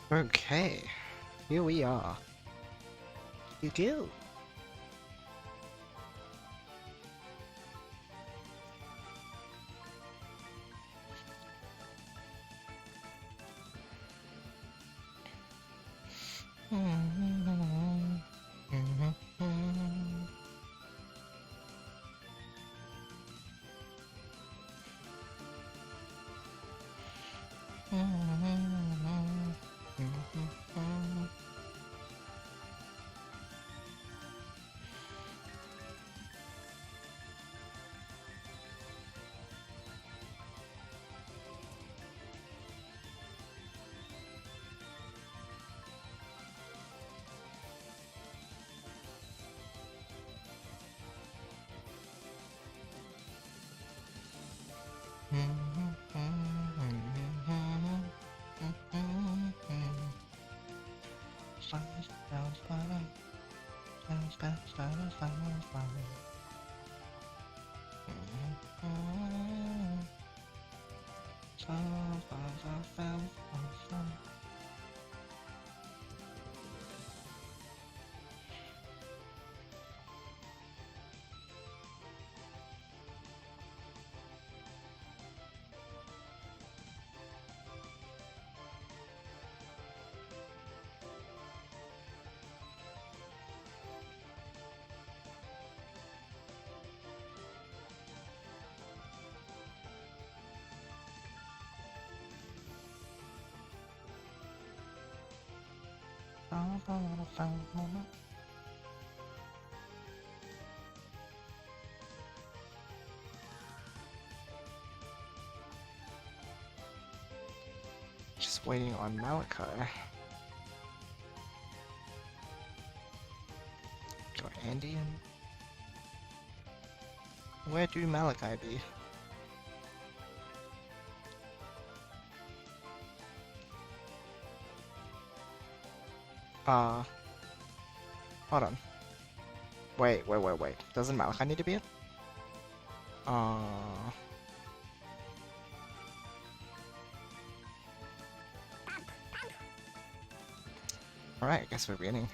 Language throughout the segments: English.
Okay, here we are. You go. Just waiting on Malachi. Got Andy in. Where do Malachi be? Hold on. Wait. Doesn't Malachi need to be in? Alright, I guess we're beginning.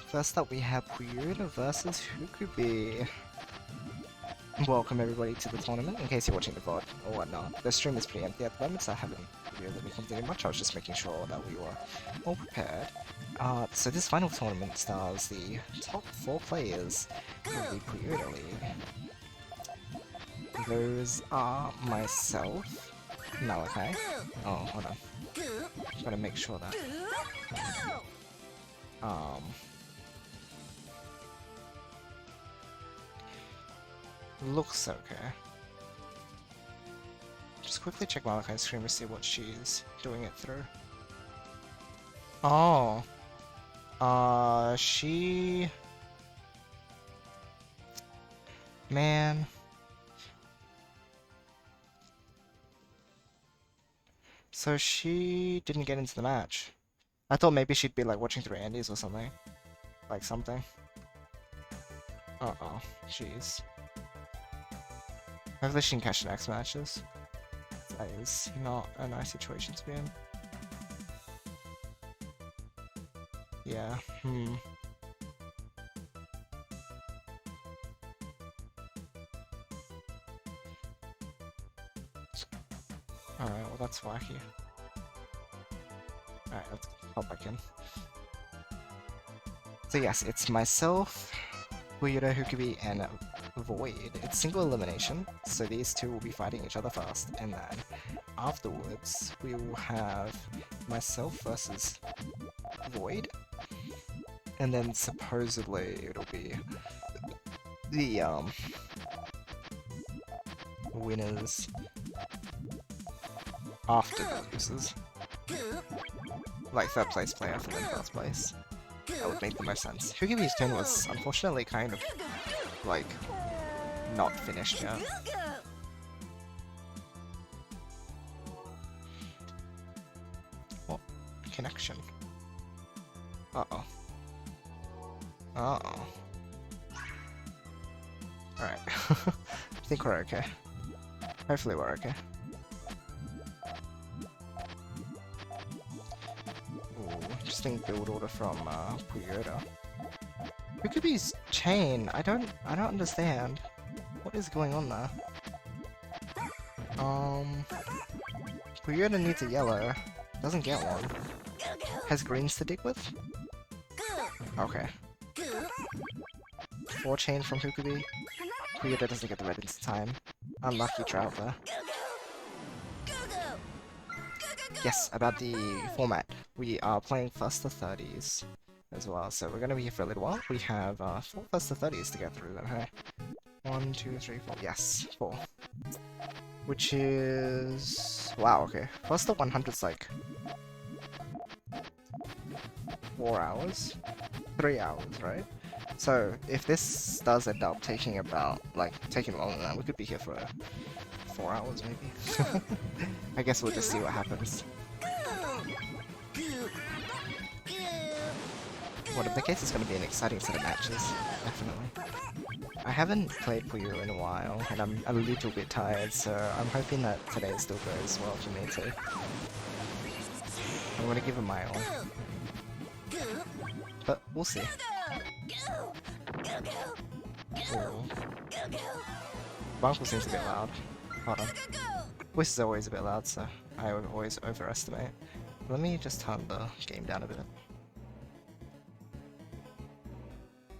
First up we have Puyota versus Hukubi. Welcome everybody to the tournament, in case you're watching the VOD or whatnot. The stream is pretty empty at the moment, so I haven't really completed much. I was just making sure that we were all prepared. So this final tournament stars the top 4 players of the Puyota League. Those are myself, Malachi. Oh, hold on. Just gotta make sure that. Looks okay. Just quickly check Malachi's screen to see what she's doing it through. Oh. She... Man. So she didn't get into the match. I thought maybe she'd be like watching through Andy's or something. Like something. Uh-oh. Jeez. Hopefully she can catch the next matches. That is not a nice situation to be in. Yeah, Alright, well that's wacky. Alright, let's hop back in. So yes, it's myself, Puyota, Hukubi, and Void. It's single elimination, so these two will be fighting each other first, and then afterwards we will have myself versus Void, and then supposedly it'll be the winners after the losers. Like third place player for then first place. That would make the most sense. Hukubi's turn was unfortunately kind of like not finished yet. What connection? Uh-oh. Uh-oh. Alright. I think we're okay. Hopefully we're okay. Ooh, interesting build order from Puyota. Hukubi's chain, I don't understand. What is going on there? Puyota needs a yellow. Doesn't get one. Has greens to dig with? Okay. 4 chain from Hukubi. Puyota doesn't get the red in time. Unlucky drought there. Yes, about the format. We are playing first to 30s as well, so we're gonna be here for a little while. We have 4 first to 30s to get through, okay? 1, 2, 3, 4. Yes, 4. Which is... wow, okay. First to 100's like... 4 hours? 3 hours, right? So, if this does end up taking about, like, taking longer than that, we could be here for 4 hours, maybe. I guess we'll just see what happens. Whatever the case, it's going to be an exciting set of matches, definitely. I haven't played Puyo in a while, and I'm a little bit tired, so I'm hoping that today still goes well for me too. I'm going to give him my all. But we'll see. Ooh. Bunkle seems a bit loud. Hold on. Voice is always a bit loud, so I always overestimate. Let me just turn the game down a bit.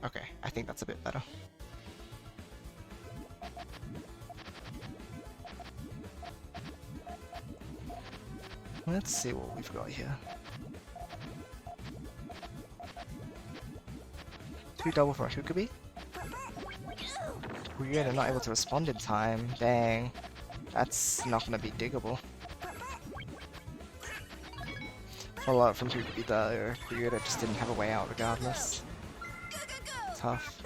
Okay, I think that's a bit better. Let's see what we've got here. 2 double from Hukubi. We're not able to respond in time. Dang. That's not gonna be diggable. Follow up from Hukubi though. Puyota just didn't have a way out regardless. Tough.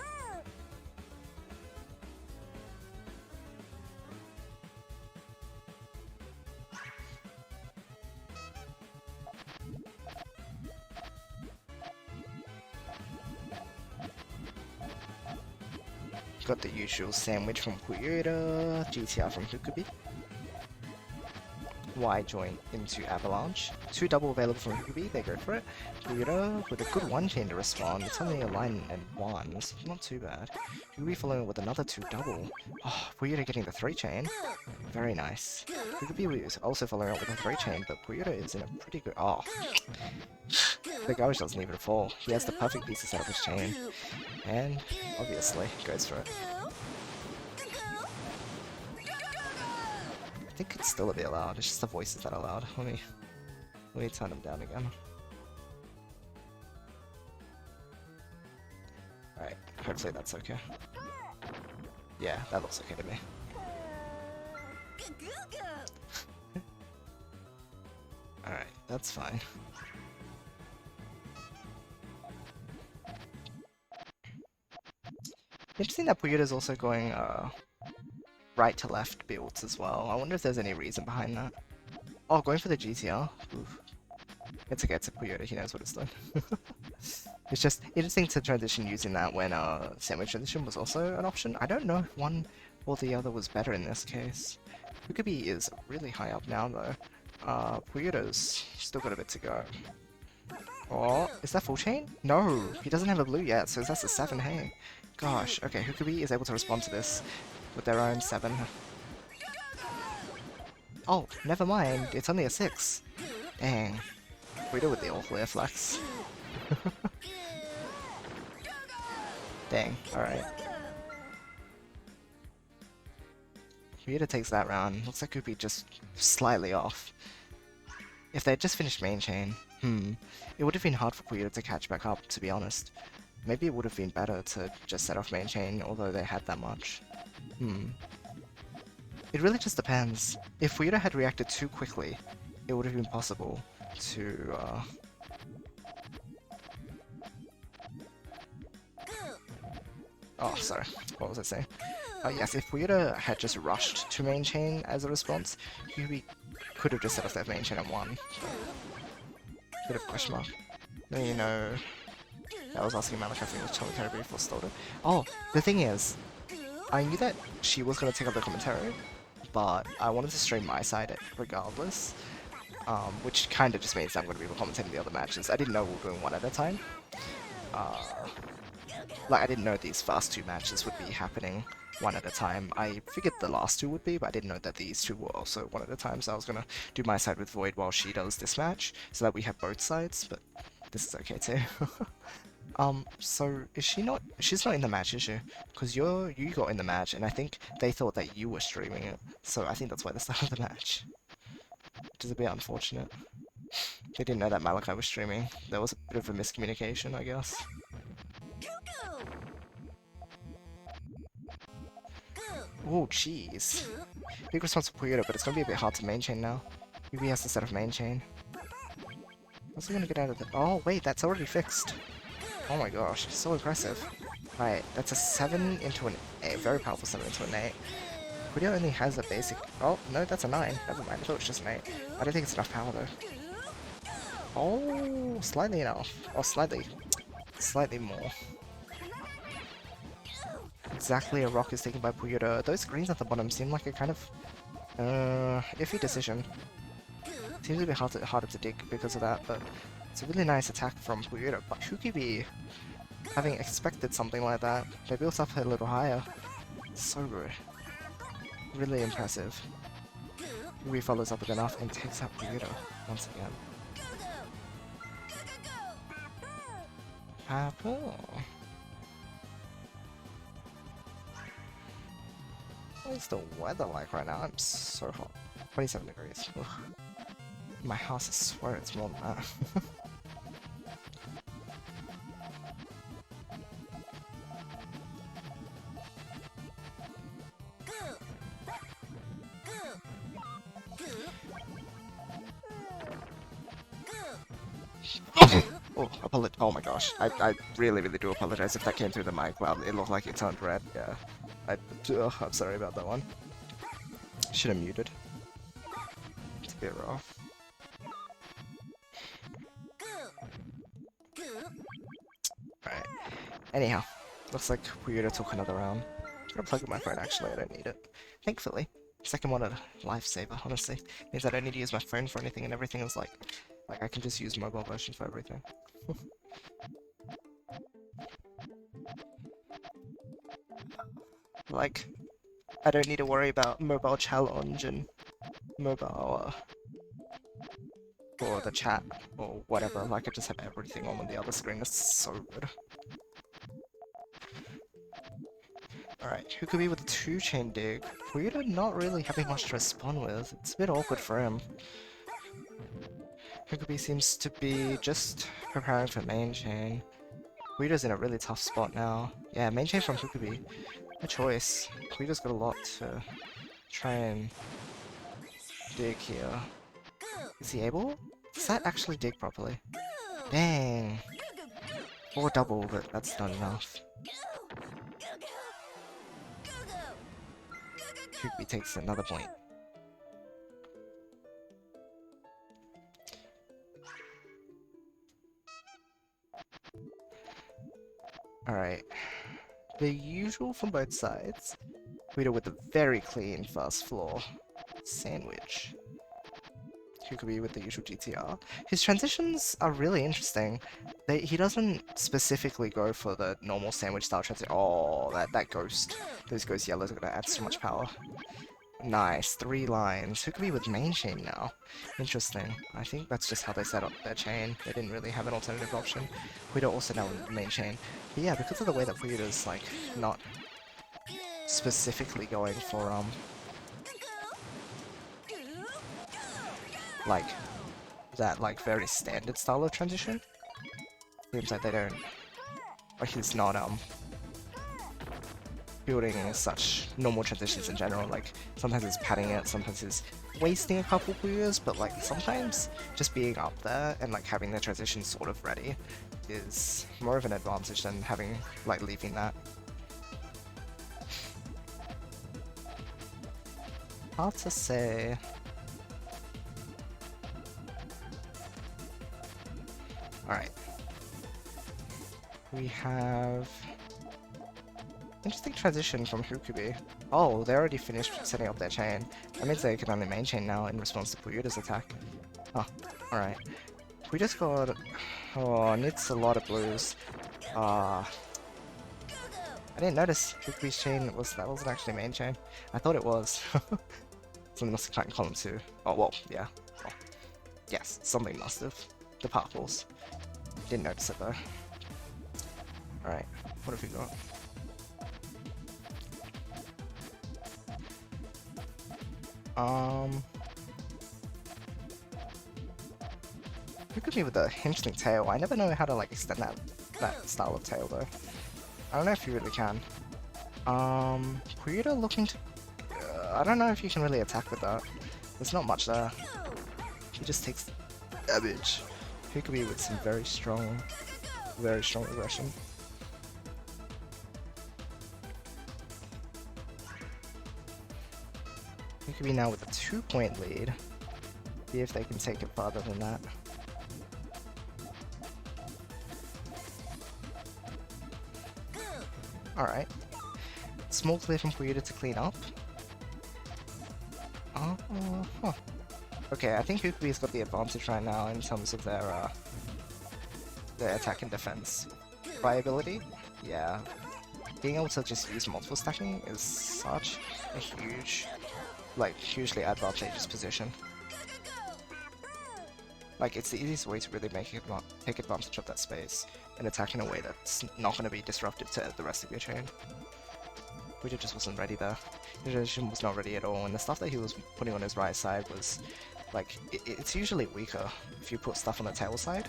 Got the usual sandwich from Puyota, GTR from Hukubi. Y joint into Avalanche. 2 double available from Hukubi, they go for it. Puyota with a good 1 chain to respond. It's only a line and 1, so not too bad. Hukubi following with another 2 double. Oh, Puyota getting the 3 chain. Very nice. Hukubi is also following up with a 3 chain, but Puyota is in a pretty good... oh. The garbage doesn't even fall. He has the perfect piece to set up his chain. And, obviously, goes for it. I think it's still a bit loud, it's just the voices that are loud. Let me turn them down again. Alright, hopefully that's okay. Yeah, that looks okay to me. Alright, that's fine. Interesting that Puyota's also going right to left builds as well. I wonder if there's any reason behind that. Oh, going for the GTR? Oof. It's okay, it's a Puyota, he knows what it's doing. It's just interesting to transition using that when sandwich transition was also an option. I don't know if one or the other was better in this case. Hukubi is really high up now though. Puyota's still got a bit to go. Oh, is that full chain? No, he doesn't have a blue yet, so that's a 7, hey. Gosh, okay, Hukubi is able to respond to this with their own 7. Oh, never mind, it's only a 6. Dang. Puyota with the all-clear flex. Dang, alright. Puyota takes that round. Looks like Hukubi just slightly off. If they had just finished main chain, it would have been hard for Puyota to catch back up, to be honest. Maybe it would have been better to just set off main chain, although they had that much. It really just depends. If Puyota had reacted too quickly, it would have been possible to, oh, sorry. What was I saying? Yes, if Puyota had just rushed to main chain as a response, Hukubi could have just set off that main chain and won. Bit of question mark. Then you know... I was asking Malak, I think the Chili Caribou before started. Oh, the thing is, I knew that she was gonna take up the commentary, but I wanted to stream my side regardless. Which kind of just means I'm going to be commentating the other matches. I didn't know we were doing one at a time. Uh, like, I didn't know these first two matches would be happening one at a time. I figured the last two would be, but I didn't know that these two were also one at a time, so I was going to do my side with Void while she does this match, so that we have both sides, but this is okay too. So is she not? She's not in the match, is she? Because you got in the match, and I think they thought that you were streaming it, so I think that's why they started the match. Which is a bit unfortunate. They didn't know that Malachi was streaming. There was a bit of a miscommunication, I guess. Oh, jeez. Big response to Puyota, but it's gonna be a bit hard to main chain now. Maybe he has to set up main chain. How's he gonna get out of it? Oh, wait, that's already fixed. Oh my gosh, so aggressive. Right, that's a 7 into an 8. Very powerful 7 into an 8. Puyo only has a basic... Oh, no, that's a 9. Never mind, I thought it was just an 8. I don't think it's enough power, though. Oh, slightly enough. Or slightly more. Exactly, a rock is taken by Puyota. Those greens at the bottom seem like a kind of... iffy decision. Seems a bit harder to dig because of that, but it's a really nice attack from Puyota. But Hukibi, having expected something like that, they built up a little higher. So good. Really impressive. Hukibi follows up with enough and takes out Puyota once again. Papa. What's the weather like right now? I'm so hot. 27 degrees. Ugh. My house, I swear it's more than that. Oh my gosh. I really do apologize if that came through the mic. Well, it looked like it turned red. Yeah. I'm sorry about that one. Should have muted. It's a bit rough. Alright. Anyhow, looks like Puyota took another round. I'm gonna plug in my phone actually, I don't need it. Thankfully. Second one a lifesaver, honestly. Means I don't need to use my phone for anything and everything is like I can just use mobile version for everything. Like, I don't need to worry about mobile challenge and mobile, or the chat, or whatever. Like, I just have everything on the other screen. It's so good. Alright, Hukubi with a 2-chain dig. Puyota not really having much to respond with. It's a bit awkward for him. Hukubi seems to be just preparing for main chain. Puyata's in a really tough spot now. Yeah, main chain from Hukubi. No choice. Puyata's got a lot to try and dig here. Is he able? Does that actually dig properly? Dang! Or double, but that's not enough. Hukubi takes another point. Alright. The usual from both sides. Puyota with a very clean first floor sandwich. Hukubi with the usual GTR. His transitions are really interesting. He doesn't specifically go for the normal sandwich style transition. Oh, that ghost. Those ghost yellows are gonna add so much power. Nice, 3 lines. Hukubi with main chain now. Interesting. I think that's just how they set up their chain. They didn't really have an alternative option. Puyota also now with main chain. But yeah, because of the way that Puyota's like not specifically going for like that very standard style of transition. Seems like they don't, like he's not building such normal transitions in general. Like sometimes he's padding it, sometimes he's wasting a couple years, but like sometimes just being up there and like having the transition sort of ready is more of an advantage than having like leaving that. Hard to say. Alright. We have... I Interesting transition from Hukubi. Oh, they already finished setting up their chain. That means they can only main chain now in response to Puyota's attack. Oh, alright. We just got... Oh, needs a lot of blues. I didn't notice Hukubi's chain that wasn't actually main chain. I thought it was. Something must have cut in column 2. Oh, well, yeah. Well, yes, something must have. The particles. Didn't notice it though. Alright, what have we got? Look at me with the interesting tail. I never know how to like extend that style of tail though. I don't know if you really can. Puyota looking to... I don't know if you can really attack with that. There's not much there. He just takes damage. Hukubi with some very strong aggression. Hukubi now with a 2-point lead. See if they can take it farther than that. Alright. Small clear from Puyota to clean up. Huh. Okay, I think Hukubi's got the advantage right now in terms of their attack and defense viability. Yeah. Being able to just use multiple stacking is such a hugely advantageous position. Like, it's the easiest way to really take advantage of that space and attack in a way that's not going to be disruptive to the rest of your chain. Puyo just wasn't ready there. His position was not ready at all, and the stuff that he was putting on his right side was, like, it's usually weaker if you put stuff on the tail side,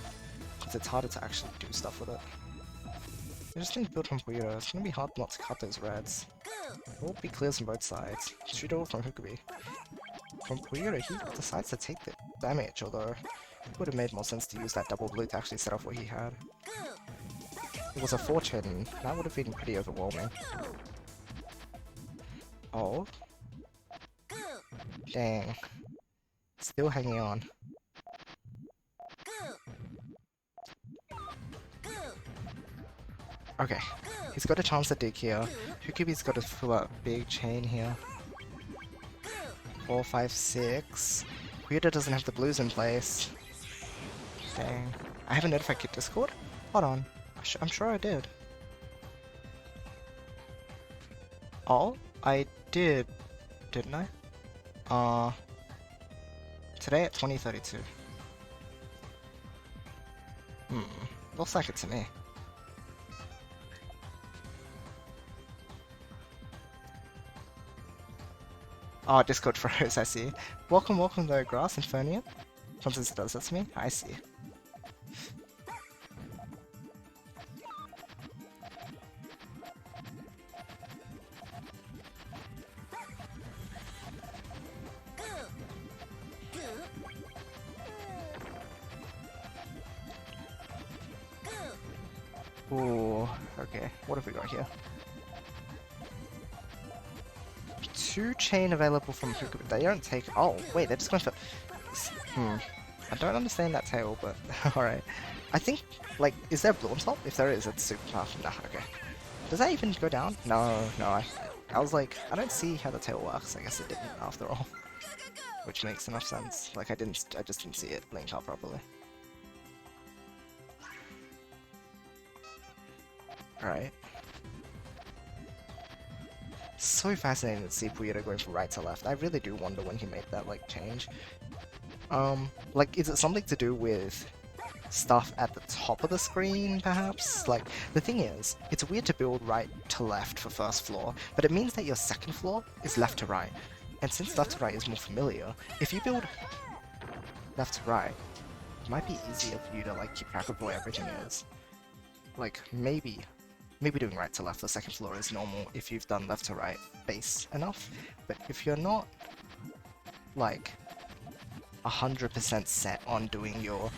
because it's harder to actually do stuff with it. Interesting build from Puyo. It's going to be hard not to cut those reds. It will be clears on both sides. Shoot over from Hukubi. From Puyo, he decides to take the damage, although it would have made more sense to use that double blue to actually set off what he had. It was a 4-chain, that would have been pretty overwhelming. Oh. Dang. Still hanging on. Okay. He's got a chance to dig here. Hukubi's got to fill out a big chain here. 4, 5, 6. Puyota doesn't have the blues in place. Dang. I haven't notified Kid Discord? Hold on. I'm sure I did. Oh, I did, didn't I? Today at 20:32. Looks like it to me. Oh, Discord froze, I see. Welcome though, Grass Infernium. Sometimes it does that to me. I see. Ooh, okay. What have we got here? 2 chain available from Puyo. They don't take... Oh, wait, they're just going for... I don't understand that tail, but alright. I think, like, is there blue on top? If there is, it's super tough. Nah, okay. Does that even go down? No, I was like, I don't see how the tail works. I guess it didn't after all. Which makes enough sense. Like, I just didn't see it blink up properly. Alright. So fascinating to see Puyota going from right to left. I really do wonder when he made that, like, change. Like, is it something to do with stuff at the top of the screen, perhaps? Like, the thing is, it's weird to build right to left for first floor, but it means that your second floor is left to right. And since left to right is more familiar, if you build left to right, it might be easier for you to, like, keep track of where everything is. Like, maybe doing right to left for second floor is normal if you've done left to right base enough, but if you're not, like, 100% set on doing your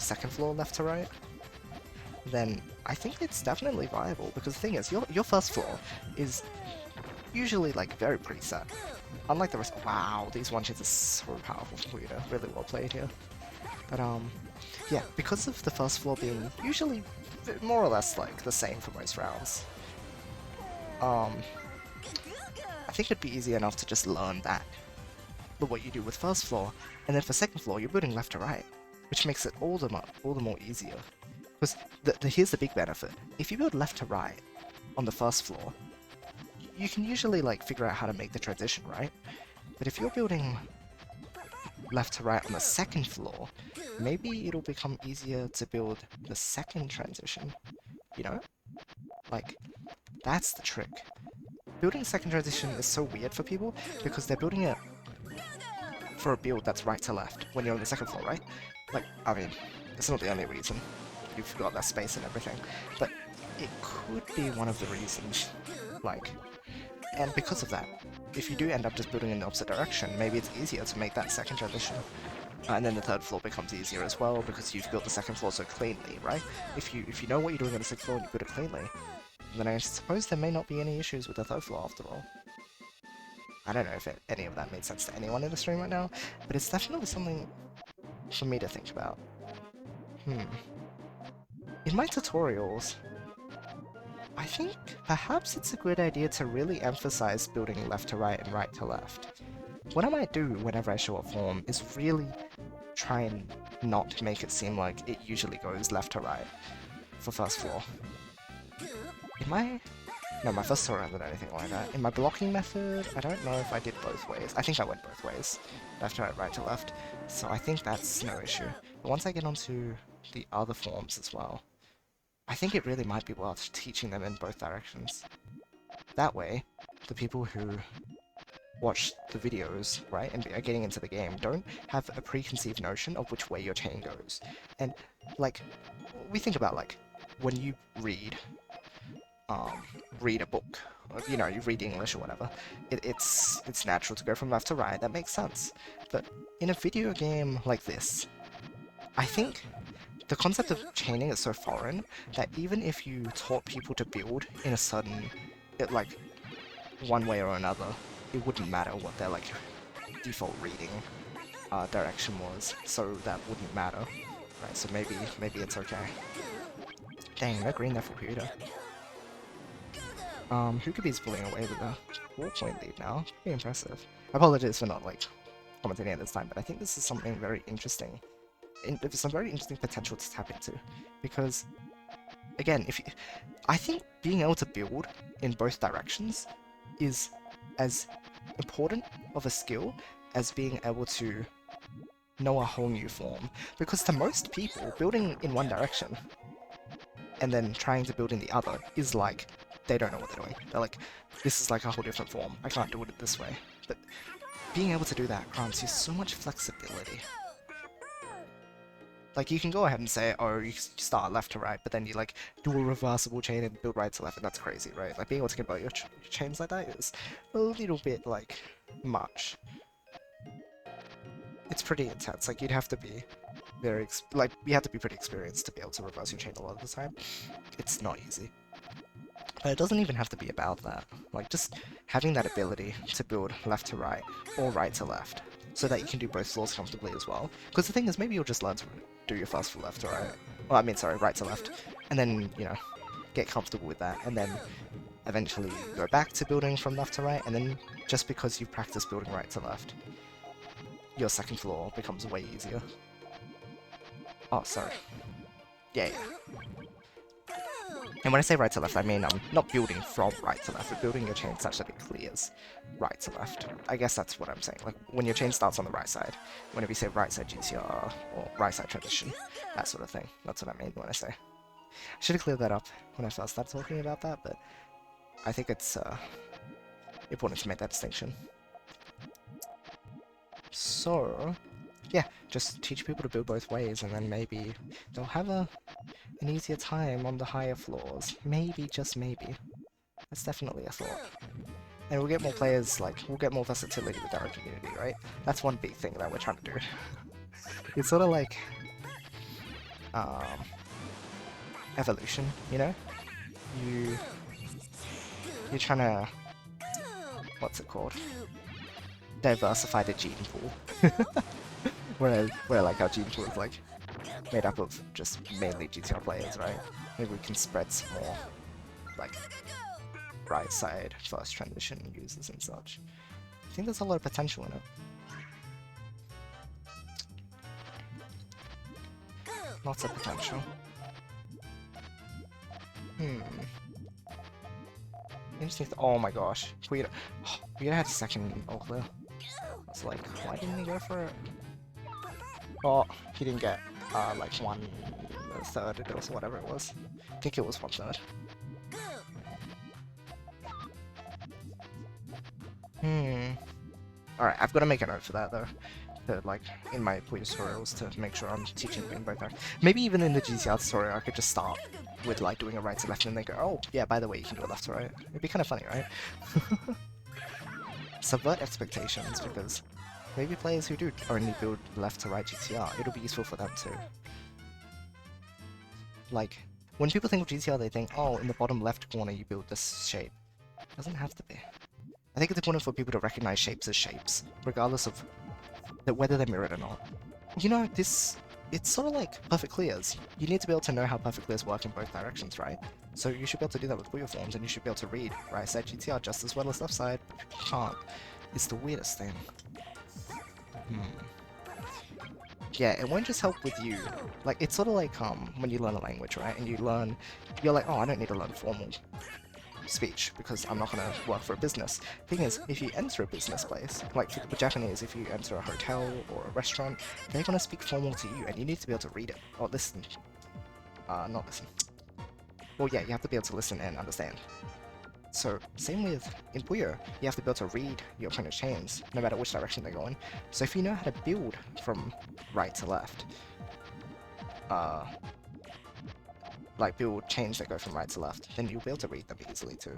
second floor left to right, then I think it's definitely viable, because the thing is, your first floor is usually, like, very preset. Unlike the rest... Wow, these one-shots are so powerful from Puyo. Really well played here. But, yeah, because of the first floor being usually more or less, like, the same for most rounds, I think it'd be easy enough to just learn that, what you do with first floor, and then for second floor, you're building left to right, which makes it all the more easier. Because here's the big benefit: if you build left to right on the first floor, you can usually like figure out how to make the transition, right? But if you're building left to right on the second floor, maybe it'll become easier to build the second transition, you know? Like, that's the trick. Building second transition is so weird for people because they're building it for a build that's right to left when you're on the second floor, right? Like, I mean, it's not the only reason. You've got that space and everything, but it could be one of the reasons, like, and because of that, if you do end up just building in the opposite direction, maybe it's easier to make that second transition. And then the third floor becomes easier as well because you've built the second floor so cleanly, right? If you know what you're doing on the sixth floor and you build it cleanly, then I suppose there may not be any issues with the third floor after all. I don't know if any of that made sense to anyone in the stream right now, but it's definitely something for me to think about. In my tutorials, I think perhaps it's a good idea to really emphasize building left to right and right to left. What I might do whenever I show a form is really try and not make it seem like it usually goes left to right for first floor. My first tutorial hasn't done anything like that. In my blocking method, I don't know if I did both ways. I think I went both ways. Left to right, right to left. So I think that's no issue. But once I get onto the other forms as well, I think it really might be worth teaching them in both directions. That way, the people who watch the videos, right, and are getting into the game don't have a preconceived notion of which way your chain goes. And, like, we think about, like, when you read a book, or, you know, you read English or whatever, it's natural to go from left to right, that makes sense. But in a video game like this, I think the concept of chaining is so foreign that even if you taught people to build in a certain, like, one way or another, it wouldn't matter what their, like, default reading direction was, so that wouldn't matter. Right, so maybe it's okay. Dang, no green there for Puyota. Hukabe's pulling away with a 4-point lead now. Pretty impressive. I apologize for not, like, commentating at this time, but I think this is something very interesting. There's some very interesting potential to tap into, because, again, I think being able to build in both directions is as important of a skill as being able to know a whole new form, because to most people, building in one direction and then trying to build in the other is like, they don't know what they're doing. They're like, this is like a whole different form, I can't do it this way. But being able to do that grants you so much flexibility. Like, you can go ahead and say, oh, you start left to right, but then you, like, do a reversible chain and build right to left, and that's crazy, right? Like, being able to get about your chains like that is a little bit, like, much. It's pretty intense. Like, you'd have to be very, you have to be pretty experienced to be able to reverse your chain a lot of the time. It's not easy. But it doesn't even have to be about that. Like, just having that ability to build left to right, or right to left, so that you can do both floors comfortably as well. Because the thing is, maybe you'll just learn to do your first floor left to right. Well, I mean, sorry, right to left. And then, you know, get comfortable with that, and then eventually go back to building from left to right, and then just because you've practiced building right to left, your second floor becomes way easier. Oh, sorry. Yeah. And when I say right to left, I mean I'm not building from right to left, but building your chain such that it clears right to left. I guess that's what I'm saying. Like, when your chain starts on the right side, whenever you say right side GCR, or right side transition, that sort of thing. That's what I mean when I say. I should have cleared that up when I first started talking about that, but I think it's important to make that distinction. So, yeah, just teach people to build both ways, and then maybe they'll have an easier time on the higher floors. Maybe, just maybe. That's definitely a thought. And we'll get more players, like, we'll get more versatility with our community, right? That's one big thing that we're trying to do. It's sort of like, evolution, you know? You're trying to, what's it called? Diversify the gene pool. where like our gene pool is like made up of just mainly GTR players, right? Maybe we can spread some more like right side first transition users and such. I think there's a lot of potential in it. Lots of potential. Interesting. Oh my gosh. Puyota had second all clear. I was like, why didn't he go for it? Oh, he didn't get like 1/3 it or whatever it was. I think it was 1/3. Alright, I've got to make a note for that though. Like in my Puyo tutorials to make sure I'm teaching in both directions. Maybe even in the GCR tutorial I could just start with like doing a right to left and then go, oh yeah, by the way you can do a left to right. It'd be kind of funny, right? Subvert expectations, because maybe players who do only build left to right GTR, it'll be useful for them too. Like, when people think of GTR they think, oh, in the bottom left corner you build this shape. It doesn't have to be. I think it's important for people to recognize shapes as shapes, regardless of whether they're mirrored or not. You know, it's sort of like perfect clears. You need to be able to know how perfect clears work in both directions, right? So you should be able to do that with Puyo forms, and you should be able to read right side GTR just as well as left side. You can't. It's the weirdest thing. Yeah, it won't just help with you. Like, it's sort of like when you learn a language, right? And you're like, oh, I don't need to learn formal speech because I'm not going to work for a business. Thing is, if you enter a business place, like for Japanese, if you enter a hotel or a restaurant, they're going to speak formal to you and you need to be able to read it or listen. Not listen. Well, yeah, you have to be able to listen and understand. So, same with in Puyo, you have to be able to read your opponent's chains, no matter which direction they're going. So if you know how to build from right to left, like build chains that go from right to left, then you'll be able to read them easily too,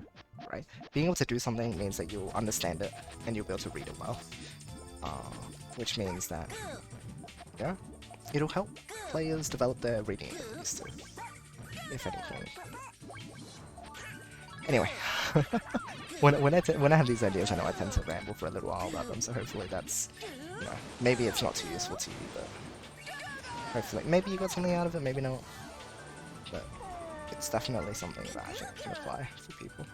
right? Being able to do something means that you'll understand it and you'll be able to read it well, which means that, yeah, it'll help players develop their reading abilities too, if anything. Anyway, when I have these ideas, I know I tend to ramble for a little while about them, so hopefully that's, you know, maybe it's not too useful to you, but hopefully, maybe you got something out of it, maybe not. But it's definitely something that I think can apply for people.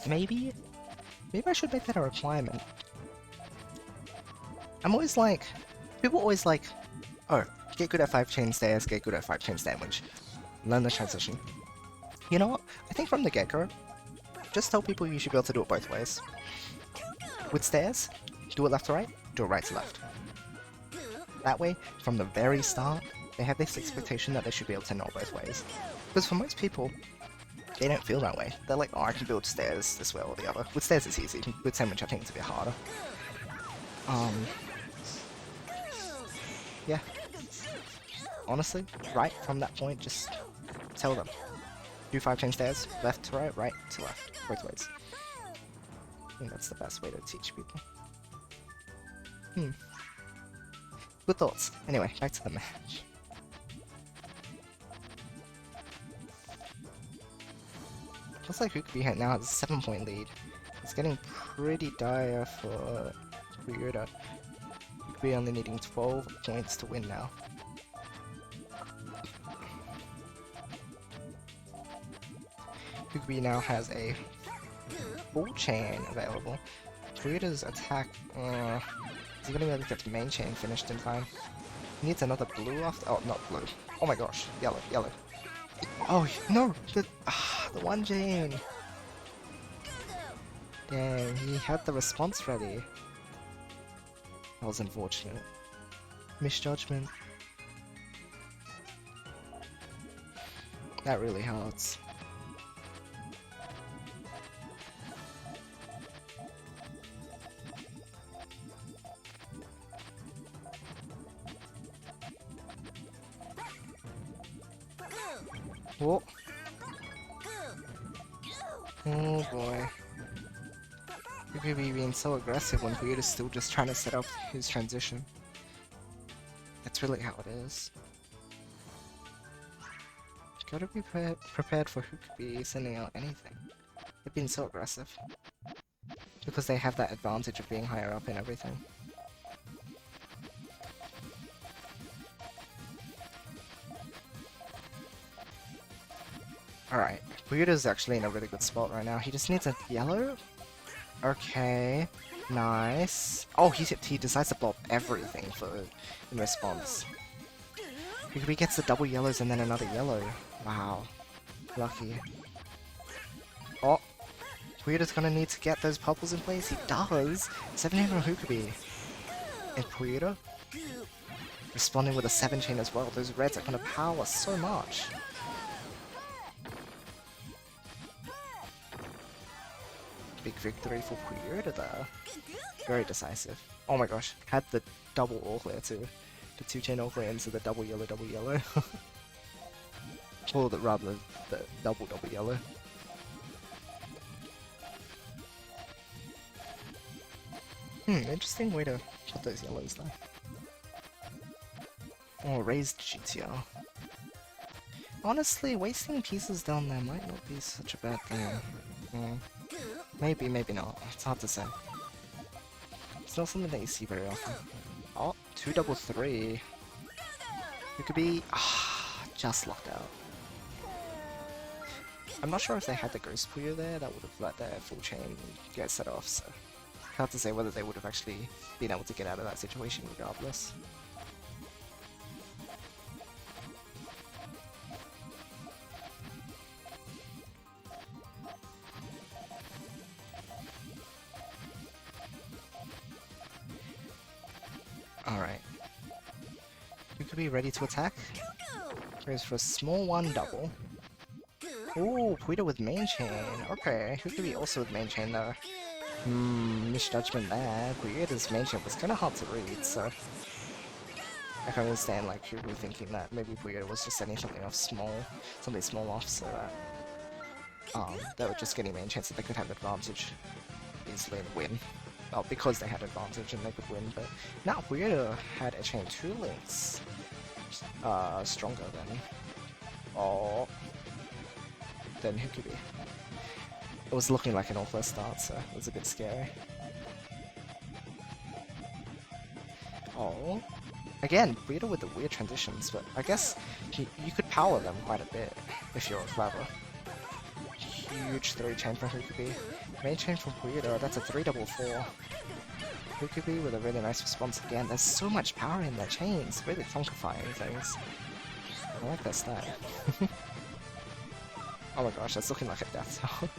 Maybe I should make that a requirement. I'm always like, people always like, oh, get good at 5 chain stairs, get good at 5 chain damage, learn the transition. You know what? I think from the get-go, just tell people you should be able to do it both ways. With stairs, do it left to right, do it right to left. That way, from the very start, they have this expectation that they should be able to know both ways. Because for most people, they don't feel that way. They're like, oh, I can build stairs this way or the other. With stairs it's easy, with sandwich I think it's a bit harder. Yeah. Honestly, right from that point, just tell them. Do 5 chain stairs, left to right to left, both ways. I think that's the best way to teach people. Good thoughts. Anyway, back to the match. Looks like Hukubi now has a 7-point lead. It's getting pretty dire for Puyota. Hukubi only needing 12 points to win now. Hukubi now has a full chain available. Puyota's attack, is he gonna be able to get the main chain finished in time? He needs another blue after— oh, not blue. Oh my gosh, yellow. Oh, no! The 1 chain! Dang, he had the response ready. That was unfortunate. Misjudgment. That really hurts. Whoa. Oh boy. He could be being so aggressive when Puyota's still just trying to set up his transition. That's really how it is. Gotta be prepared for who could be sending out anything. They've been so aggressive. Because they have that advantage of being higher up and everything. Alright, Puyota's actually in a really good spot right now. He just needs a yellow? Okay, nice. Oh, he decides to blow up everything in response. He gets the double yellows and then another yellow. Wow, lucky. Oh, Puyota's gonna need to get those purples in place. He does! 7 from Hukubi. And Puyota responding with a 7 chain as well. Those reds are gonna power so much. Big victory for Puyota there. Very decisive. Oh my gosh, had the double all clear too. The 2 chain all clear into the double yellow. Or rather, the double yellow. Interesting way to put those yellows there. Oh, raised GTR. Honestly, wasting pieces down there might not be such a bad thing. Maybe, maybe not. It's hard to say. It's not something that you see very often. Oh, 2 double 3. It could be just locked out. I'm not sure if they had the Ghost Puyo there, that would have let their full chain get set off, so hard to say whether they would have actually been able to get out of that situation regardless. Alright. You could be ready to attack. Goes for a small 1 double. Ooh, Puyo with main chain. Okay, who could be also with main chain though? Misjudgment there. Puyota's main chain was kinda hard to read, so I can understand like people thinking that maybe Puyo was just setting something small off so that they were just getting main chain so they could have advantage easily and win. Well, because they had advantage and they could win, but now Puyo had a chain 2 links stronger than Hukubi. It was looking like an awful start, so it was a bit scary. Oh, again, Puyo with the weird transitions, but I guess you could power them quite a bit if you're clever. Huge 3 chain from Hukubi. Main chain from Puyo, that's a 3 double 4. Hukubi with a really nice response again. There's so much power in their chains, really funkifying things. I like that style. Oh my gosh, that's looking like a death zone.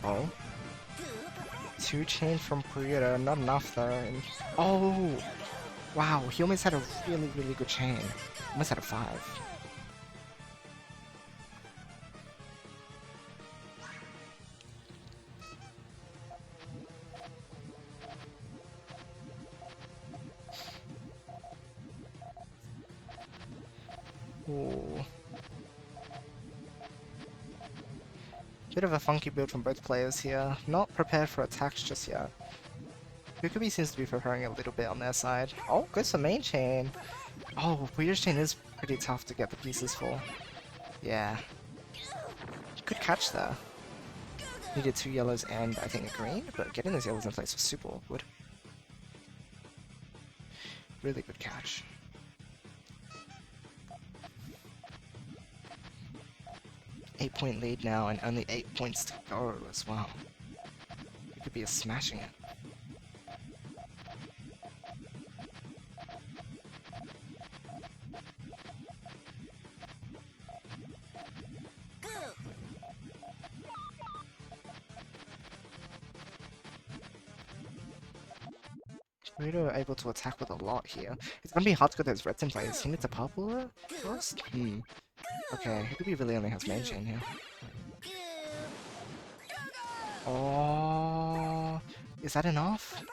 Oh. 2 chain from Puyo, not enough though. Oh! Wow, he almost had a really good chain. Almost had a 5. Ooh. Bit of a funky build from both players here. Not prepared for attacks just yet. Hukubi seems to be preparing a little bit on their side. Oh, goes for main chain. Oh, Puyo's chain is pretty tough to get the pieces for. Yeah. Good catch there. Needed 2 yellows and I think a green, but getting those yellows in place was super awkward. Really good catch. Eight-point lead now and only 8 points to go as well. It could be a smashing it. Puyo are able to attack with a lot here. It's gonna be hard to get those reds in place. He needs a purple first? Okay, he could be really only has main chain here. Oh, is that enough?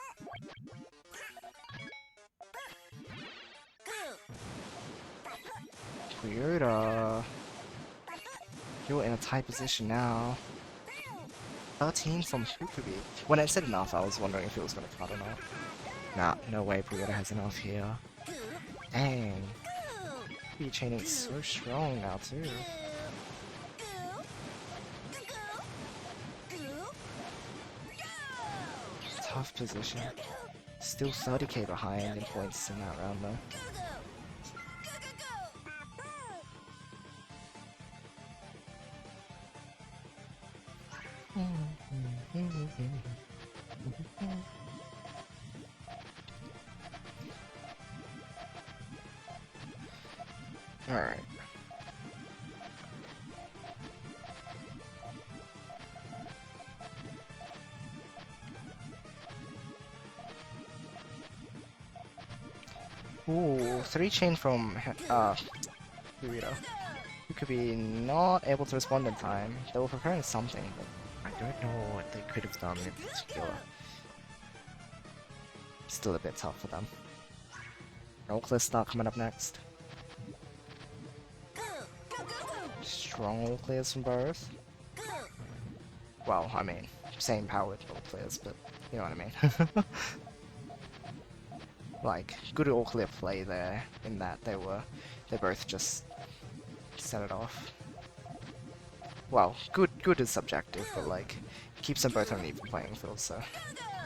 Puyota. You're in a tight position now. 13 from Hukubi. When I said enough, I was wondering if it was gonna cut or not. Nah, no way Puyota has enough here. Dang. Hukubi chaining so strong now too. Tough position. Still 30k behind in points in that round though. Alright. Ooh, 3 chain from Puyota. Who could be not able to respond in time. They were preparing something, but I don't know what they could have done in particular. Still a bit tough for them. Roll start coming up next. Strong roll clears from both. Well, I mean, same powered roll clears, but you know what I mean. Like, good all clear play there, in that they both just set it off. Well, good is subjective, but like, keeps them both on an even playing field, so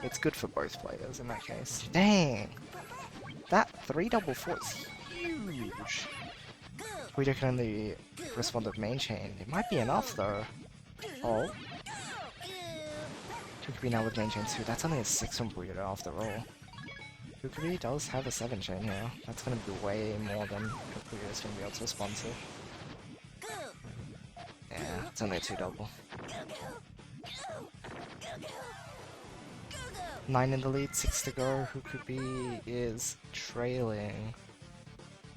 it's good for both players in that case. Dang! That 3-4 is huge! Puyo can only respond with main chain. It might be enough though. Oh. Kukubi now with main chain too. That's only a 6 from Puyo after all. Kukubi does have a 7 chain here. That's gonna be way more than Puyo is gonna be able to respond to. Yeah, it's only a 2-double. 9 in the lead, 6 to go. Kukubi is trailing.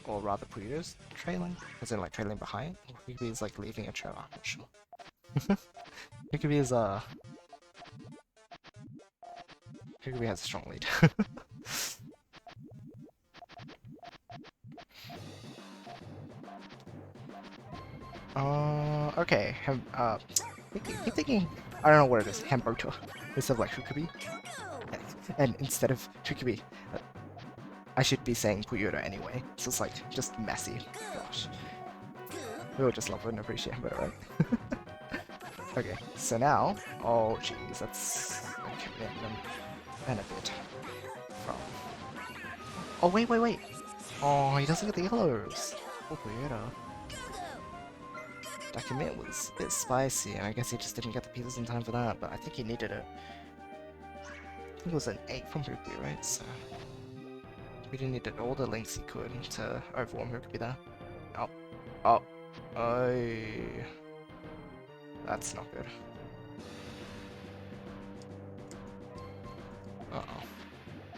Or rather, Puyo's trailing? As in, like, trailing behind? Kukubi is, like, leaving a trail. I'm not sure. Kukubi is, Kukubi has a strong lead. Okay. Keep thinking, I don't know what it is, Hamburger, instead of, like, Kukubi. And instead of Kukubi, I should be saying Puyota anyway. So it's like, just messy. Gosh. We all just love and appreciate him, right? Okay, so now, oh jeez, that's a commitment and a bit from... Oh wait! Oh, he doesn't get the yellows! Oh, Puyota. That commit was a bit spicy, and I guess he just didn't get the pieces in time for that, but I think he needed it. I think it was an 8 from Puyo, right? So... we didn't need all the links he could to overwhelm who could be there. Oh. That's not good. Uh-oh.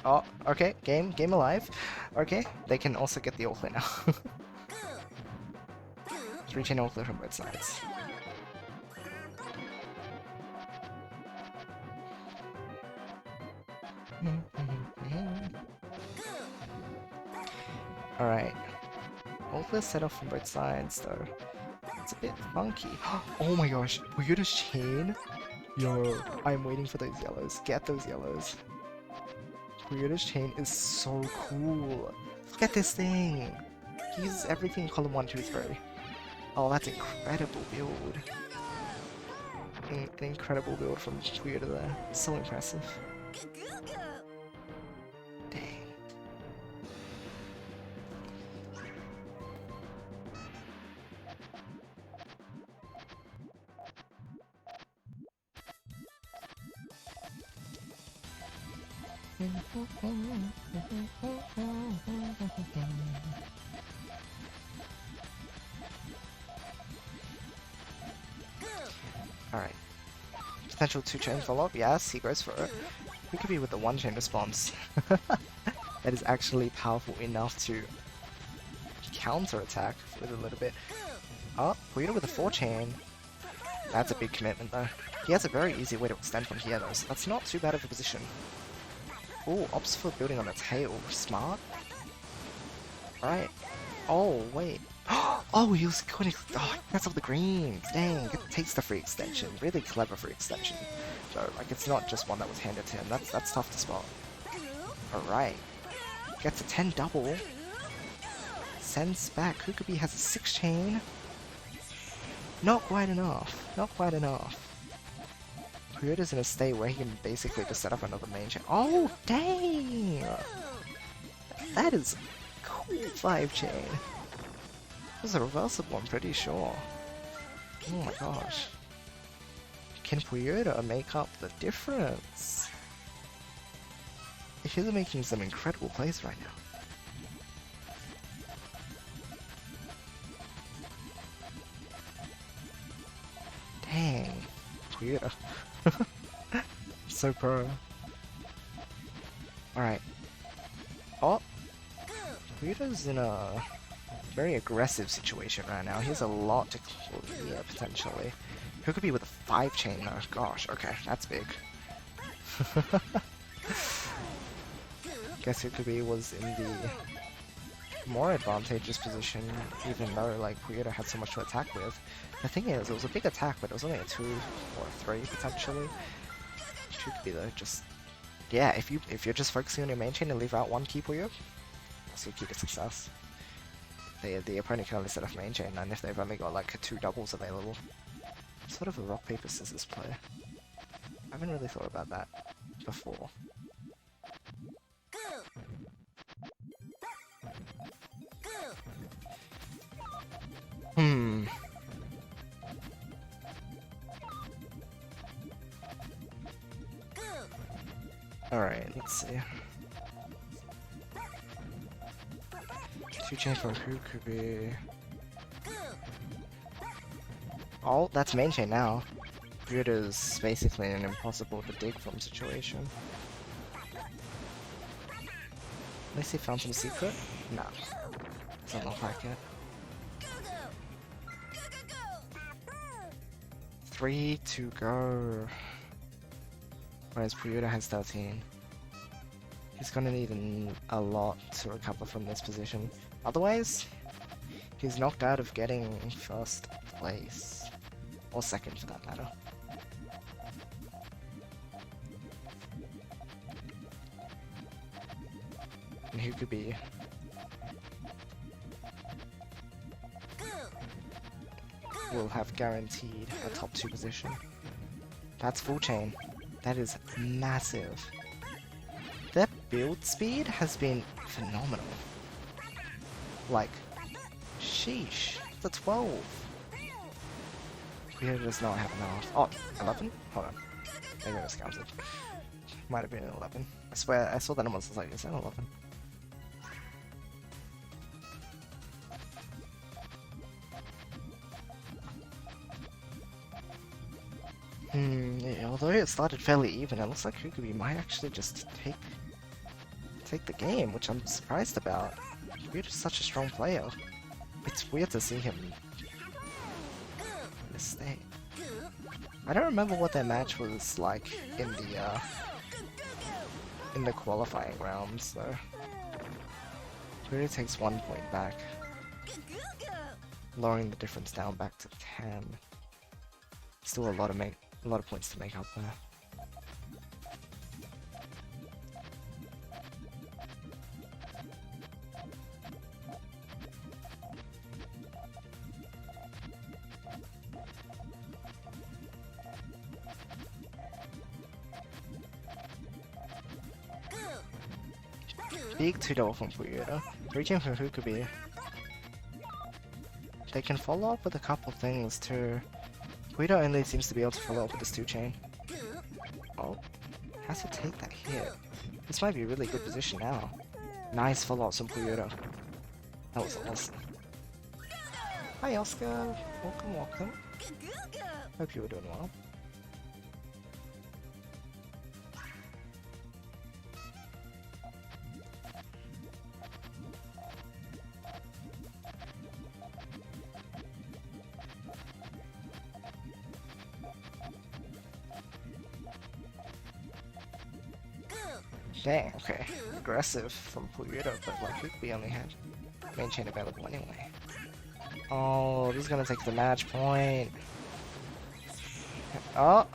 Oh, okay, game alive. Okay, they can also get the all clear now. 3 chain all clear from both sides. Alright. All clear set off from both sides though. It's a bit funky. Oh my gosh, Puyota's chain? Yo, I'm waiting for those yellows. Get those yellows. Puyota's chain is so cool. Look at this thing. He uses everything in column 1, 2, 3. Oh, that's incredible build. An incredible build from Puyota there. So impressive. Dang. Alright. Potential 2-chain follow-up, yes, he goes for it. We could be with the 1-chain response. That is actually powerful enough to counter-attack with a little bit. Oh, Puyota with a 4-chain. That's a big commitment though. He has a very easy way to extend from here though, so that's not too bad of a position. Ooh, ops for building on the tail. Smart. Right. Oh, wait. Oh, he was going to... Oh, that's all the greens. Dang, it takes the free extension. Really clever free extension. So, like, it's not just one that was handed to him. That's tough to spot. Alright. Gets a 10 double. Sends back. Kukubi has a 6-chain. Not quite enough. Not quite enough. Puyota's in a state where he can basically just set up another main chain. Oh, dang! That is cool 5-chain. This is a reversible, I'm pretty sure. Oh my gosh. Can Puyota make up the difference? He's making some incredible plays right now. Dang, Puyota. So pro. Alright. Oh! Puyota's in a very aggressive situation right now. He has a lot to clear, potentially. Who could be with a 5 chain though? Gosh, okay, that's big. Guess who could be was in the more advantageous position, even though like Puyota had so much to attack with. The thing is, it was a big attack, but it was only a 2 or a 3 potentially. Who could be though? Just yeah, if you're just focusing on your main chain and leave out one key Puyo, that's your key to success. The opponent can only set off main chain, and if they've only got like 2 doubles available, sort of a rock paper scissors play. I haven't really thought about that before. Alright, let's see. 2 chain for who could be... Oh, that's main chain now. Puyota's basically an impossible to dig from situation. At least he found some secret? No. Doesn't look like it. 3 to go. Whereas Puyota has 13. He's gonna need a lot to recover from this position. Otherwise, he's knocked out of getting first place. Or second for that matter. And who could be... will have guaranteed a top 2 position. That's full chain. That is massive. Their build speed has been phenomenal. Like, sheesh, the 12. We does not have enough. Oh, 11? Hold on. Maybe I miscounted. Might have been an 11. I swear, I saw that number, I was like, is that 11? Yeah, although it started fairly even, it looks like Hukubi might actually just take the game, which I'm surprised about. We're just such a strong player. It's weird to see him in this state. I don't remember what their match was like in the qualifying rounds, so Puyo takes 1 point back, lowering the difference down back to 10. Still a lot of points to make up there. Big 2-double from Puyota. Reaching for Hukubi. They can follow up with a couple things too. Puyota only seems to be able to follow up with this 2 chain. Oh, has to take that hit. This might be a really good position now. Nice follow-ups from Puyota. That was awesome. Hi Oscar, welcome, welcome. Hope you were doing well. Dang, okay. Aggressive from Puyota, but like we only had main chain available anyway. Oh, this is gonna take the match point. Oh!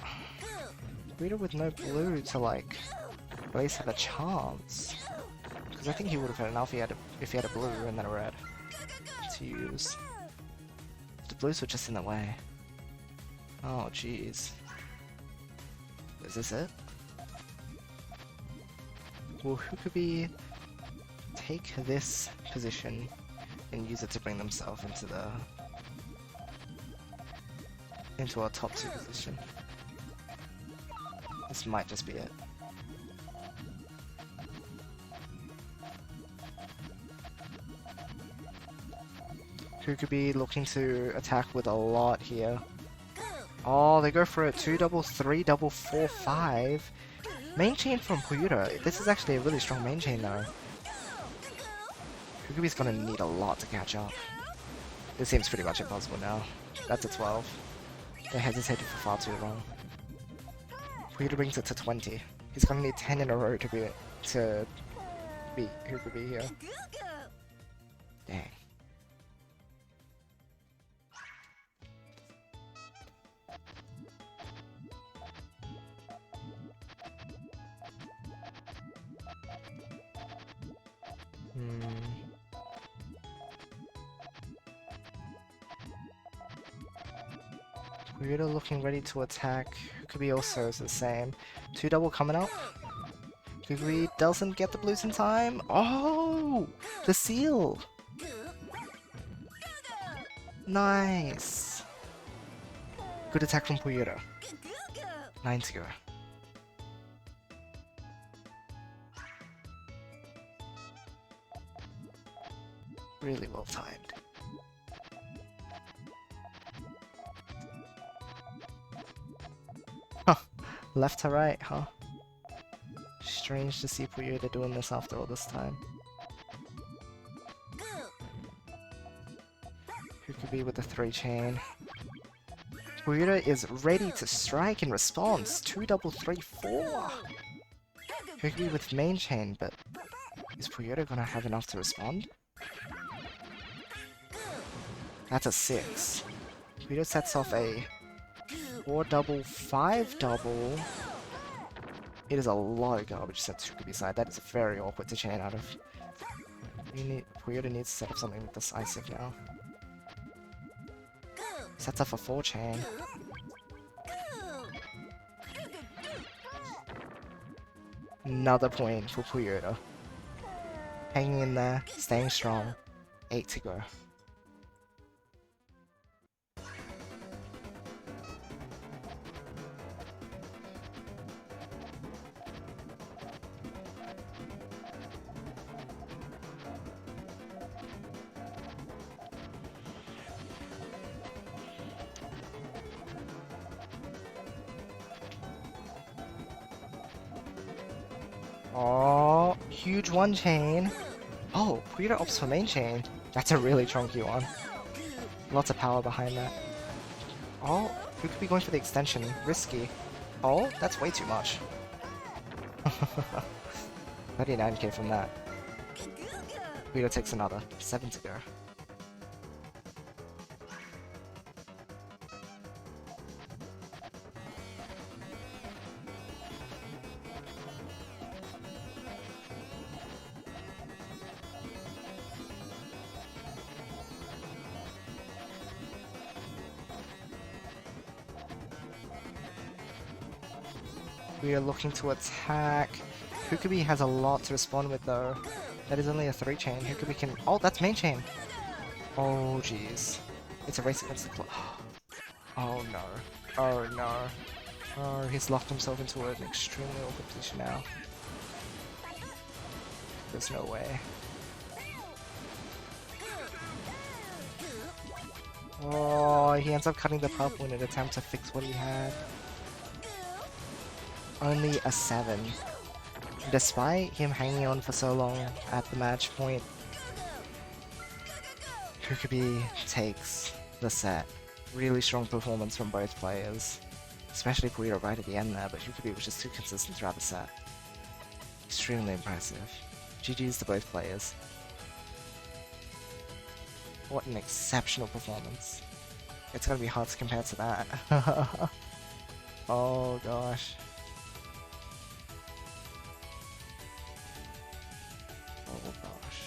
Puyota with no blue to like at least have a chance. Because I think he would have had enough if he had a blue and then a red to use. The blues were just in the way. Oh jeez. Is this it? Will Hukubi take this position and use it to bring themselves into a top 2 position? This might just be it. Kukubi looking to attack with a lot here. Oh, they go for it. 2 double 3 double 4 5. Main chain from Puyota. This is actually a really strong main chain though. Kukubi's gonna need a lot to catch up. This seems pretty much impossible now. That's a 12. They hesitated for far too long. Puyota brings it to 20. He's gonna need 10 in a row to beat Kukubi here. Dang. Puyota looking ready to attack. Kukubi also is the same. 2 double coming up. Kukubi doesn't get the blues in time. Oh! The seal! Nice! Good attack from Puyota. 9 to go. Really well timed. Huh. Left to right, huh? Strange to see Puyota doing this after all this time. Who could be with the 3 chain? Puyota is ready to strike in response. 2 double 3 4. Who could be with main chain, but is Puyota gonna have enough to respond? That's a 6. Puyota sets off a 4 double 5 double. It is a lot of garbage sets Kukubi side. That is very awkward to chain out of. Puyota needs to set up something decisive now. Sets off a 4 chain. Another point for Puyota. Hanging in there, staying strong. 8 to go. Oh, huge 1 chain. Oh, Puyota opts for main chain. That's a really chunky one. Lots of power behind that. Oh, who could be going for the extension? Risky. Oh, that's way too much. 39k from that. Puyota takes another. 7 to go. We are looking to attack. Kukubi has a lot to respond with though. That is only a 3 chain. Kukubi can... Oh, that's main chain! Oh, jeez. It's a race against the clock. Oh no. Oh no. Oh, he's locked himself into an extremely awkward position now. There's no way. Oh, he ends up cutting the purple in an attempt to fix what he had. Only a 7. Despite him hanging on for so long at the match point, Kukubi takes the set. Really strong performance from both players. Especially Puyo right at the end there, but Kukubi was just too consistent throughout the set. Extremely impressive. GG's to both players. What an exceptional performance. It's gonna be hard to compare to that. Oh gosh. Oh gosh.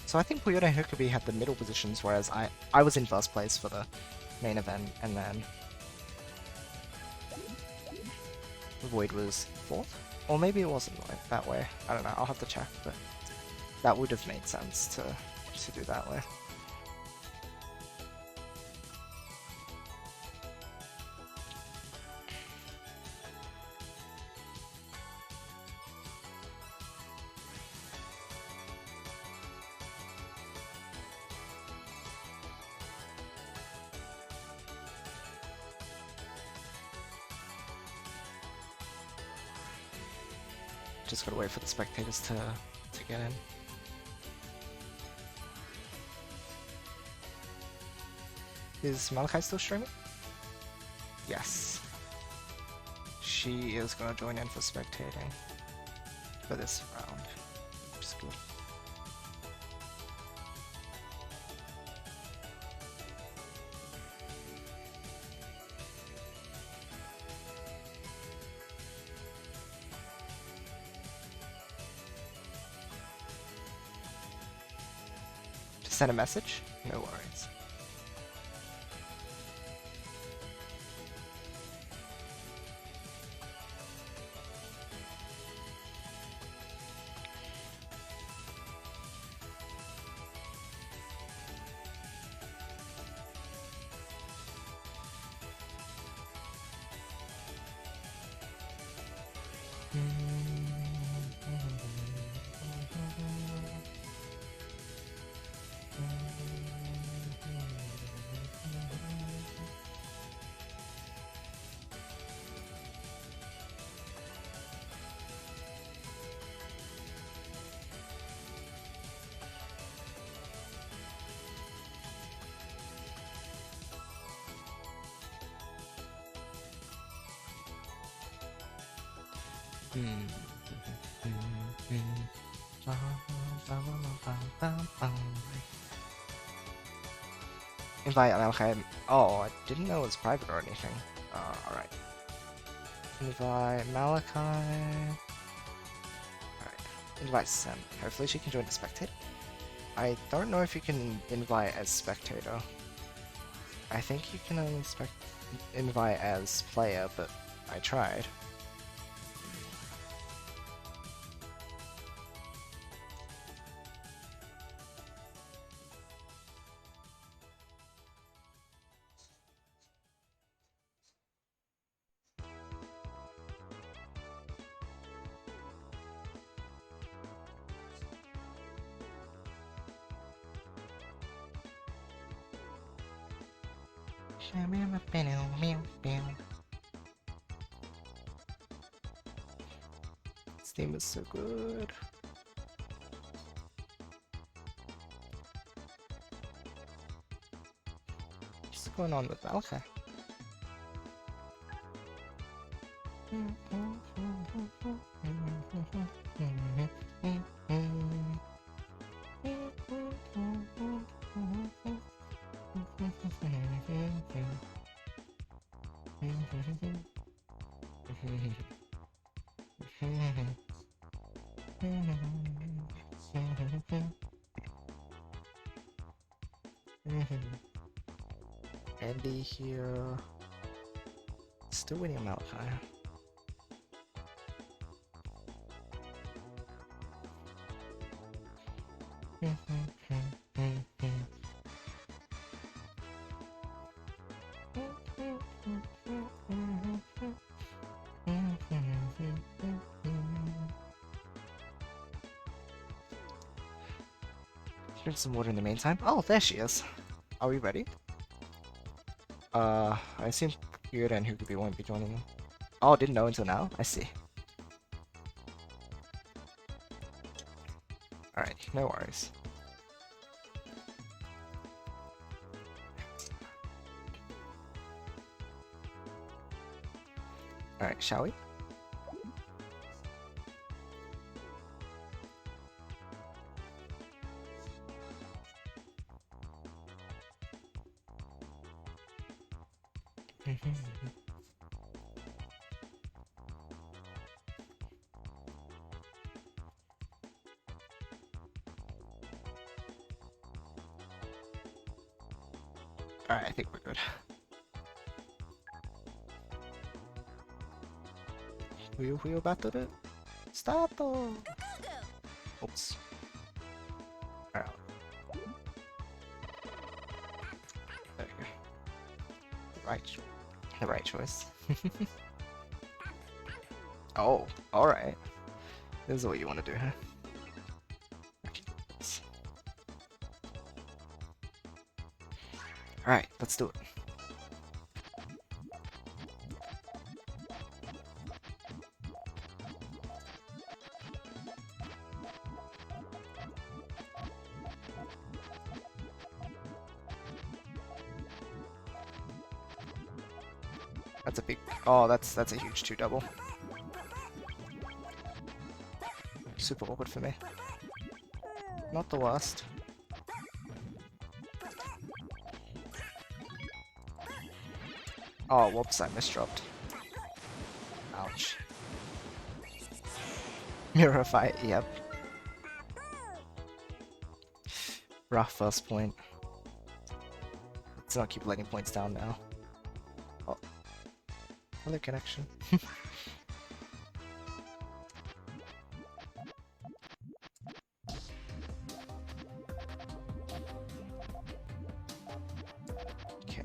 So I think Puyota and Hukubi had the middle positions, whereas I was in first place for the main event, and then Void was 4th Or maybe it wasn't like that way. I don't know, I'll have to check, but that would have made sense to do that way. Just gotta wait for the spectators to get in. Is Malachi still streaming? Yes. She is gonna join in for spectating for this round, which is good. Send a message? No worries. Invite Malachi. Oh, I didn't know it was private or anything. Alright. Invite Malachi. Alright. Invite Sam. Hopefully she can join the spectator. I don't know if you can invite as spectator. I think you can only invite as player, but I tried. This theme is so good. What's going on with Malachi? Andy here. Still waiting on Malachi. Drink some water in the meantime. Oh, there she is. Are we ready? I assume Puyota and Hukubi won't be joining them. Oh, didn't know until now? I see. Alright, no worries. Alright, shall we? Alright, I think we're good. Puyo battled it? Stato! Oops. Alright. There you go. The right choice. Oh, alright. This is what you want to do, huh? Alright, let's do it. That's a big... Oh, that's a huge 2 double. Super awkward for me. Not the worst. Oh, whoops, I misdropped. Ouch. Mirror fight, yep. Rough first point. Let's not keep letting points down now. Oh. Hello, connection. Okay.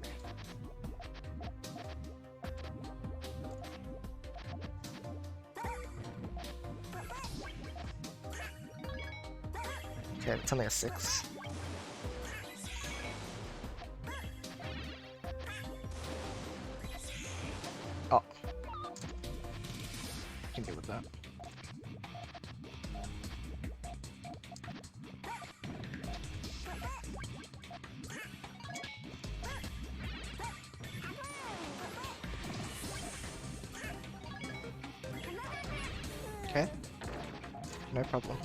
Okay, it's only a 6. Oh. I can deal with that. Okay. No problem.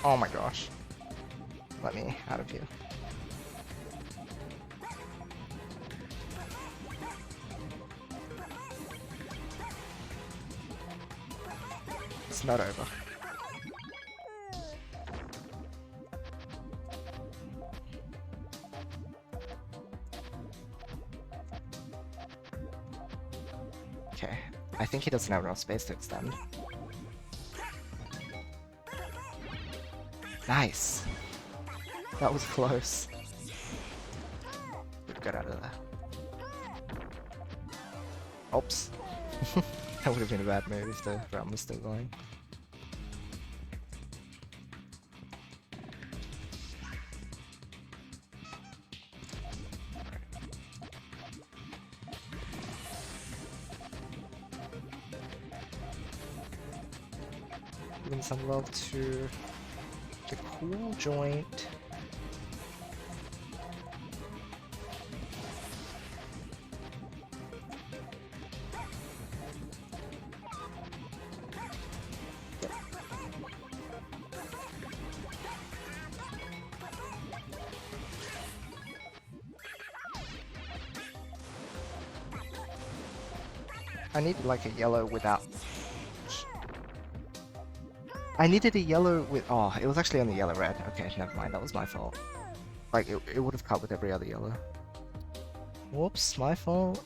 Oh my gosh. Let me out of here. It's not over. Okay, I think he doesn't have enough space to extend. Nice! That was close. We've got out of there. Oops. That would have been a bad move if the round was still going. Giving some love to the cool joint. I needed like a yellow without... I needed a yellow with... Oh, it was actually on the yellow-red. Okay, never mind, that was my fault. Like, it would have cut with every other yellow. Whoops, my fault.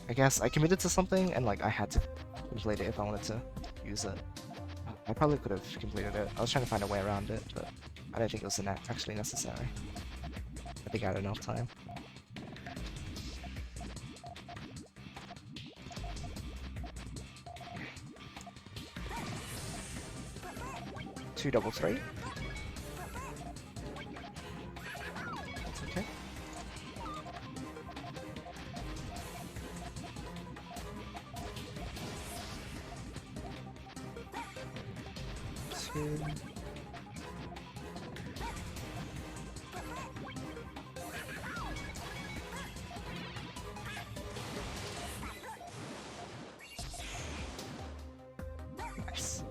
I guess I committed to something and like I had to complete it if I wanted to use it. I probably could have completed it. I was trying to find a way around it, but I don't think it was actually necessary. I think I had enough time. Two double three. That's okay. Two. Nice.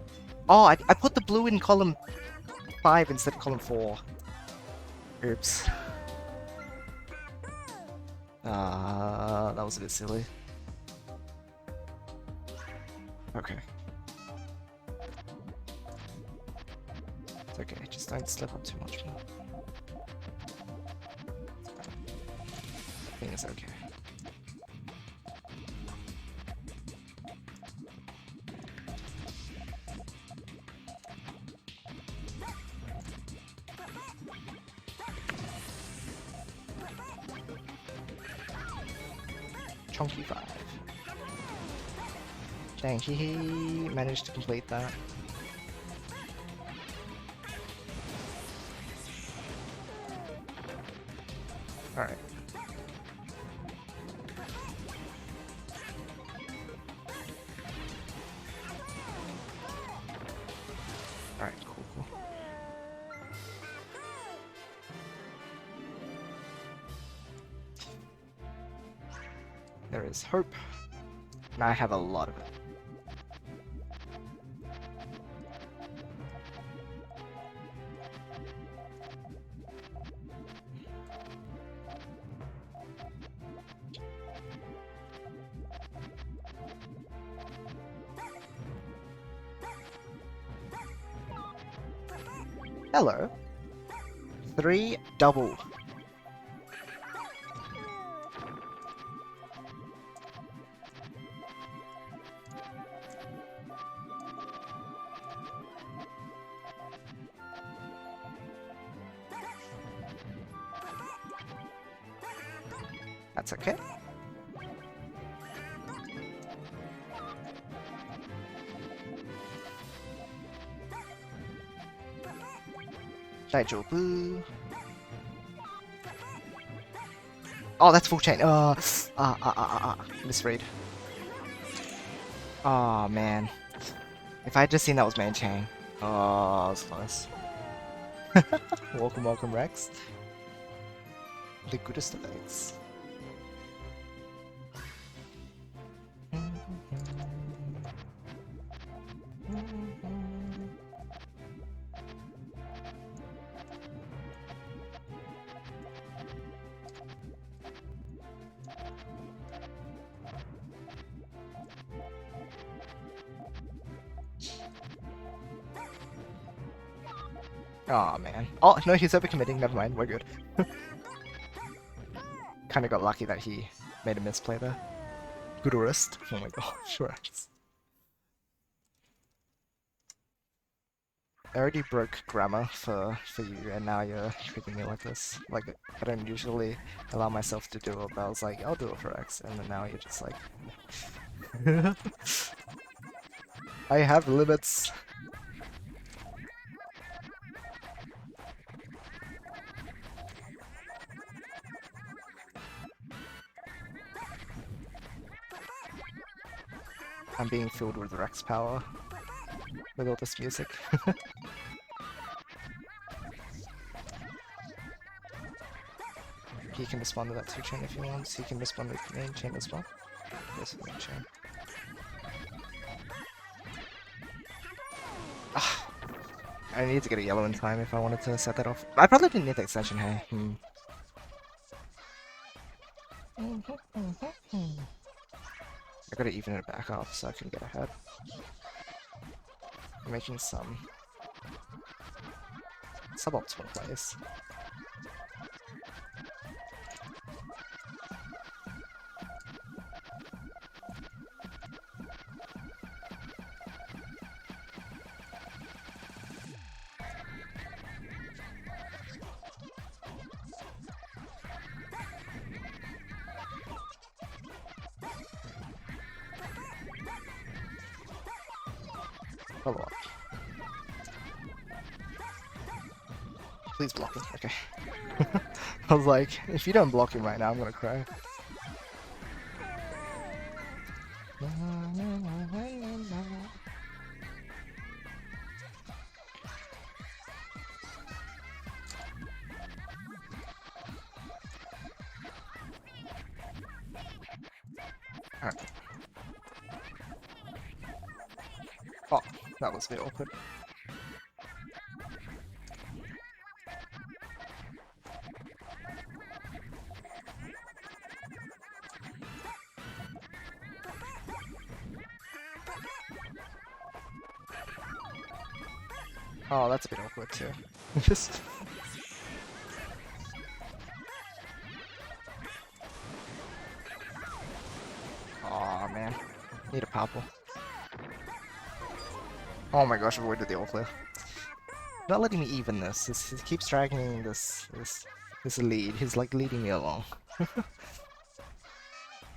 Oh, I put the blue in column 5 instead of column 4. Oops. That was a bit silly. Okay. It's okay, just don't slip up too much more. blocking is okay. Chunky 5. Dang, he managed to complete that. Alright. Alright, cool. There is hope. And I have a lot of it. Hello. 3 double. That's okay. Daijoubu. Oh, that's full chain. Misread. Oh man. If I had just seen that was main chain. Oh, that was close. Welcome, Rex. The goodest of eggs. Oh man. Oh no, he's overcommitting. Never mind. We're good. Kind of got lucky that he made a misplay there. Goodest. Oh my gosh, Rex. I already broke grammar for you, and now you're treating me like this. Like, I don't usually allow myself to do it, but I was like, I'll do it for X, and then now you're just like... I have limits. I'm being filled with Rex power with all this music. He can respond to that 2 chain if he wants. He can respond with main chain as well. Yes, main chain. Ah, I need to get a yellow in time if I wanted to set that off. I probably didn't need the extension, hey. I gotta even it back up so I can get ahead. I'm making some suboptimal plays. Follow up. Please block him. Okay. I was like, if you don't block him right now, I'm gonna cry. Alright. Oh, that was a bit awkward. Oh, that's a bit awkward too. Just... Need a purple. Oh my gosh, avoided the all clear. Not letting me even this. He keeps dragging this lead. He's like leading me along.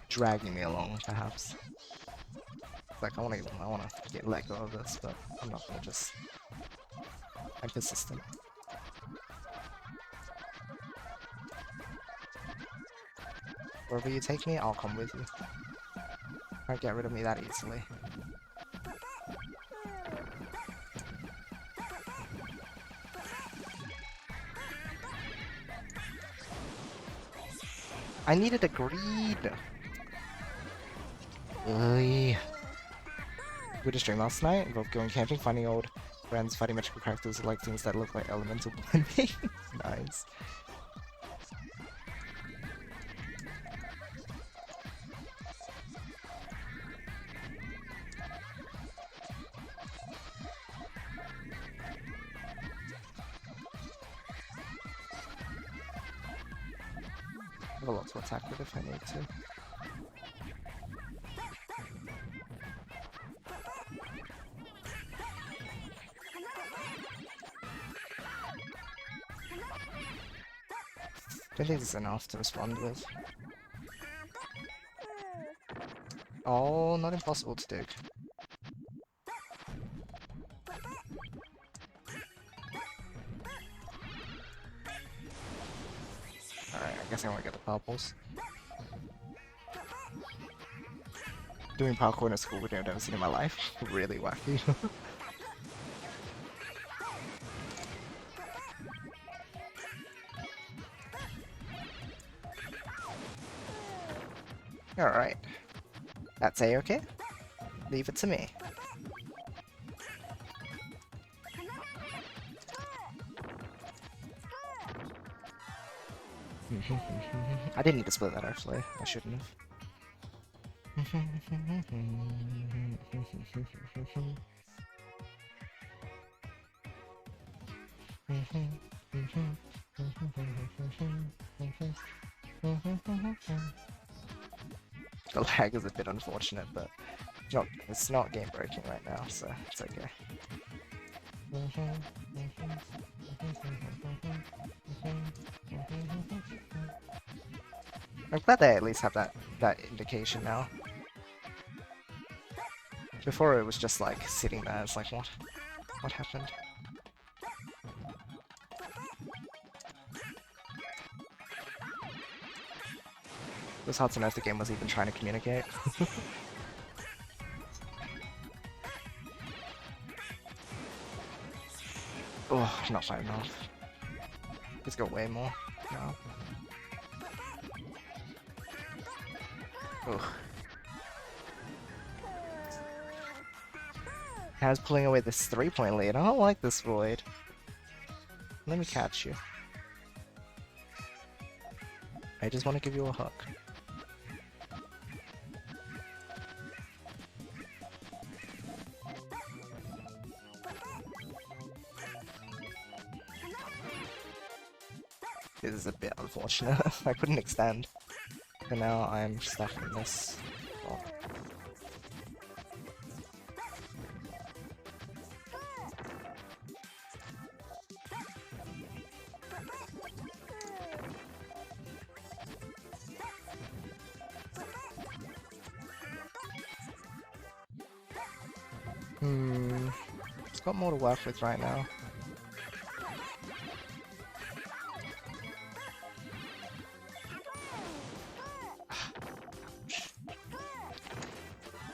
Dragging me along, perhaps. Like I wanna get let go of this, but I'm not gonna just. I'm persistent. Wherever you take me, I'll come with you. Can't get rid of me that easily. I needed a greed! Ugh. We did a stream last night, involved going camping, finding old friends, fighting magical characters, like things that look like elemental blending. Nice. I have a lot to attack with if I need to. I don't think this is enough to respond with. Oh, not impossible to dig. Alright, I guess I want to get the purples. Doing parkour in a school video I've never seen in my life. Really wacky. Alright. That's A-okay. Leave it to me. I didn't need to split that actually. I shouldn't have. The lag is a bit unfortunate, but it's not game breaking right now, so it's okay. I'm glad they at least have that indication now. Before it was just like sitting there, it's like what happened? It was hard to know if the game was even trying to communicate. Oh, not far enough. Let's go way more now. Ugh. I was pulling away this 3-point lead. I don't like this void. Let me catch you. I just want to give you a hug. This is a bit unfortunate. I couldn't extend. For now, I'm stuck in this block. It's got more to work with right now.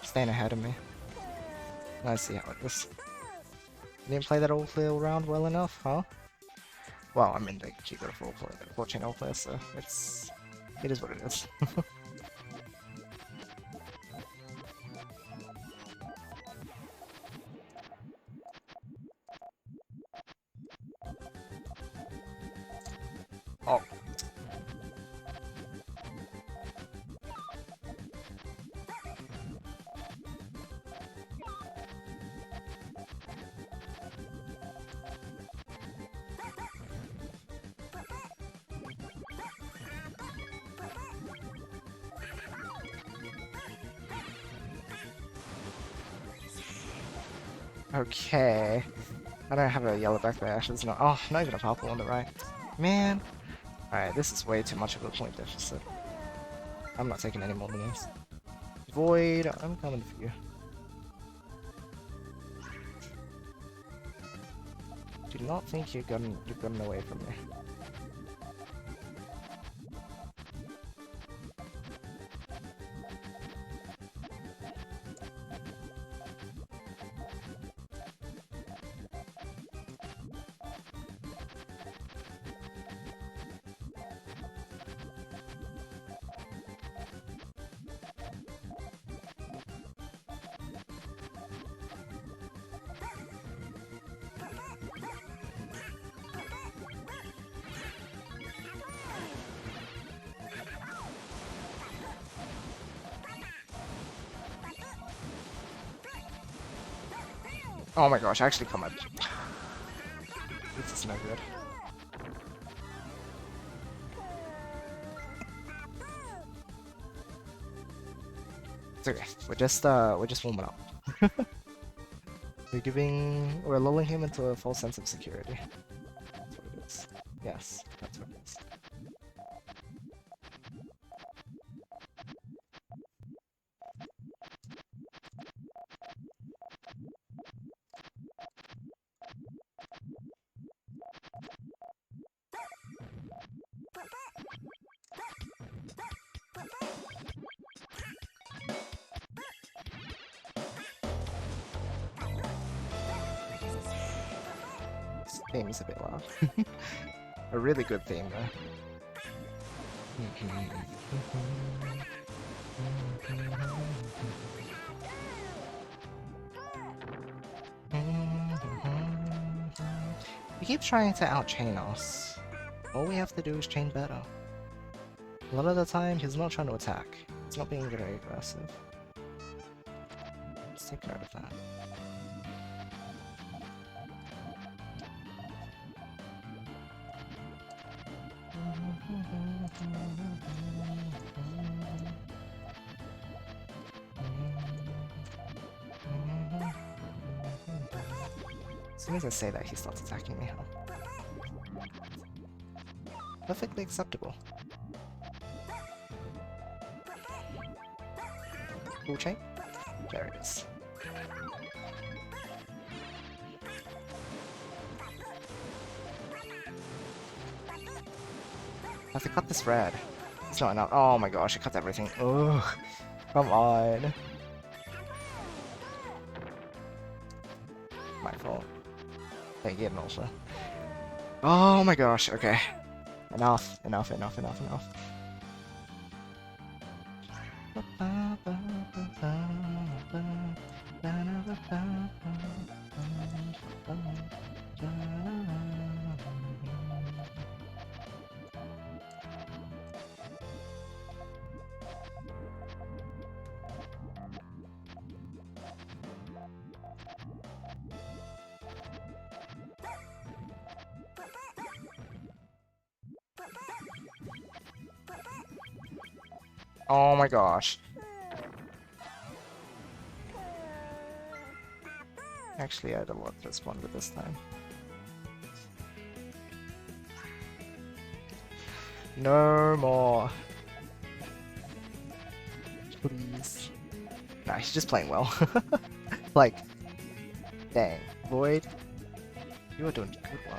Staying ahead of me. I see how it is. Didn't play that all clear round well enough, huh? Well, I mean, they keep it a 4-chain all clear, so it is what it is. Oh. Okay. I don't have a yellow backpack, ashes. No. Oh, not even a purple on the right. Man. Alright, this is way too much of a point deficit. I'm not taking any more than this. Void, I'm coming for you. Do not think you've gotten away from me. Oh my gosh, I actually come up. This is no good. It's okay. We're just warming up. We're lulling him into a false sense of security. That's what it is. Yes, that's what it is. This theme is a bit loud. A really good theme though. He keeps trying to out-chain us. All we have to do is chain better. A lot of the time, he's not trying to attack. He's not being very aggressive. Let's take note of that. As soon as I say that, he starts attacking me, huh? Perfectly acceptable. Full chain? There it is. I have to cut this red. It's not enough. Oh my gosh, it cuts everything. Ugh. Come on. My fault. Thank you, also. Oh my gosh, okay. Enough. Oh my gosh. Actually, I had a lot to respond with this time. No more. Please. Nah, he's just playing well. Like, dang. Void, you are doing good work.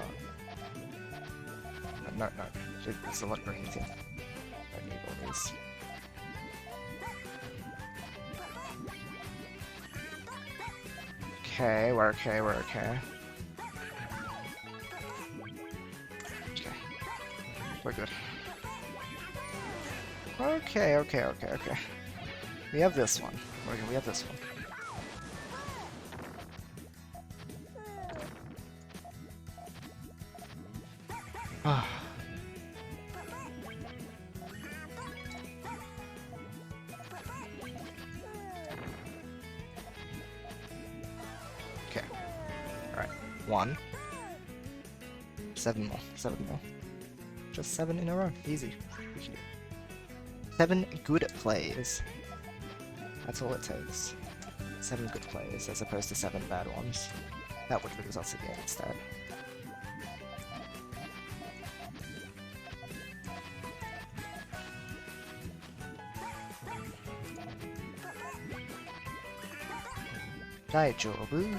No. There's a lot of green team. I need all these. Okay, we're okay. Okay. We're good. Okay. We have this one. We have this one. Okay. Alright. 1. 7 more. 7 more. Just 7 in a row. Easy. 7 good plays. That's all it takes. 7 good plays as opposed to 7 bad ones. That would lose us again instead. Daijobu.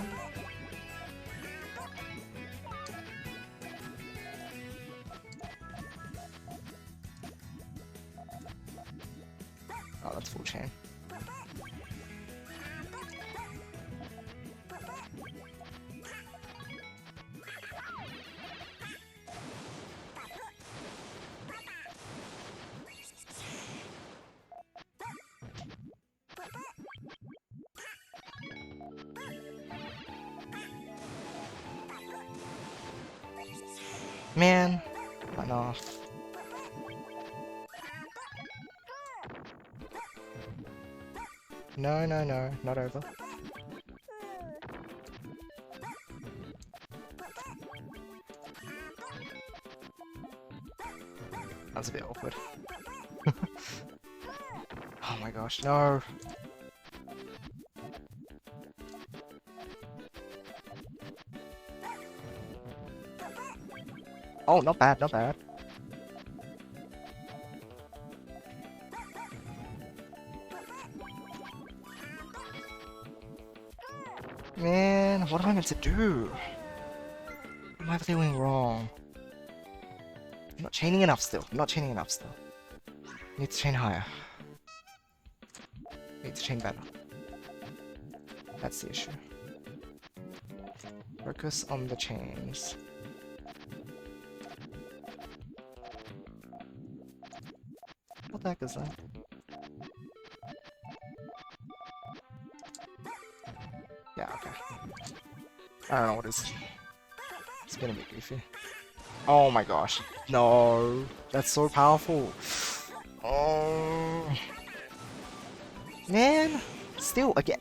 Oh, that's full chain. Man, went off. No, no, no, not over. That's a bit awkward. Oh my gosh, no! Oh, not bad, not bad. Man, what am I meant to do? What am I doing wrong? I'm not chaining enough still. I'm not chaining enough still. Need to chain higher. Need to chain better. That's the issue. Focus on the chains. What the heck is that? Yeah, okay. I don't know what is. It's gonna be goofy. Oh my gosh. No. That's so powerful. Oh. Man. Still, again.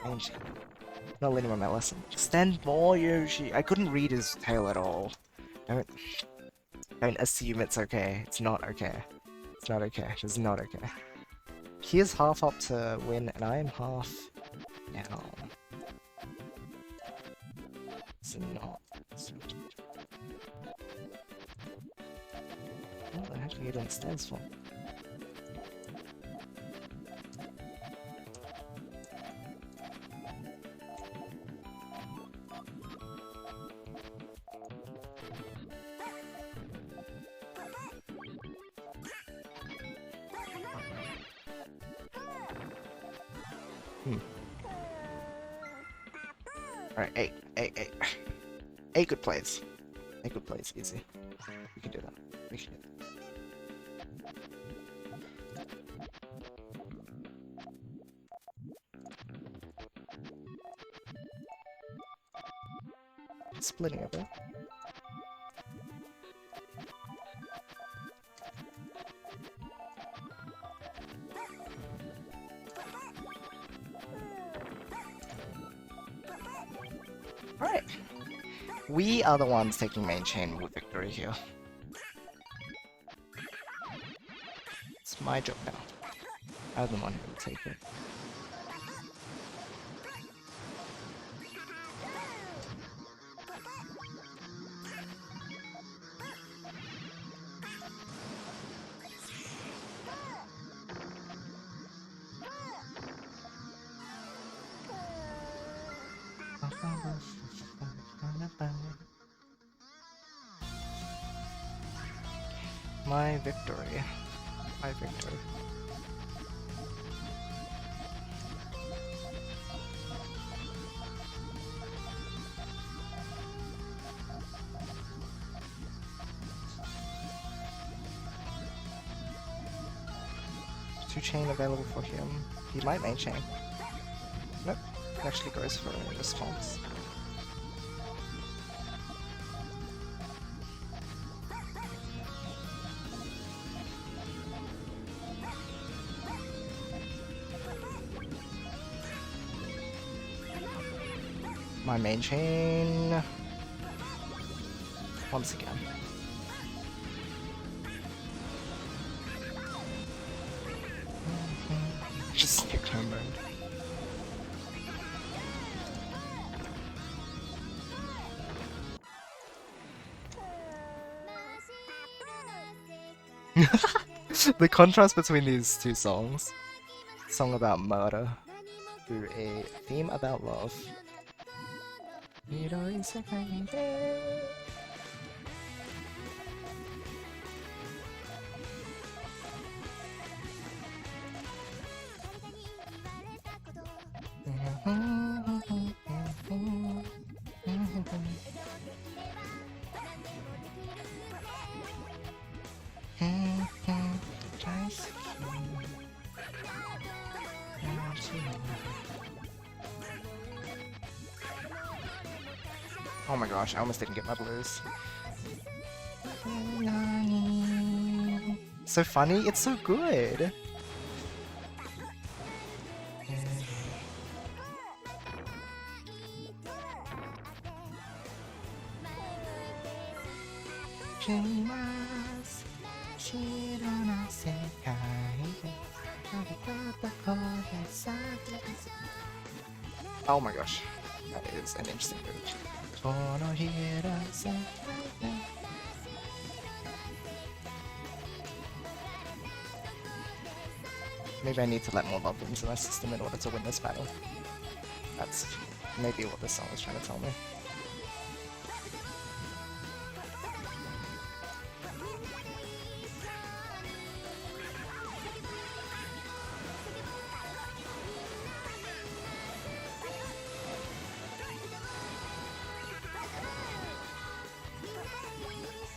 Angie. Not letting my lesson. Extend more, Yoshi. I couldn't read his tail at all. Don't assume it's okay. It's not okay. It's not okay. It's not okay. He is half up to win, and I am half down. It's not. What the heck did I get on the stairs for? Alright, 8 good plays. 8 good plays, easy. We can do that. We can do that. Splitting a bit. Alright. We are the ones taking main chain with victory here. It's my job now. I'm the one who will take it. My victory. My victory. Two chain available for him. He might main chain. Nope. He actually goes for a response. My main chain once again. Just stick to mode. The contrast between these two songs. Song about murder to a theme about love. Oh my gosh, I almost didn't get my blues. So funny, it's so good. Oh my gosh, that is an interesting bridge. Maybe I need to let more love into my system in order to win this battle. That's maybe what this song is trying to tell me.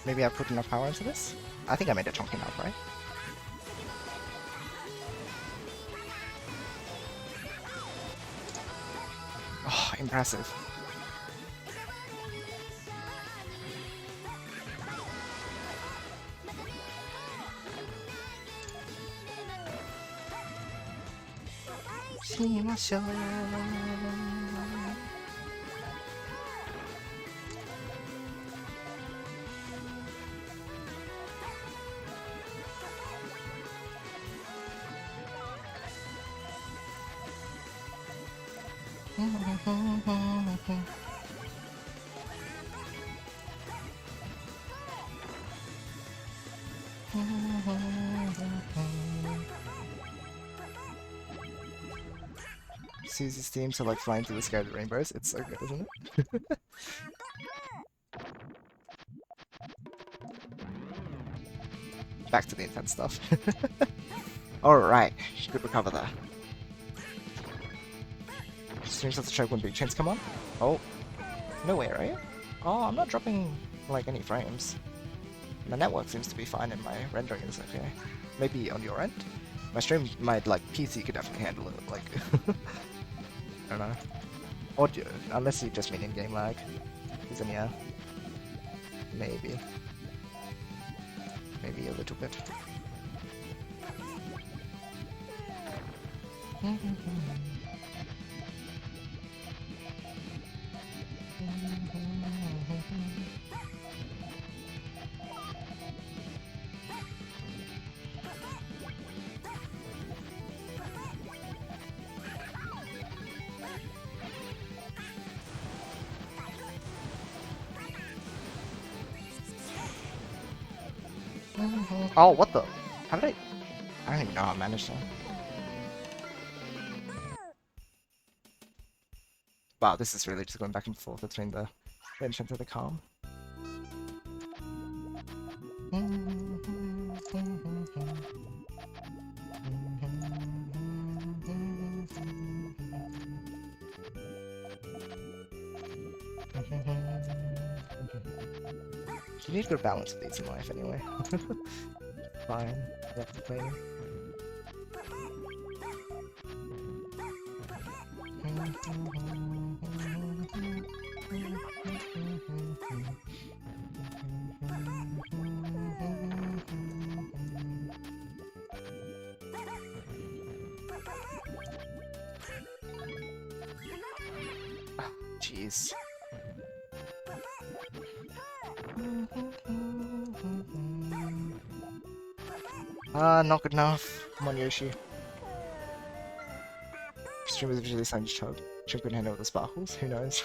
Maybe I put enough power into this? I think I made it chunky enough, right? Oh, impressive. Susie's teams are like flying through the sky with rainbows. It's so good, isn't it? Back to the intense stuff. Alright, she could recover there. Seems like the choke when big chains come on. Oh, no way, right? Oh, I'm not dropping like any frames. My network seems to be fine and my rendering is okay. Maybe on your end? My stream, my like PC could definitely handle it, like I don't know. Or unless you just mean in-game lag. Because then yeah. Maybe. Maybe a little bit. Oh, what the? How did I don't even know how I managed that. Wow, this is really just going back and forth between the tension to the calm. You need a good balance of these in life anyway. Fine, you have to play. Jeez. Not good enough. Come on, Yoshi. Stream is visually signed choke. Choke couldn't handle the sparkles. Who knows?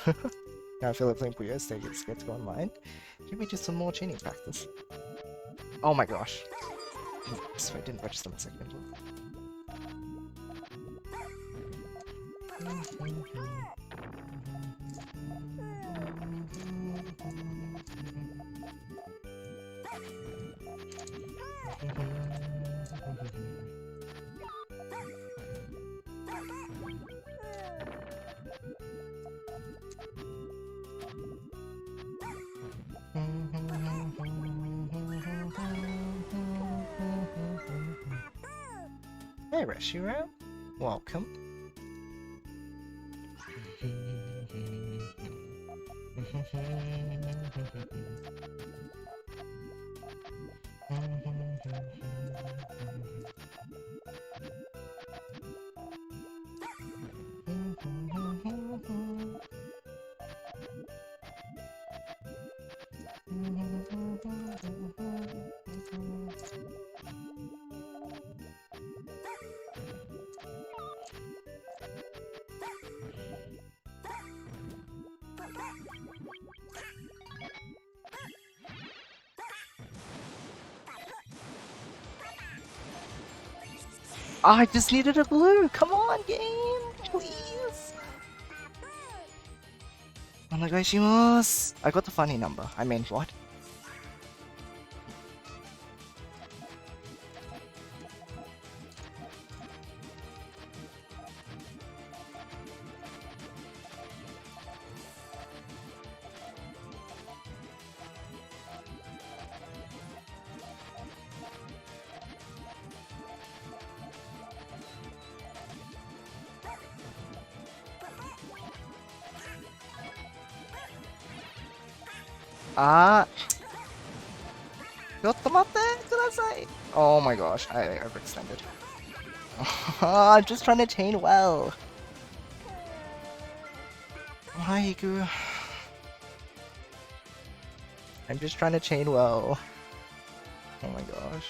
Now I feel like playing Puyo, so it's good to go online. Give me just some more tuning practice. Oh my gosh. Oops, I didn't register my second input. Hey, Reshiro. Welcome. I just needed a blue! Come on, game! Please! Onegaishimasu! I got the funny number. I mean, what? Oh my gosh, I overextended. I'm just trying to chain well. Haiku. I'm just trying to chain well. Oh my gosh.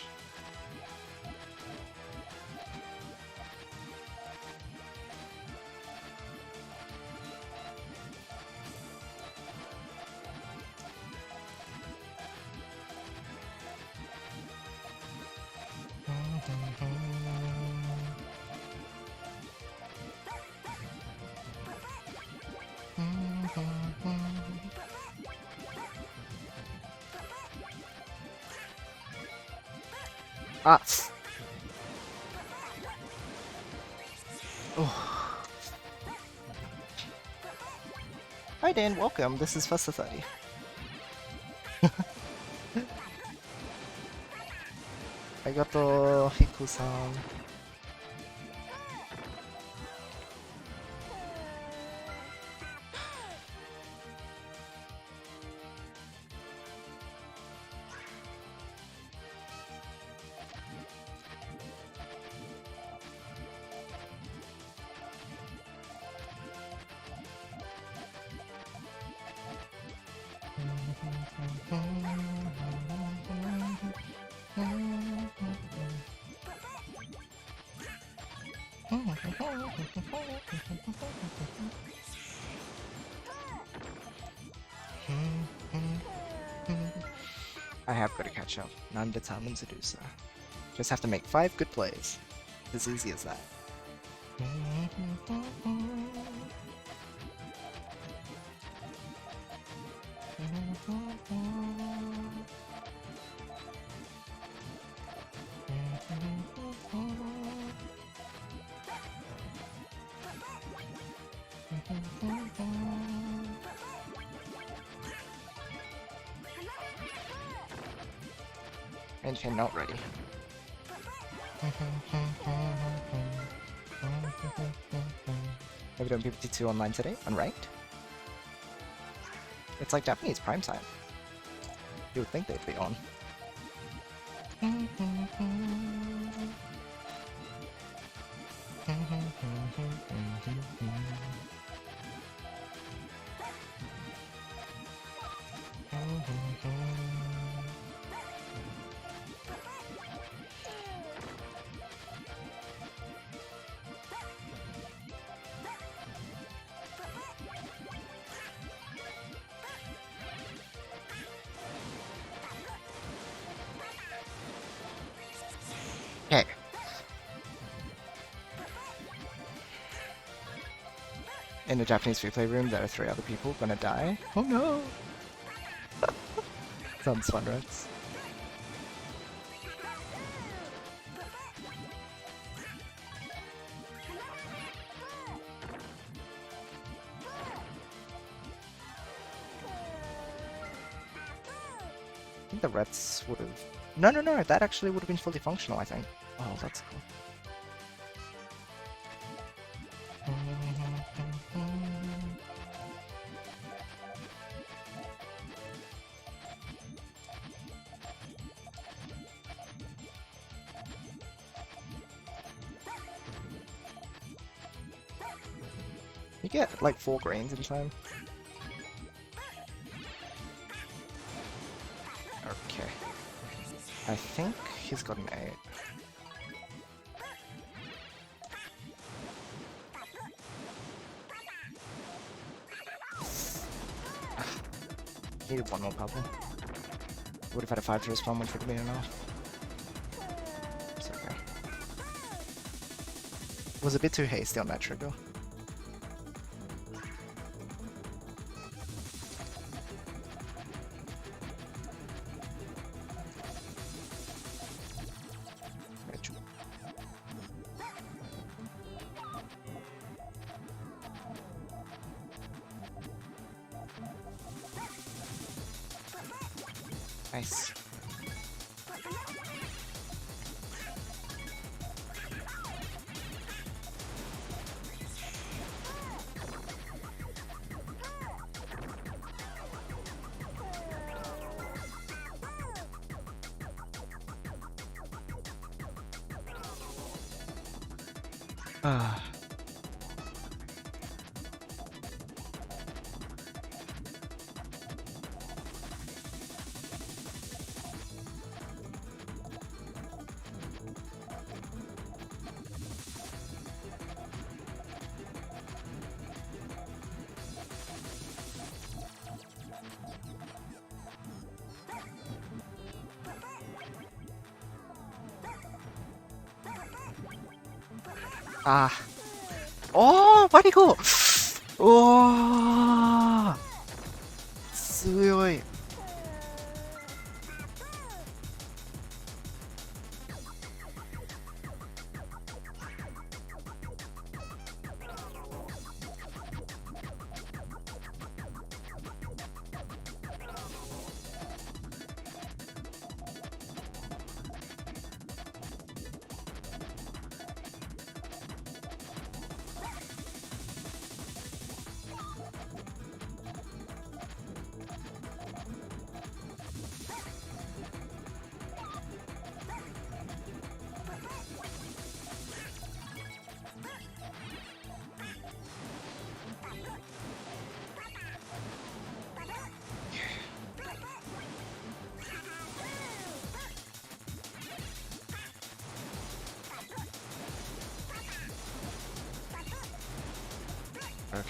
Ah! Oh. Hi Dan, welcome. This is Fuss Society. Arigato, Hiku-san. I have got to catch up, and I'm determined to do so. Just have to make 5 good plays. As easy as that. And not ready. Maybe don't PPT2 online today, unranked? It's like Japanese prime time. You would think they'd be on. In the Japanese replay room, there are 3 other people gonna die. Oh no! Sounds fun, right? I think the Reds would have... No, no, no, that actually would have been fully functional, I think. Oh, that's cool. You get like 4 greens in time. Okay. I think he's got an 8. Needed 1 more couple. Would have had a 5 to respond, which would have been enough. It's okay. Was a bit too hasty on that trigger. Nice. Ah. Ah. Oh, why'd he go? Oh, 強い. Okay.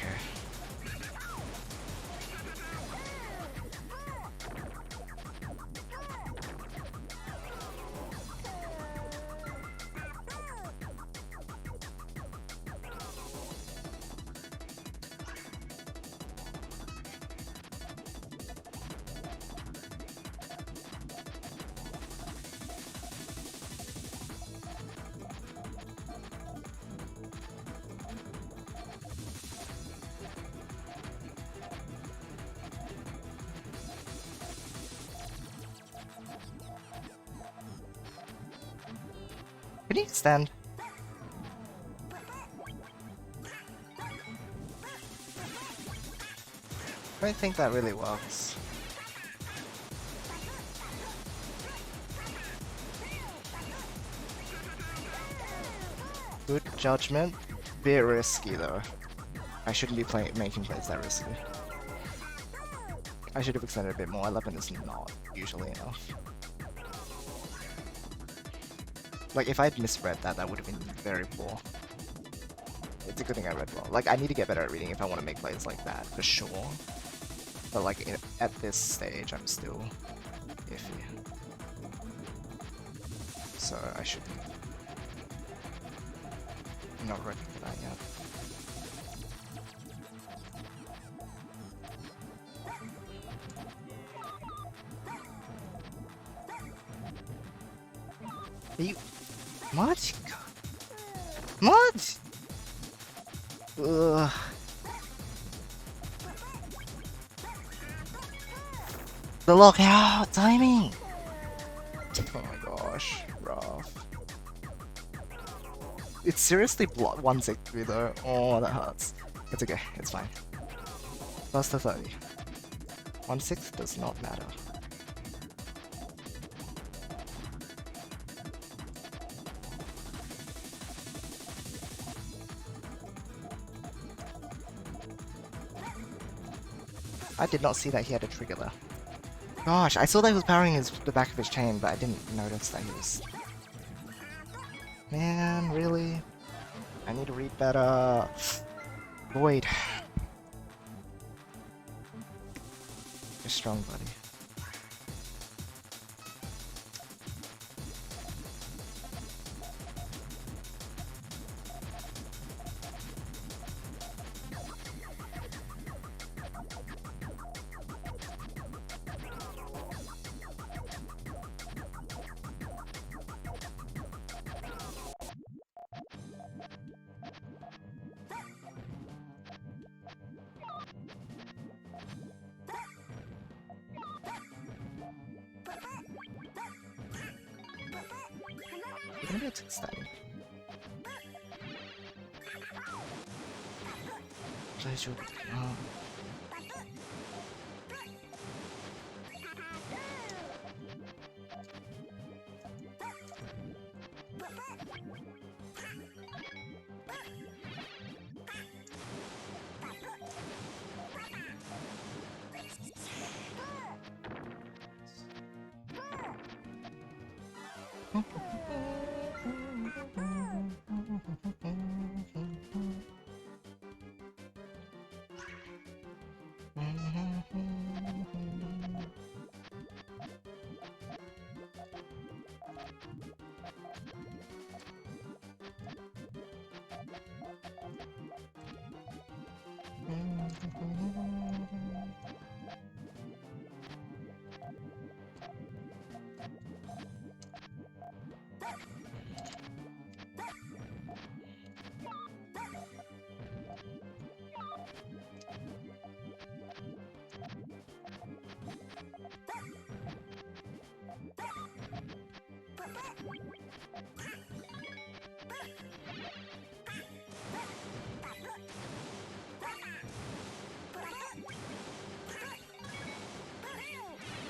Can you stand? I don't think that really works. Good judgment. Bit risky though. I shouldn't be making plays that risky. I should have extended a bit more. 11 is not usually enough. Like, if I'd misread that, that would have been very poor. It's a good thing I read well. Like, I need to get better at reading if I want to make plays like that, for sure. But, like, at this stage, I'm still iffy. So, I should be not ready for that yet. Are you... What? What? Ugh. The lockout timing! Oh my gosh, rough. It's seriously 163 though. Oh, that hurts. It's okay, it's fine. Plus the 30. 1/6 does not matter. I did not see that he had a trigger there. Gosh, I saw that he was powering the back of his chain, but I didn't notice that he was... Man, really? I need to read better. Void. You're strong, buddy. Maybe it's extended.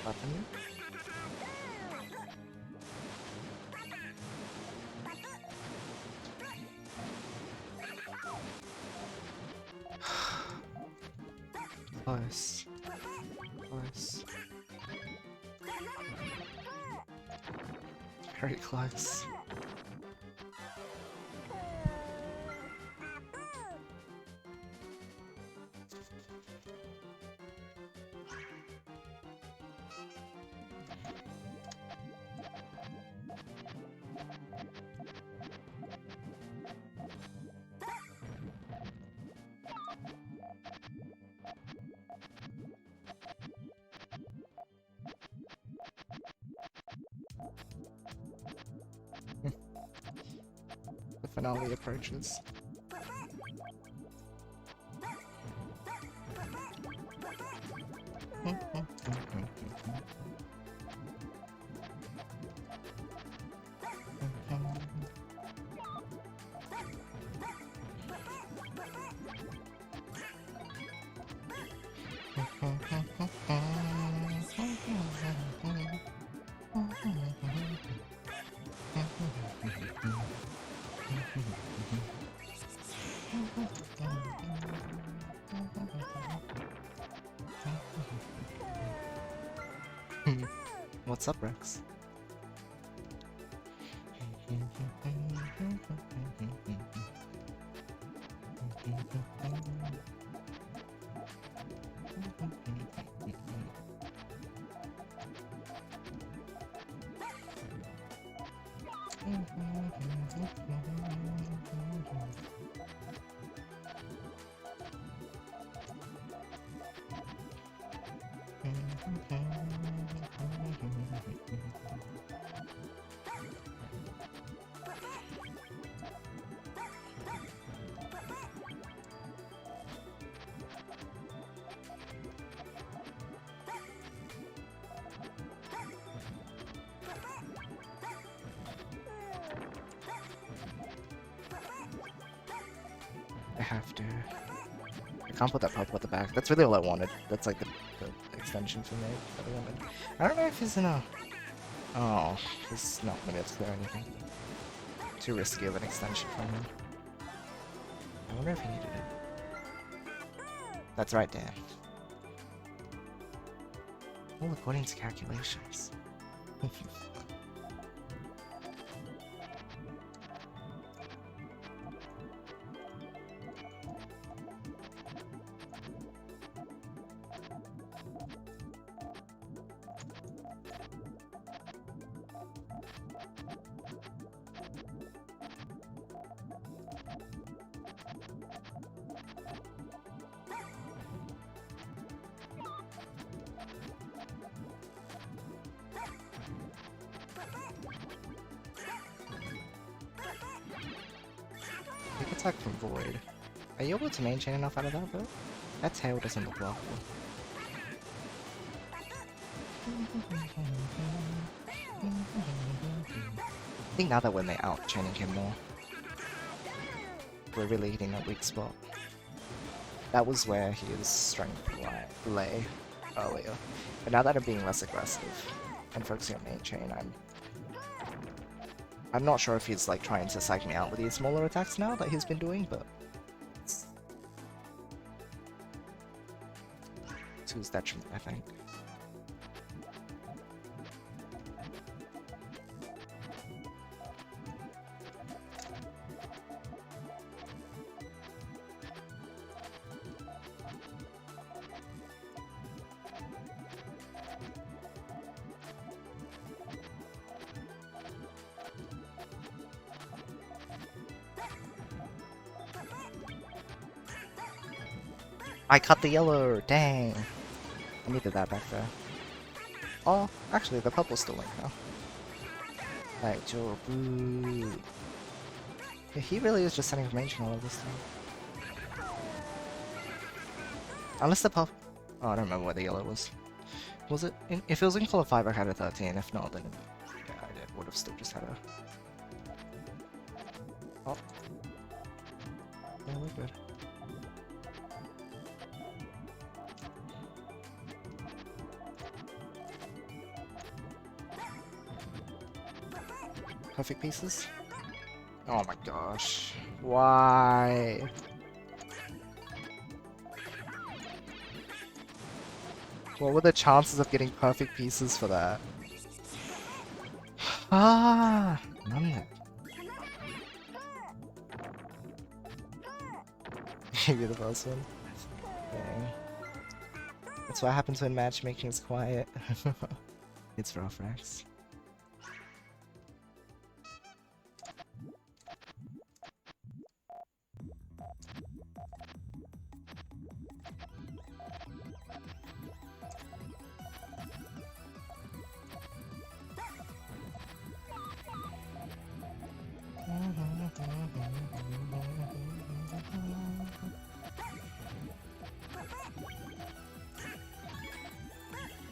Button. Close. Close. Very close. The finale approaches. What's up, Rex? have to. I can't put that purple at the back. That's really all I wanted. That's like the extension for me that I wanted. I don't know if he's in a... Oh, he's not gonna be able to clear anything. Too risky of an extension from him. I wonder if he needed it. That's right, Dan. All according to calculations. Big attack from Void. Are you able to main chain enough out of that though? That tail doesn't look lovely. I think now that we're out chaining him more, we're really hitting that weak spot. That was where his strength lay earlier. But now that I'm being less aggressive and focusing on main chain, I'm not sure if he's like trying to psych me out with these smaller attacks now that he's been doing, but to his detriment, I think. I cut the yellow! Dang! I needed that back there. Oh, actually, the purple's still in now. Like, Joe, boo! Yeah, he really is just setting range all of this time. Unless the purple... Oh, I don't remember where the yellow was. Was it? If it was in color 5, I had a 13. If not, then... Yeah, I would have still just had a... Oh. Yeah, we're good. Perfect pieces? Oh my gosh. Why? What were the chances of getting perfect pieces for that? Ah, none. You're the first one. Dang. That's what happens when matchmaking is quiet. It's rough, Rex.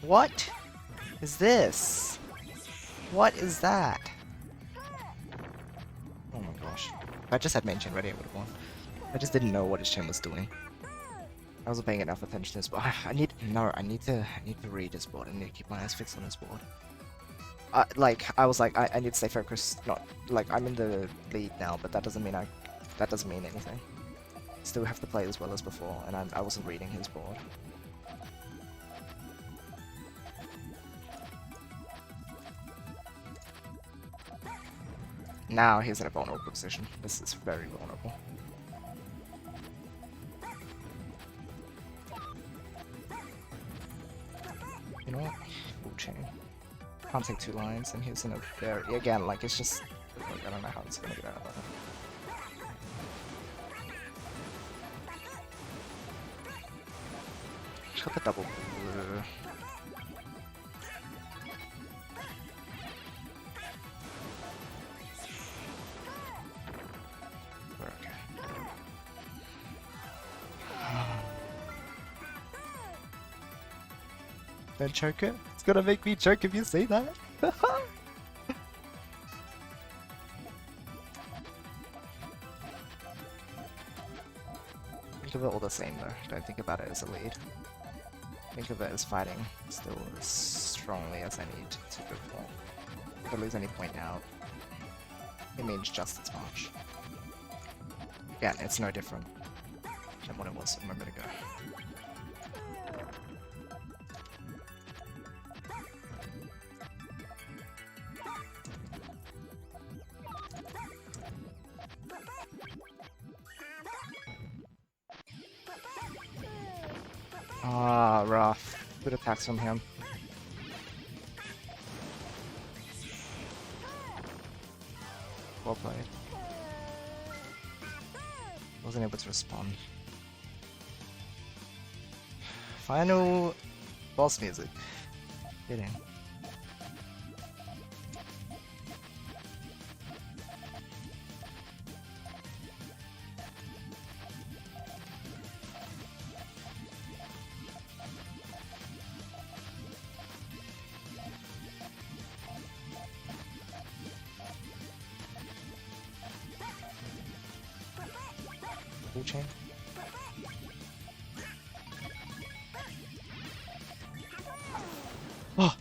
What is this? What is that? Oh my gosh. If I just had main chain ready, I would have won. I just didn't know what his chain was doing. I wasn't paying enough attention to his board. I need to read his board. I need to keep my eyes fixed on his board. I was like, I need to stay focused. Not like I'm in the lead now, but that doesn't mean anything. Still have to play as well as before, and I wasn't reading his board. Now he's in a vulnerable position. This is very vulnerable. You know what? Full chain. Can't take 2 lines, and he's in a very... Again, like, it's just... Like, I don't know how it's gonna get out of that. Got the double blue. Then choke it? It's gonna make me choke if you say that. think of it all the same though. Don't think about it as a lead. Think of it as fighting still as strongly as I need to perform. If I lose any point now, it means just as much. Again, it's no different than what it was a moment ago. Ah, rough. Good attacks from him. Well played. Wasn't able to respond. Final boss music. Fitting. Full chain. Oh,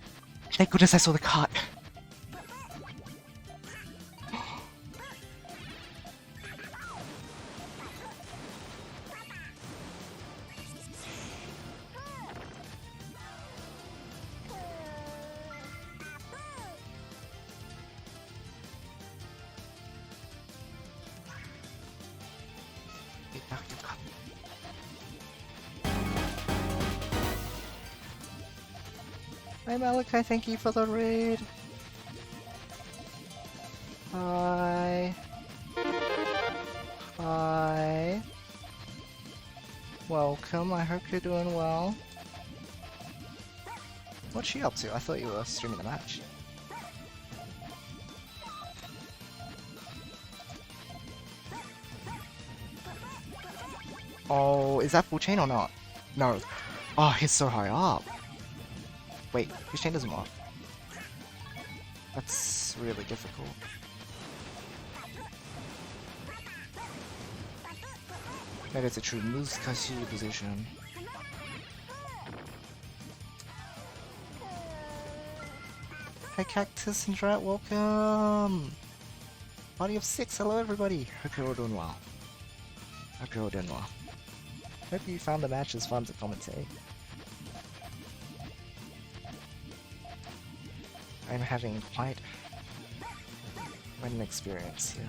thank goodness I saw the cart. Hi Malachi, thank you for the raid. Hi. Hi. Welcome, I hope you're doing well. What's she up to? I thought you were streaming the match. Oh, is that full chain or not? No. Oh, he's so high up. Wait, his chain doesn't work. That's really difficult. That is a true Muskashi position. Hi Cactus and Drat, welcome! Party of 6, hello everybody! Hope you're all doing well. Hope you're all doing well. Hope you found the matches fun to commentate. I'm having quite an experience here.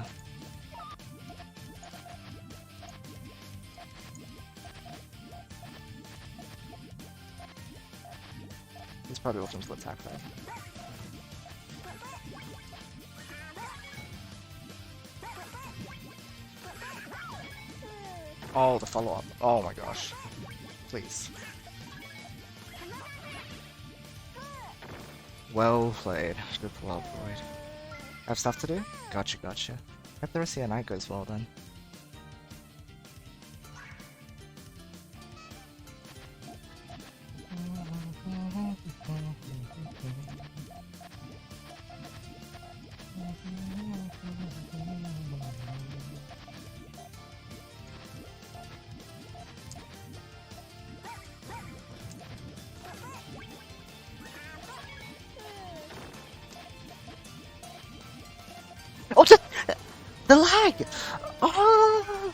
He's probably looking to attack that. Oh, the follow-up. Oh my gosh. Please. Well played. Good, well played. Have stuff to do? Gotcha, gotcha. Hope the rest of your night goes well then. Oh, the lag! Oh!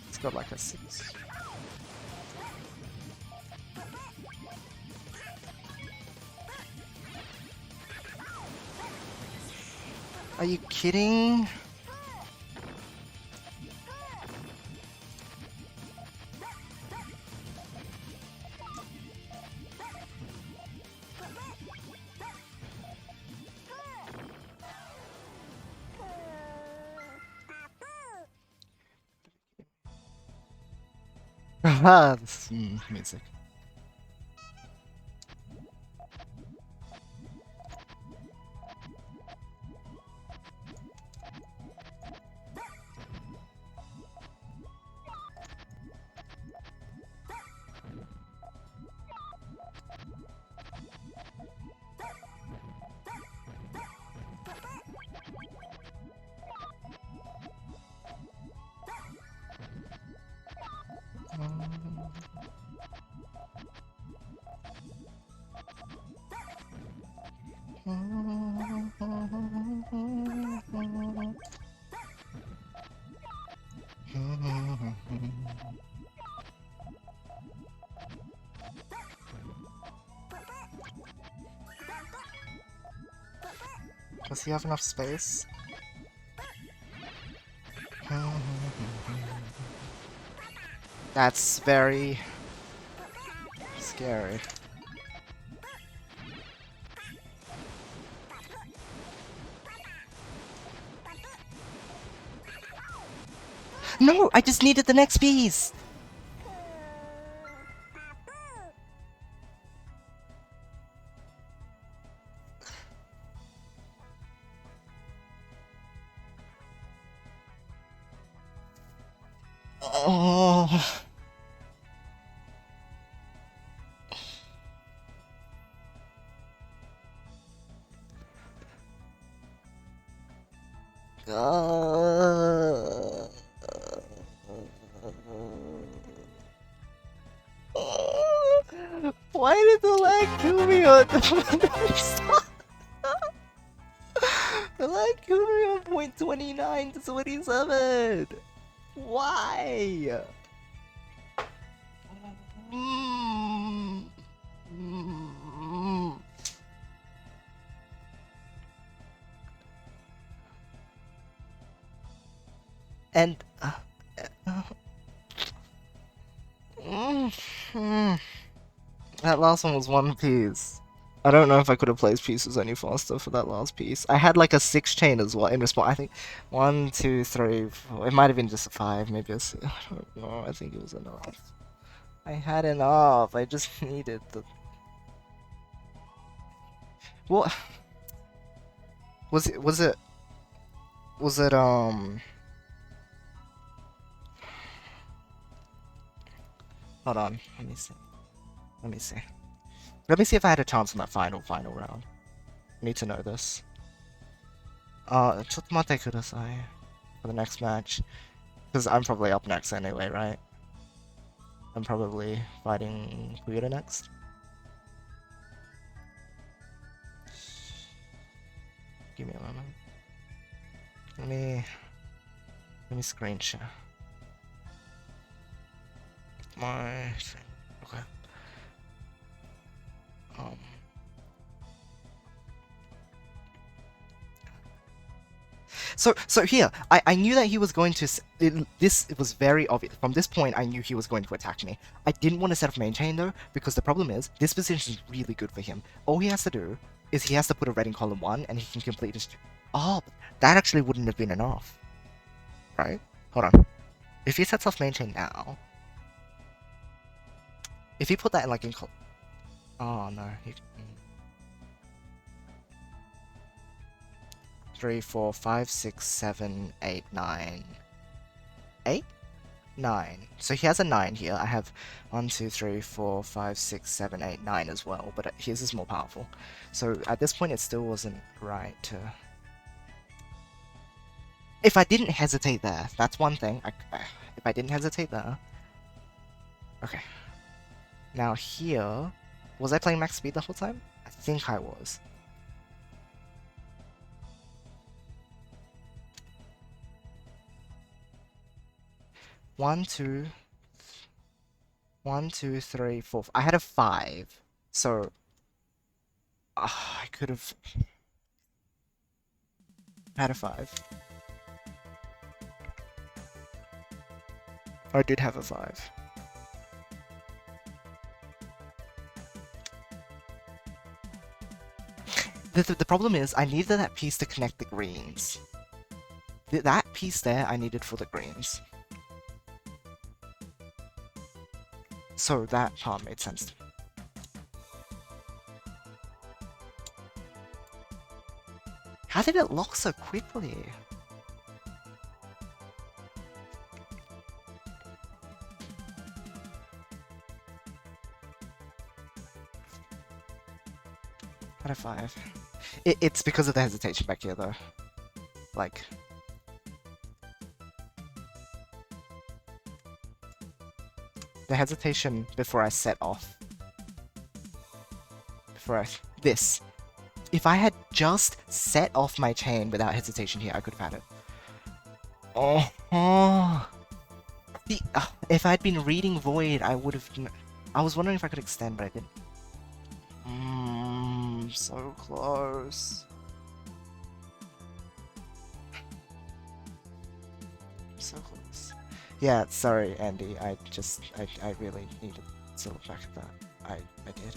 It's got like a 6. Are you kidding? Music. Does he have enough space? That's very scary. No, I just needed the next piece. Oh. Why did the lag kill me on the lag killed me on point 29 to 27? Why? And that last one was one piece. I don't know if I could have placed pieces any faster for that last piece. I had like a 6 chain as well in response. I think 1, 2, 3, 4. It might have been just a 5, maybe a 6. I don't know. I think it was enough. I had enough. I just needed the. What? Was it? Hold on. Let me see. Let me see if I had a chance in that final round. I need to know this. ちょっと待ってください for the next match. Because I'm probably up next anyway, right? I'm probably fighting Puyota next. Give me a moment. Let me screen share my thing. Okay. So here, I knew that he was going to. It was very obvious. From this point, I knew he was going to attack me. I didn't want to set up main chain though, because the problem is, this position is really good for him. All he has to do is he has to put a red in column 1, and he can complete his. Oh, that actually wouldn't have been enough. Right? Hold on. If he sets off main chain now. If he put that in like in column. Oh no. 3, 4, 5, 6, 7, 8, 9. 8? 9. So he has a 9 here. I have 1, 2, 3, 4, 5, 6, 7, 8, 9 as well, but his is more powerful. So at this point, it still wasn't right to. If I didn't hesitate there, that's one thing. If I didn't hesitate there. Okay. Now here. Was I playing max speed the whole time? I think I was. One, two, 3, 4. I had a 5, so I could have had a 5. I did have a 5. The problem is, I needed that piece to connect the greens. That piece there, I needed for the greens. So that part made sense to me. How did it lock so quickly? Out of 5. It's because of the hesitation back here, though. Like... the hesitation before I set off. This. If I had just set off my chain without hesitation here, I could have had it. Oh. If I'd been reading Void, I would have... I was wondering if I could extend, but I didn't. So close. So close. Yeah, sorry, Andy. I really needed to look back at that. I did.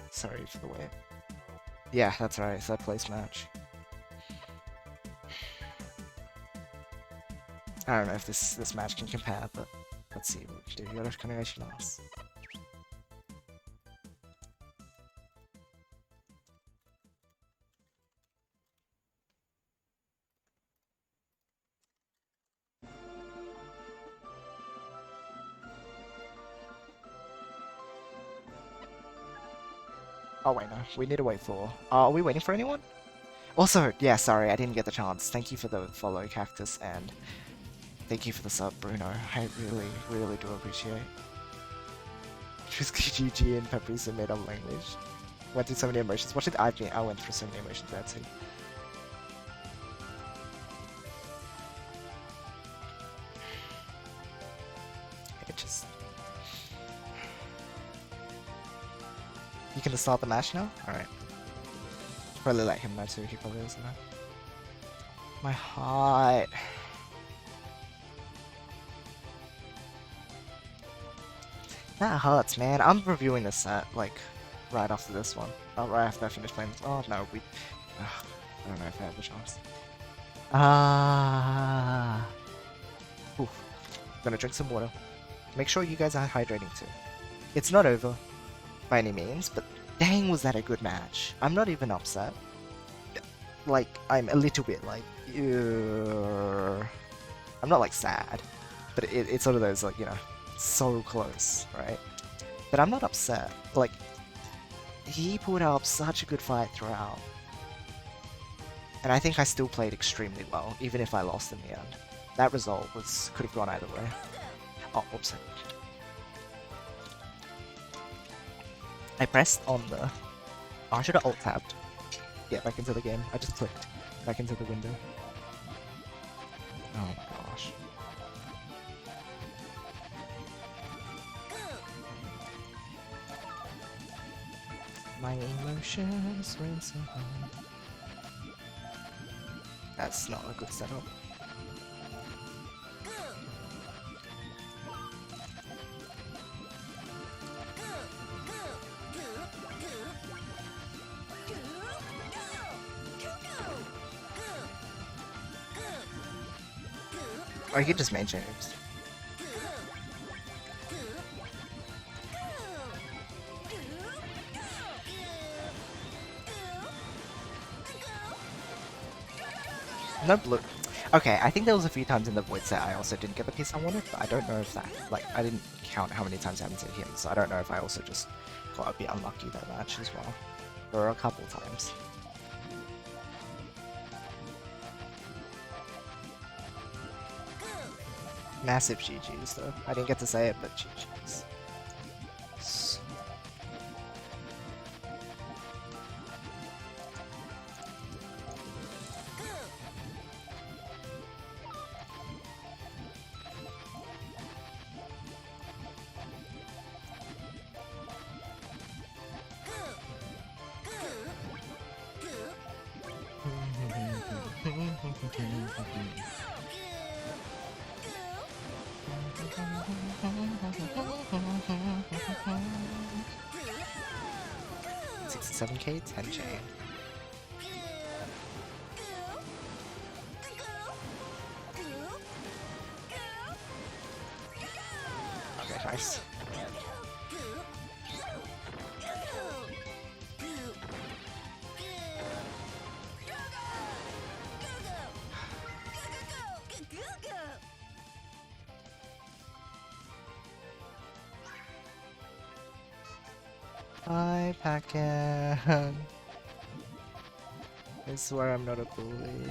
Sorry for the wait. Yeah, that's right. Third place match. I don't know if this match can compare, but let's see what we can do. YoshiAus. Oh wait, no. We need to wait for... are we waiting for anyone? Also, yeah, sorry, I didn't get the chance. Thank you for the follow, Cactus, and thank you for the sub, Bruno. I really, really do appreciate. Trisky GG and Paprika made up language. Went through so many emotions. What did I mean? I went through so many emotions there too. It just... You can start the match now? Alright. Probably let him know too, he probably doesn't know. My heart. That hurts, man. I'm reviewing this set, like, right after this one. Oh, right after I finish playing this. Oh, no, I don't know if I have the chance. Oof. Gonna drink some water. Make sure you guys are hydrating too. It's not over, by any means, but dang was that a good match. I'm not even upset. Like, I'm a little bit like, I'm not like sad, but it's sort of those like, you know, so close, right? But I'm not upset. Like, he put up such a good fight throughout. And I think I still played extremely well, even if I lost in the end. That result could have gone either way. Oh, oops. I pressed on the... oh, I should have alt-tabbed. Get back into the game. I just clicked back into the window. Oh my gosh. My emotions ran so high. That's not a good setup. Or you could just main change. No blue. Okay, I think there was a few times in the Void set I also didn't get the piece I wanted, but I don't know if that... like, I didn't count how many times I haven't seen him, so I don't know if I also just got a bit unlucky that match as well. There were a couple times. Massive GG's though. I didn't get to say it, but GG's. $67K, 10 chain. Nice. Hi, Pac-Man. I swear I'm not a bully.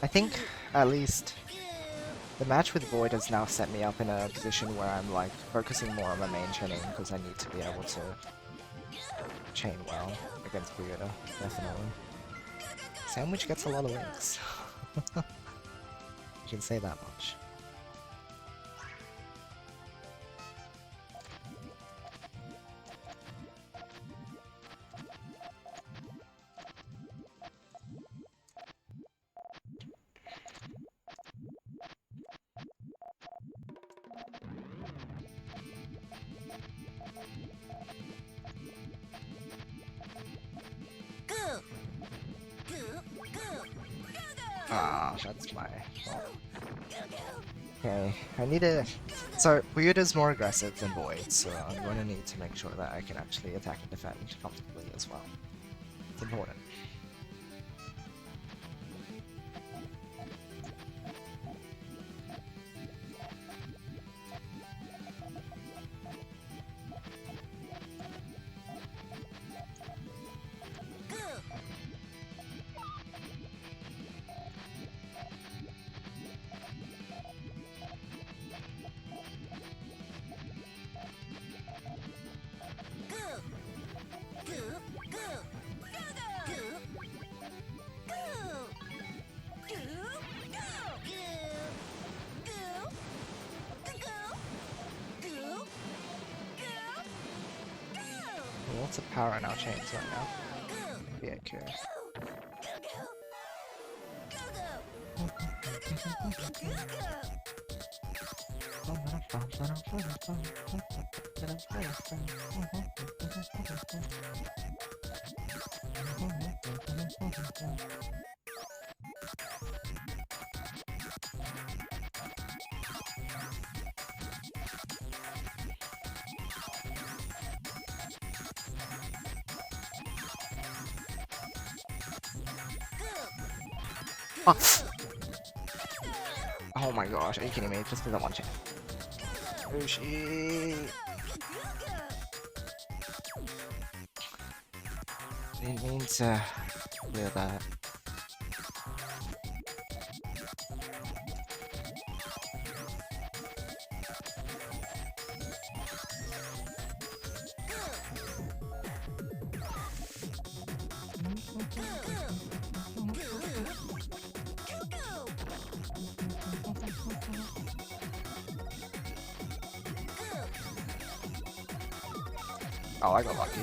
I think, at least, the match with Void has now set me up in a position where I'm like focusing more on my main chaining because I need to be able to chain well against Puyota, definitely. Sandwich gets a lot of links. You can say that much. Ah, that's my fault. Okay, I need to... So, Weird is more aggressive than Void, so I'm going to need to make sure that I can actually attack and defend comfortably as well. It's important. Lots of power in our chains right now. Yeah, curious. Oh. Oh my gosh, are you kidding me? Just because I want to. Yoshi! Didn't mean to clear that. Oh, I got lucky.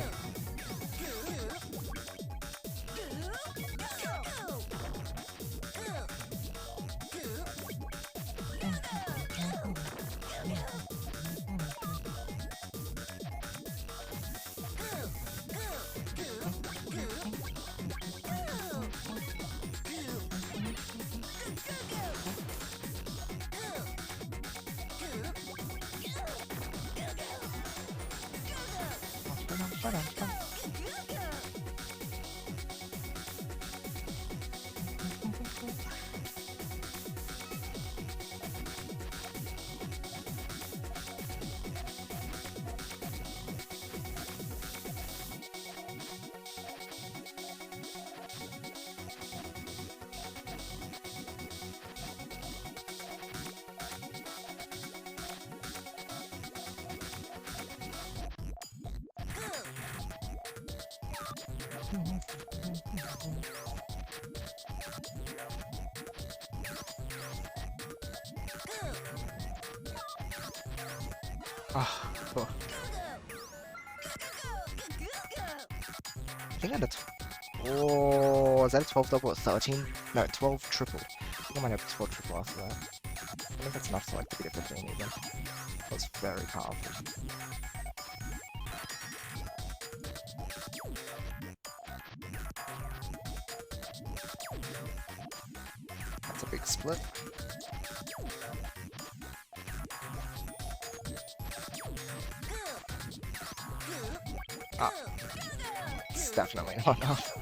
Ah, cool. I think I had oh, is that a 12 double or 13? No, 12 triple. I think I might have 12 triple after that. I don't know if that's enough to like beat a 15 even. That's very powerful. That's a big split. Ah, it's definitely not enough.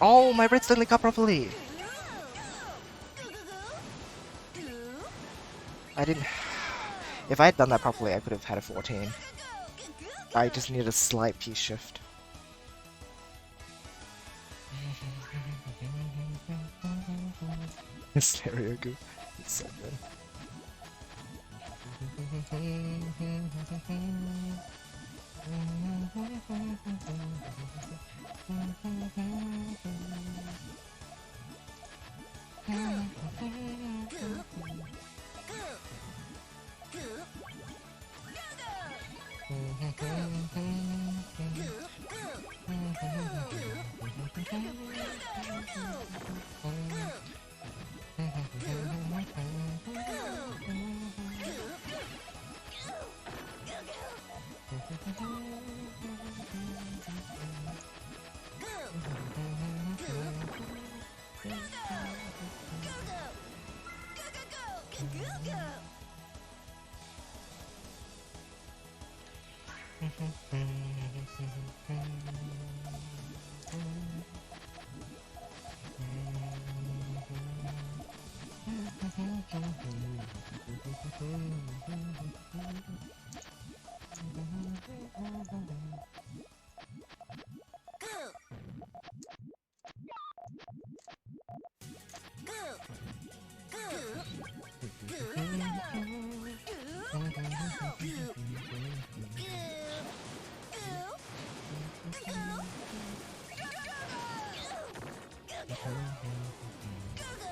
Oh, my red didn't link up properly. I didn't. If I had done that properly, I could have had a 14. I just needed a slight piece shift. Stereo goo. It's so good.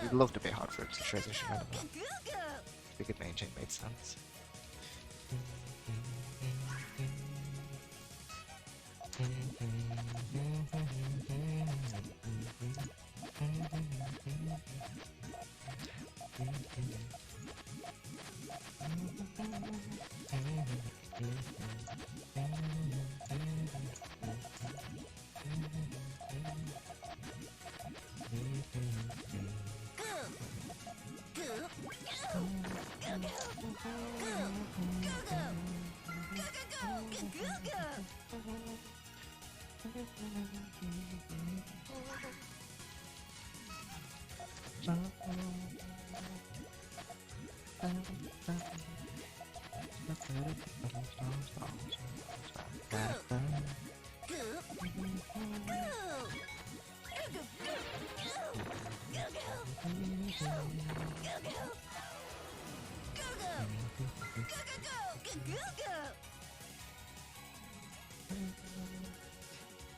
We'd love to be hard for it to transition out of that. If we could maintain made sense.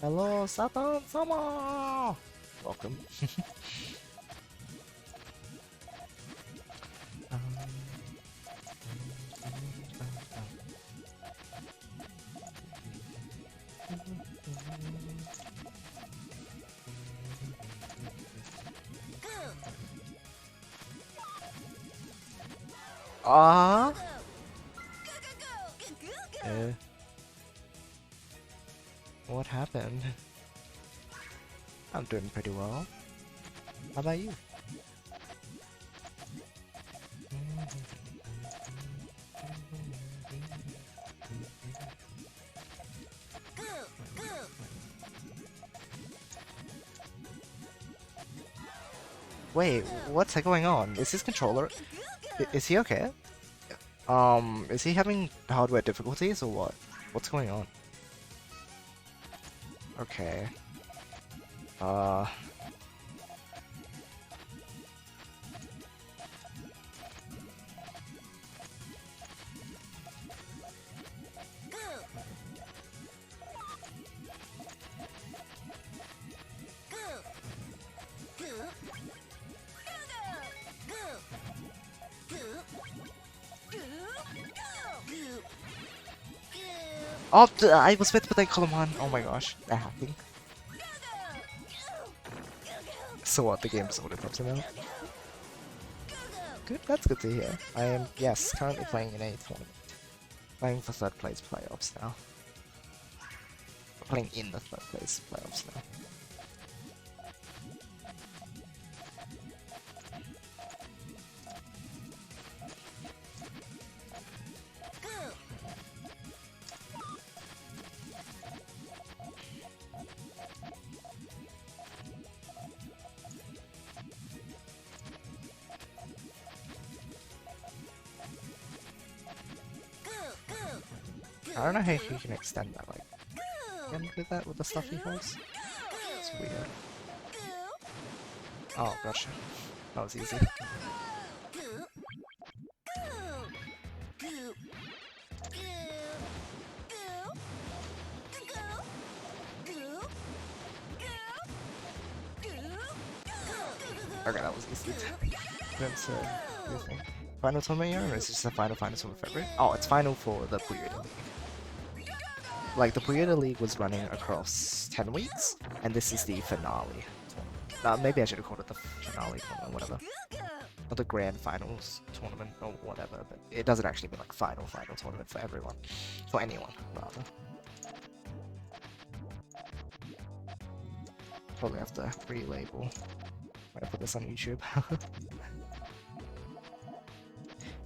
Hello, Satan-sama! Welcome. Ah. What happened? I'm doing pretty well. How about you? Wait, what's going on? Is his controller... Is he okay? Is he having hardware difficulties or what? What's going on? Okay. Oh, I was meant to put that column on. Oh my gosh, that happened. So what? The game sorted something out. Good. That's good to hear. I am, yes, currently playing in a tournament. Playing for third place playoffs now. Playing in the third place playoffs now. I don't know how he can extend that, like, can do that with the stuff he has. It's weird. Oh, gotcha. That was easy. Okay, that was easy. That's anything. Final tournament year, or is it just the final tournament in February? Oh, it's final for the Puyota League. Like, the Puyota League was running across 10 weeks, and this is the finale tournament. Maybe I should have called it the finale tournament, whatever. Or the grand finals tournament, or whatever, but it doesn't actually mean like final tournament for everyone. For anyone, rather. Probably have to relabel when I put this on YouTube.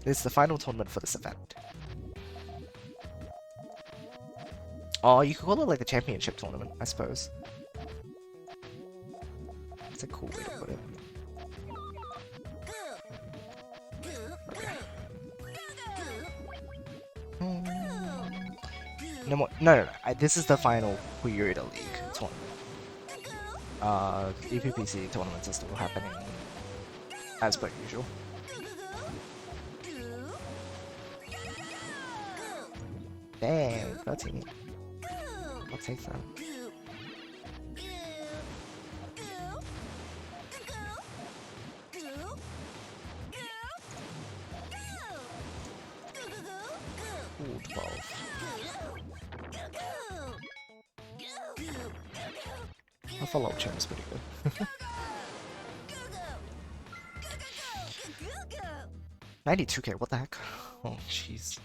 This is the final tournament for this event. Oh, you could call it like a championship tournament, I suppose. It's a cool way to put it. Okay. No. This is the final Puyota League tournament. EPPC tournaments are still happening as per usual. Dang, 13. I'll take that. Ooh, 12. I follow chain is pretty good. 92k, what the heck? Oh, jeez.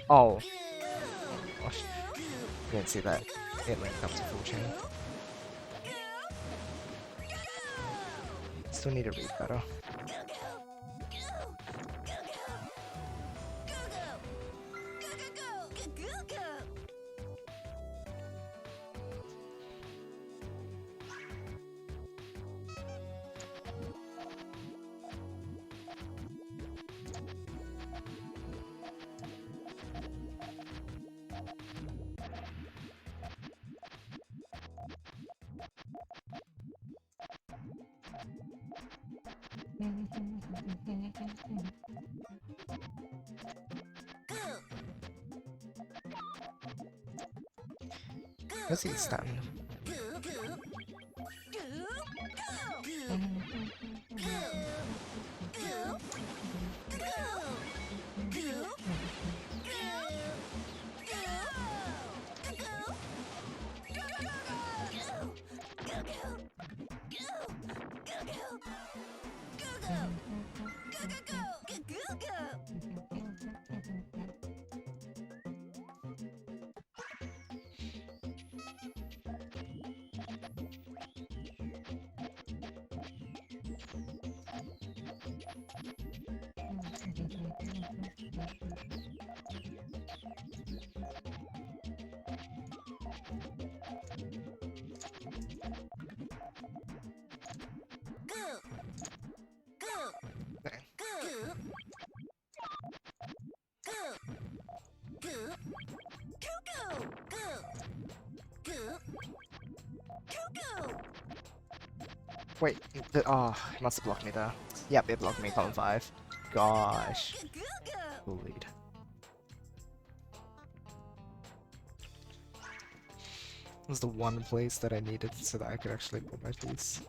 Oh. Gosh. Didn't see that. It linked up to full chain. Still need to read better. Let's see stamina. Wait, oh, it must have blocked me there. Yep, it blocked me, column 5. Gosh. Bullied. It was the one place that I needed so that I could actually put my piece.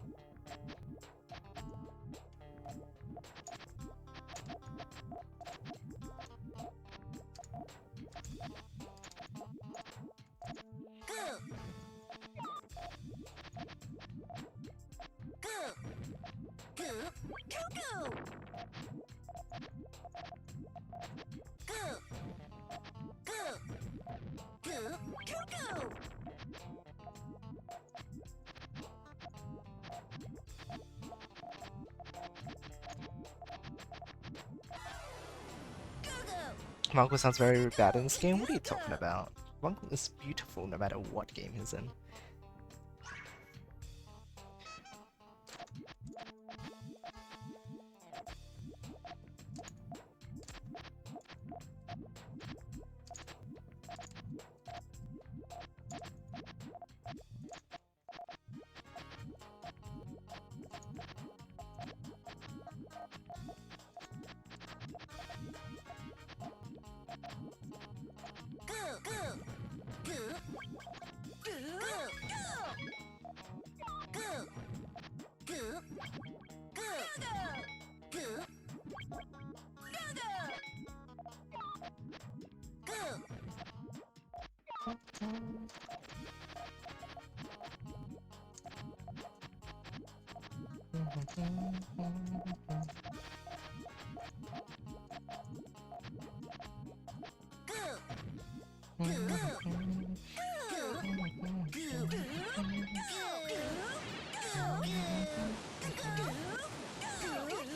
Monko sounds very bad in this game. What are you talking about? Monko is beautiful no matter what game he's in.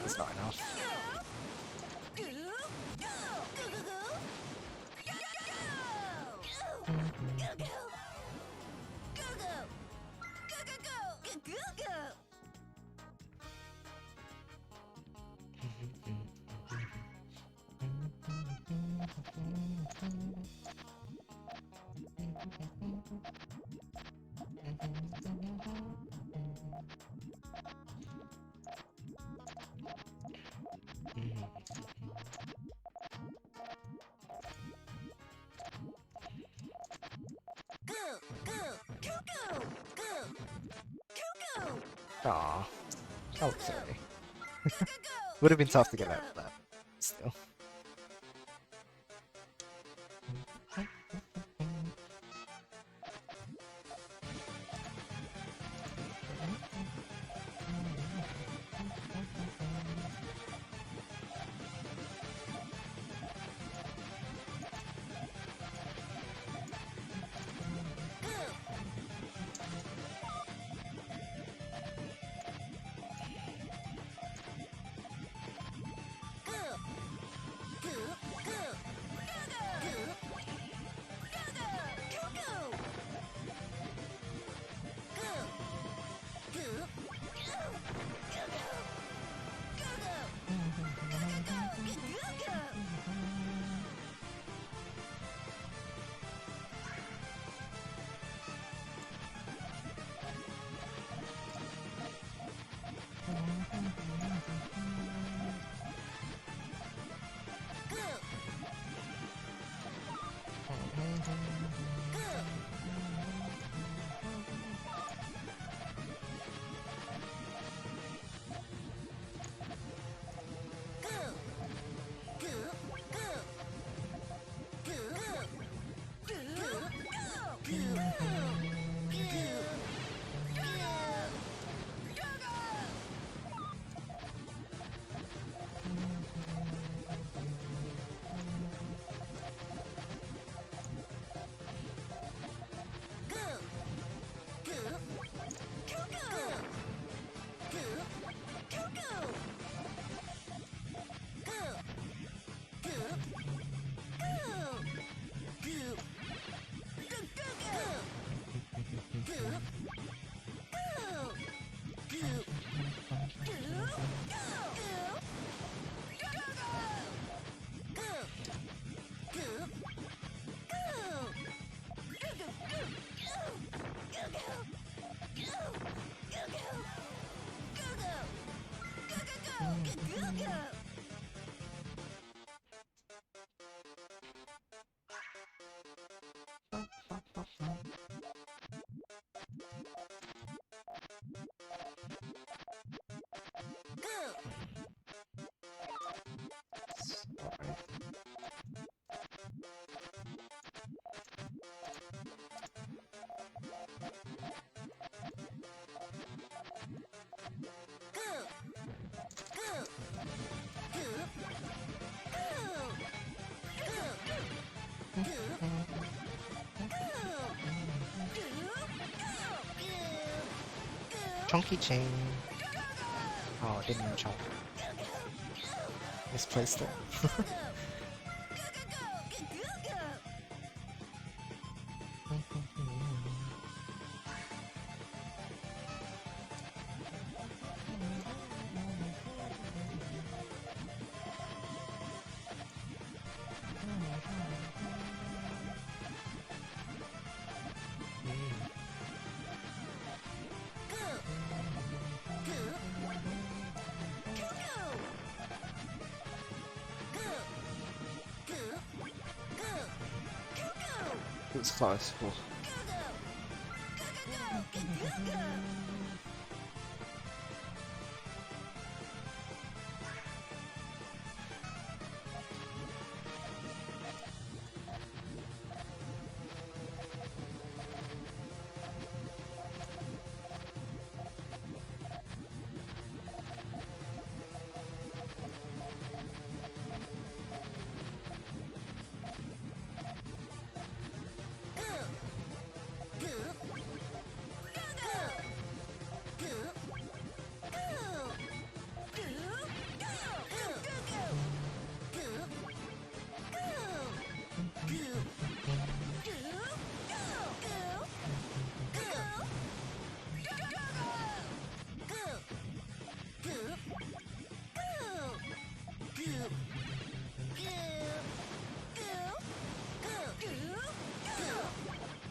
It's not enough. Aw, that looks sorry. Would have been tough to get out of that. Still. Chunky chain. Oh, didn't even chunk. Misplaced it. It was close. Ooh.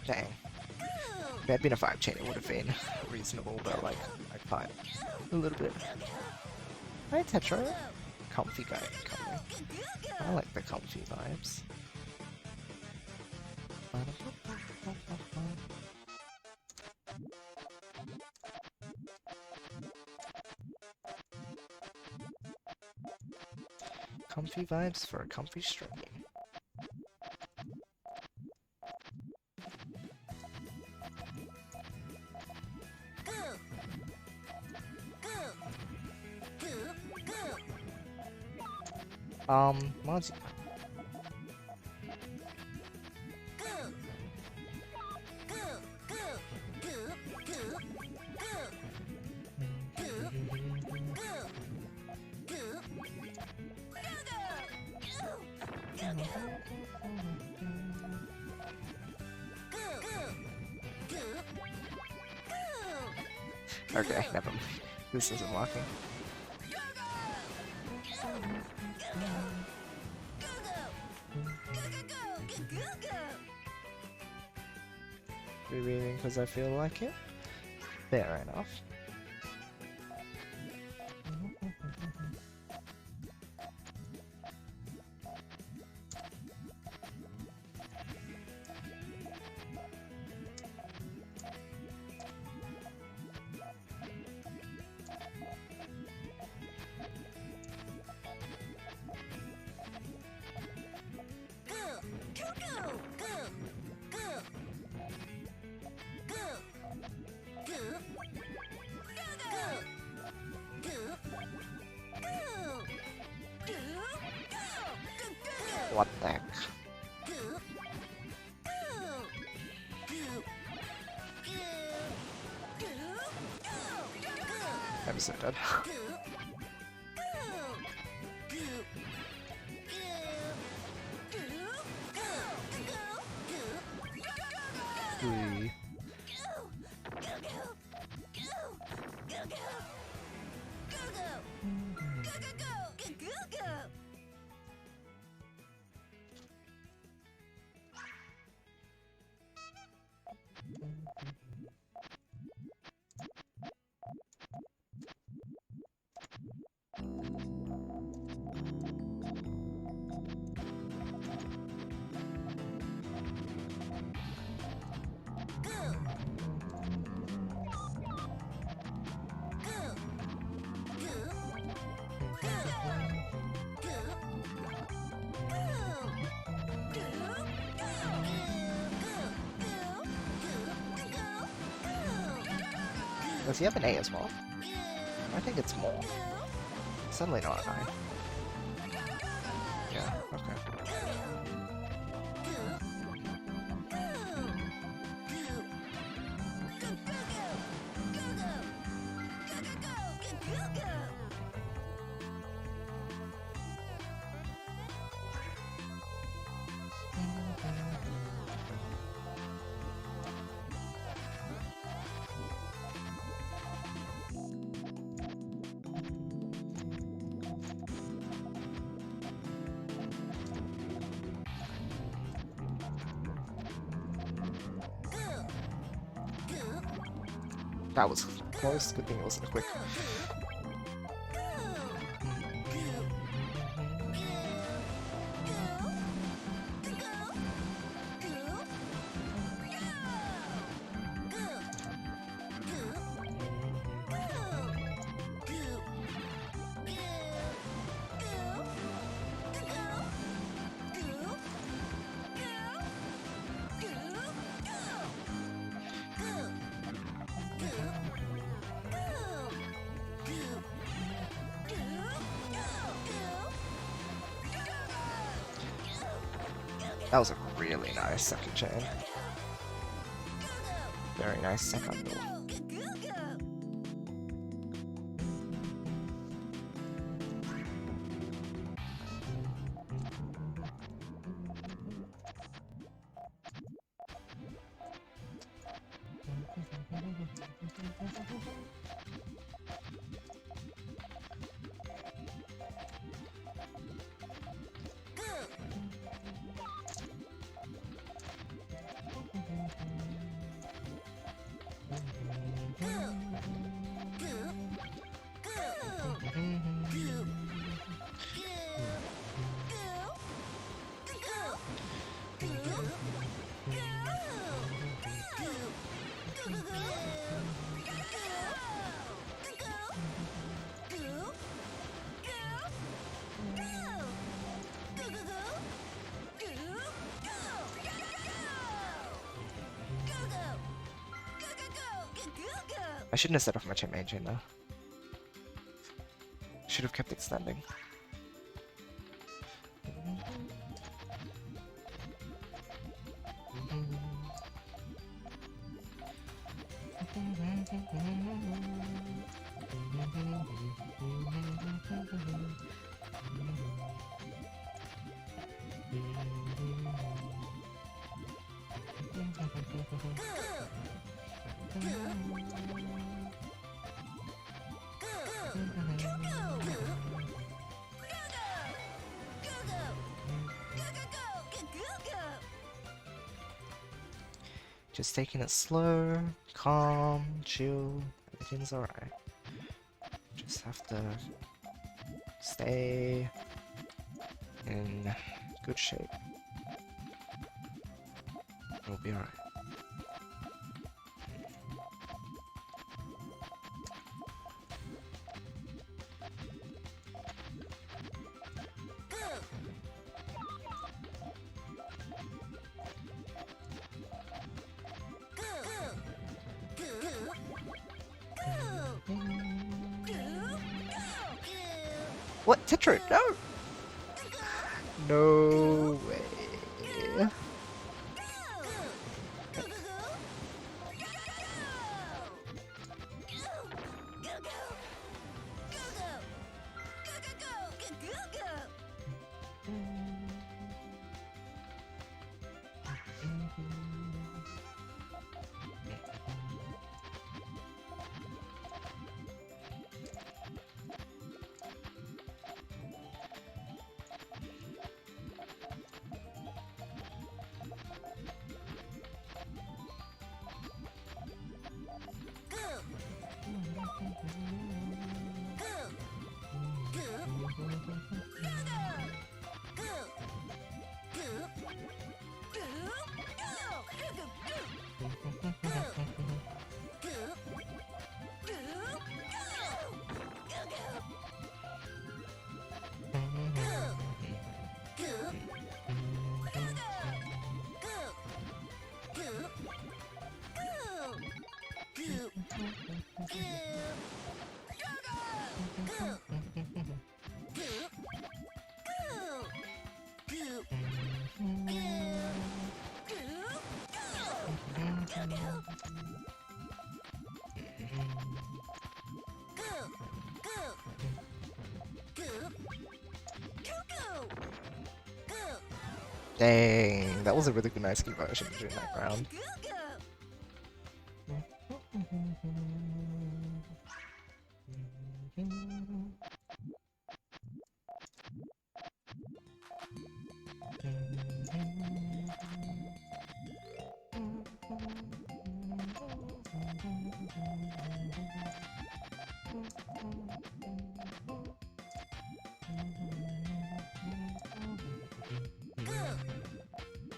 Dang. If it had been a 5 chain, it would have been reasonable, but like, I fight a little bit. Hi, Tetra. Comfy guy coming. I like the comfy vibes. Comfy vibes for a comfy stream. Mods. Okay, never mind. This isn't working. Rereading because I feel like it. Fair enough. What the heck? Episode bad. Three. Does he have an A as well? I think it's more. Suddenly not an I. Yeah, okay. That was close. Good thing it wasn't quick. That was a really nice second chain. Very nice second door. I shouldn't have set off my main chain though. Should have kept extending. Just taking it slow, calm, chill, everything's alright. Just have to stay in good shape. We'll be alright. What? Tetro? No! No way. Dang, that was a really good nice conversion during that round.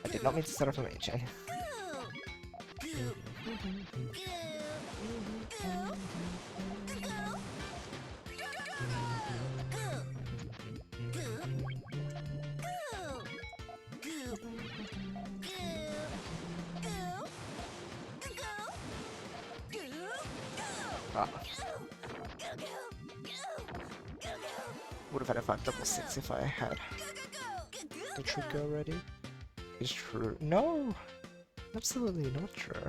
I did not mean to start off a main chain. Ah. Would have had a 566 if I had the trigger already. It's true. No! Absolutely not true.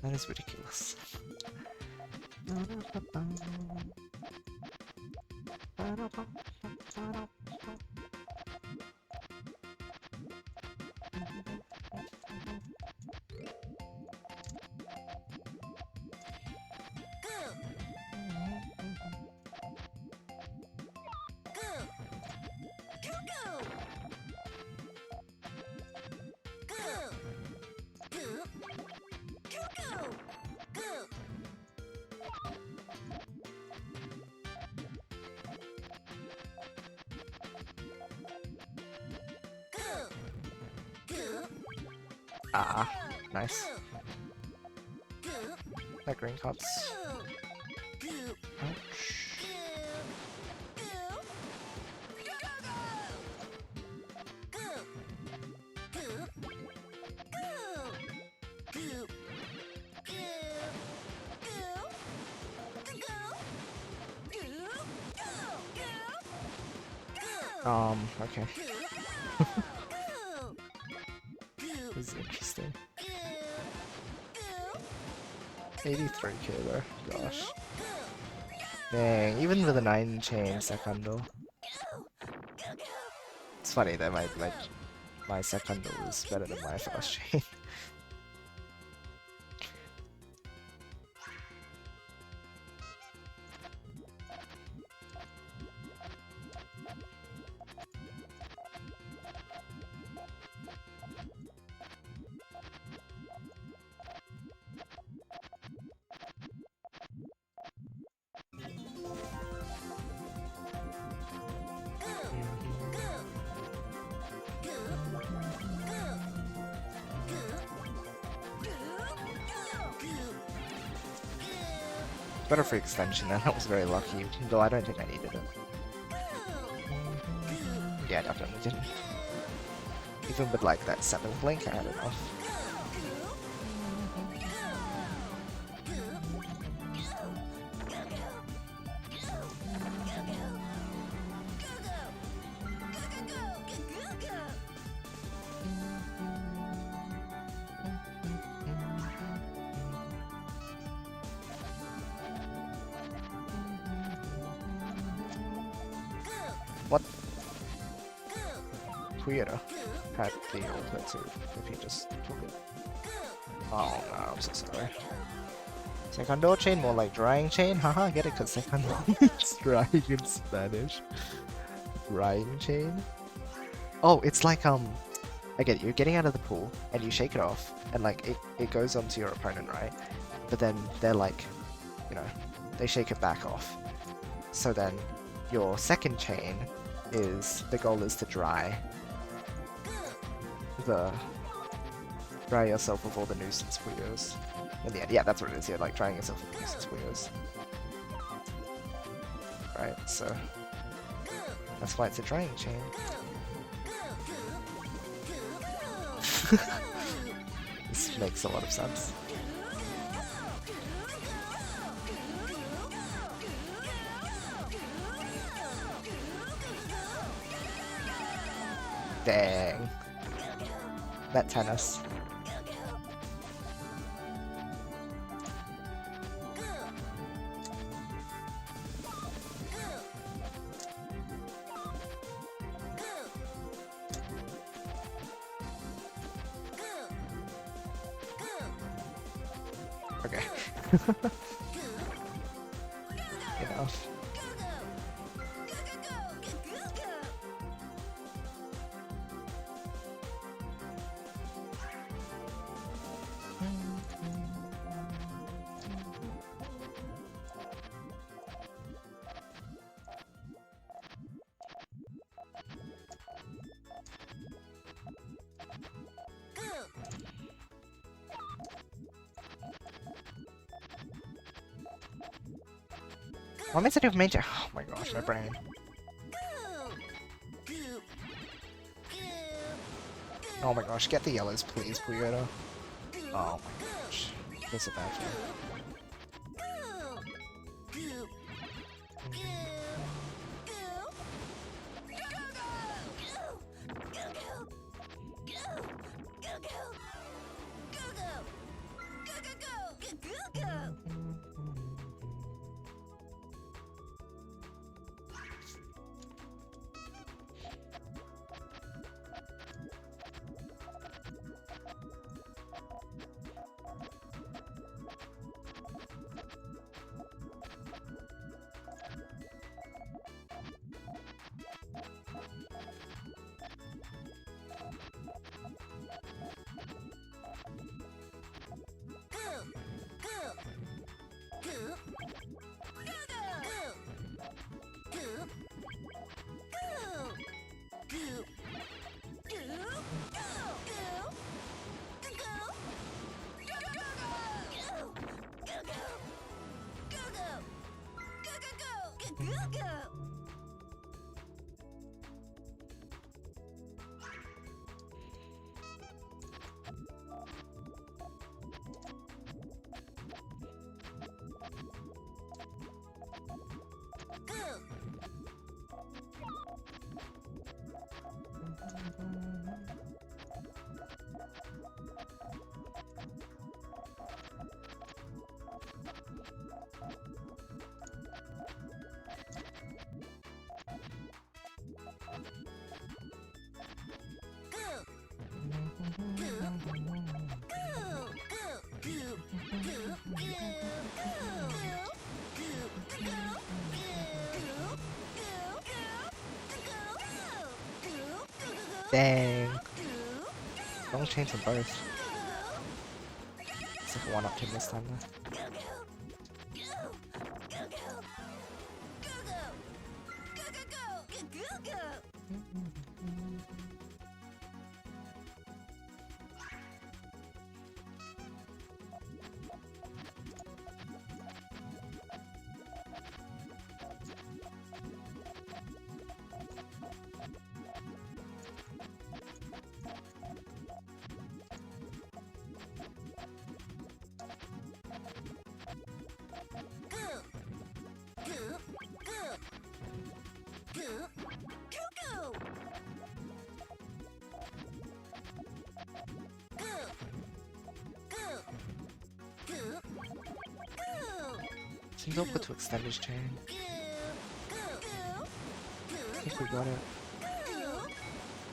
That is ridiculous. Ah, nice. That green cuts. Ouch. Okay. This is interesting. 83k though, gosh. Dang, even with a 9 chain secondal. It's funny that my secondal is better than my first chain. Better free extension then, that was very lucky, though I don't think I needed it. Yeah, definitely didn't. Even with like that 7th blink, I had enough. What? Puyota had the ultimate too, if he just took it. Oh no, I'm so sorry. Secondal chain, more like drying chain? Haha, get it, cause secondal means drying in Spanish. Drying chain? Oh, it's like, I get it, you're getting out of the pool, and you shake it off, and like, it goes onto your opponent, right? But then they're like, you know, they shake it back off. So then, your second chain is, the goal is to dry yourself of all the nuisance Puyos. In the end, yeah, that's what it is here, like drying yourself of nuisance Puyos. Right, so that's why it's a drying chain. This makes a lot of sense. Dang. That tennis. Okay. Enough. What makes it do major? Oh my gosh, my brain. Oh my gosh, get the yellows, please, Puyota. Oh my gosh. This is a bad thing. Dang. Don't change them both. It's like a one-up team this time though. Seems awkward to extend his chain. I think we got it.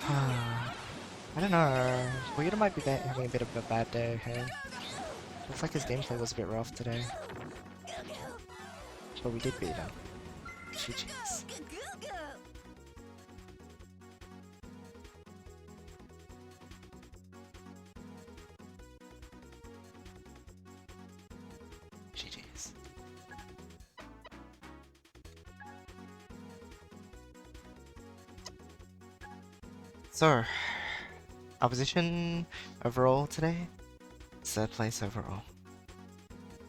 I don't know. Puyota might be having a bit of a bad day here. Looks like his gameplay was a bit rough today. But we did beat him. GG's. GG's. So, our position overall today, 3rd place overall.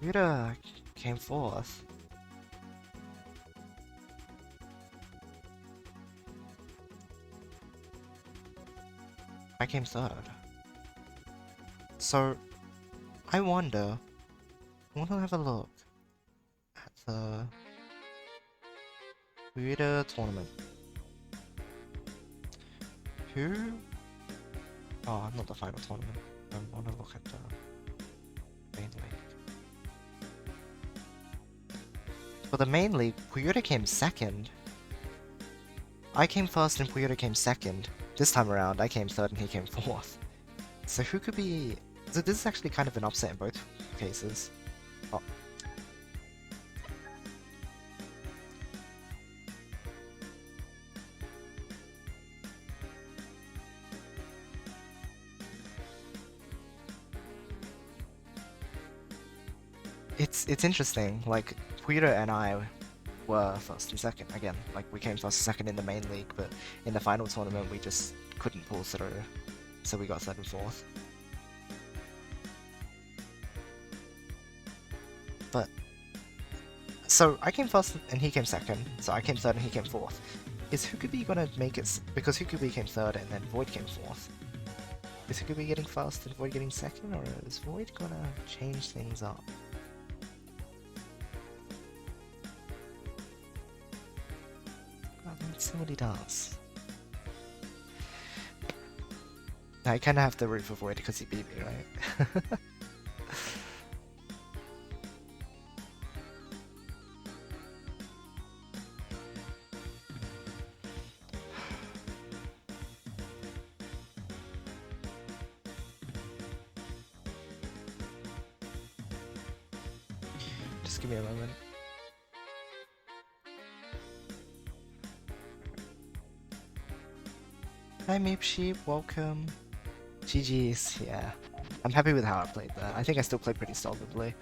Puyota came 4th. I came 3rd. So, I want to have a look at the Puyota tournament. Who? Oh, not the final tournament. I want to look at the main league. For the main league, Puyota came 2nd. I came 1st and Puyota came 2nd. This time around, I came 3rd and he came 4th. So who could be... So this is actually kind of an upset in both cases. Oh. It's interesting, like, Puyota and I were first and second again. Like, we came first and second in the main league, but in the final tournament we just couldn't pull through. So we got third and fourth. But so I came first and he came second, so I came third and he came fourth. Is Hukubi gonna make it because Hukubi came third and then Void came fourth? Is Hukubi getting first and Void getting second, or is Void gonna change things up? Let's see what he does. I kinda have to root for Void because he beat me, right? Just give me a moment. Hi Meep Sheep, welcome. GG's, yeah. I'm happy with how I played that. I think I still played pretty solidly.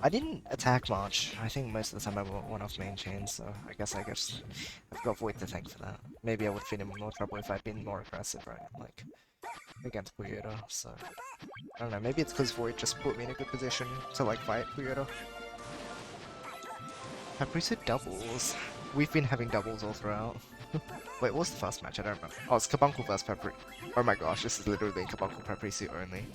I didn't attack much. I think most of the time I went off main chain, so I guess I've got Void to thank for that. Maybe I would have been in more trouble if I'd been more aggressive, right? Like, against Puyota, so... I don't know, maybe it's because Void just put me in a good position to, like, fight Puyota. Paprisu doubles. We've been having doubles all throughout. Wait, what was the first match? I don't remember. Oh, it's Kabuncle vs Papri. Oh my gosh, this is literally Kabuncle Paprisu only.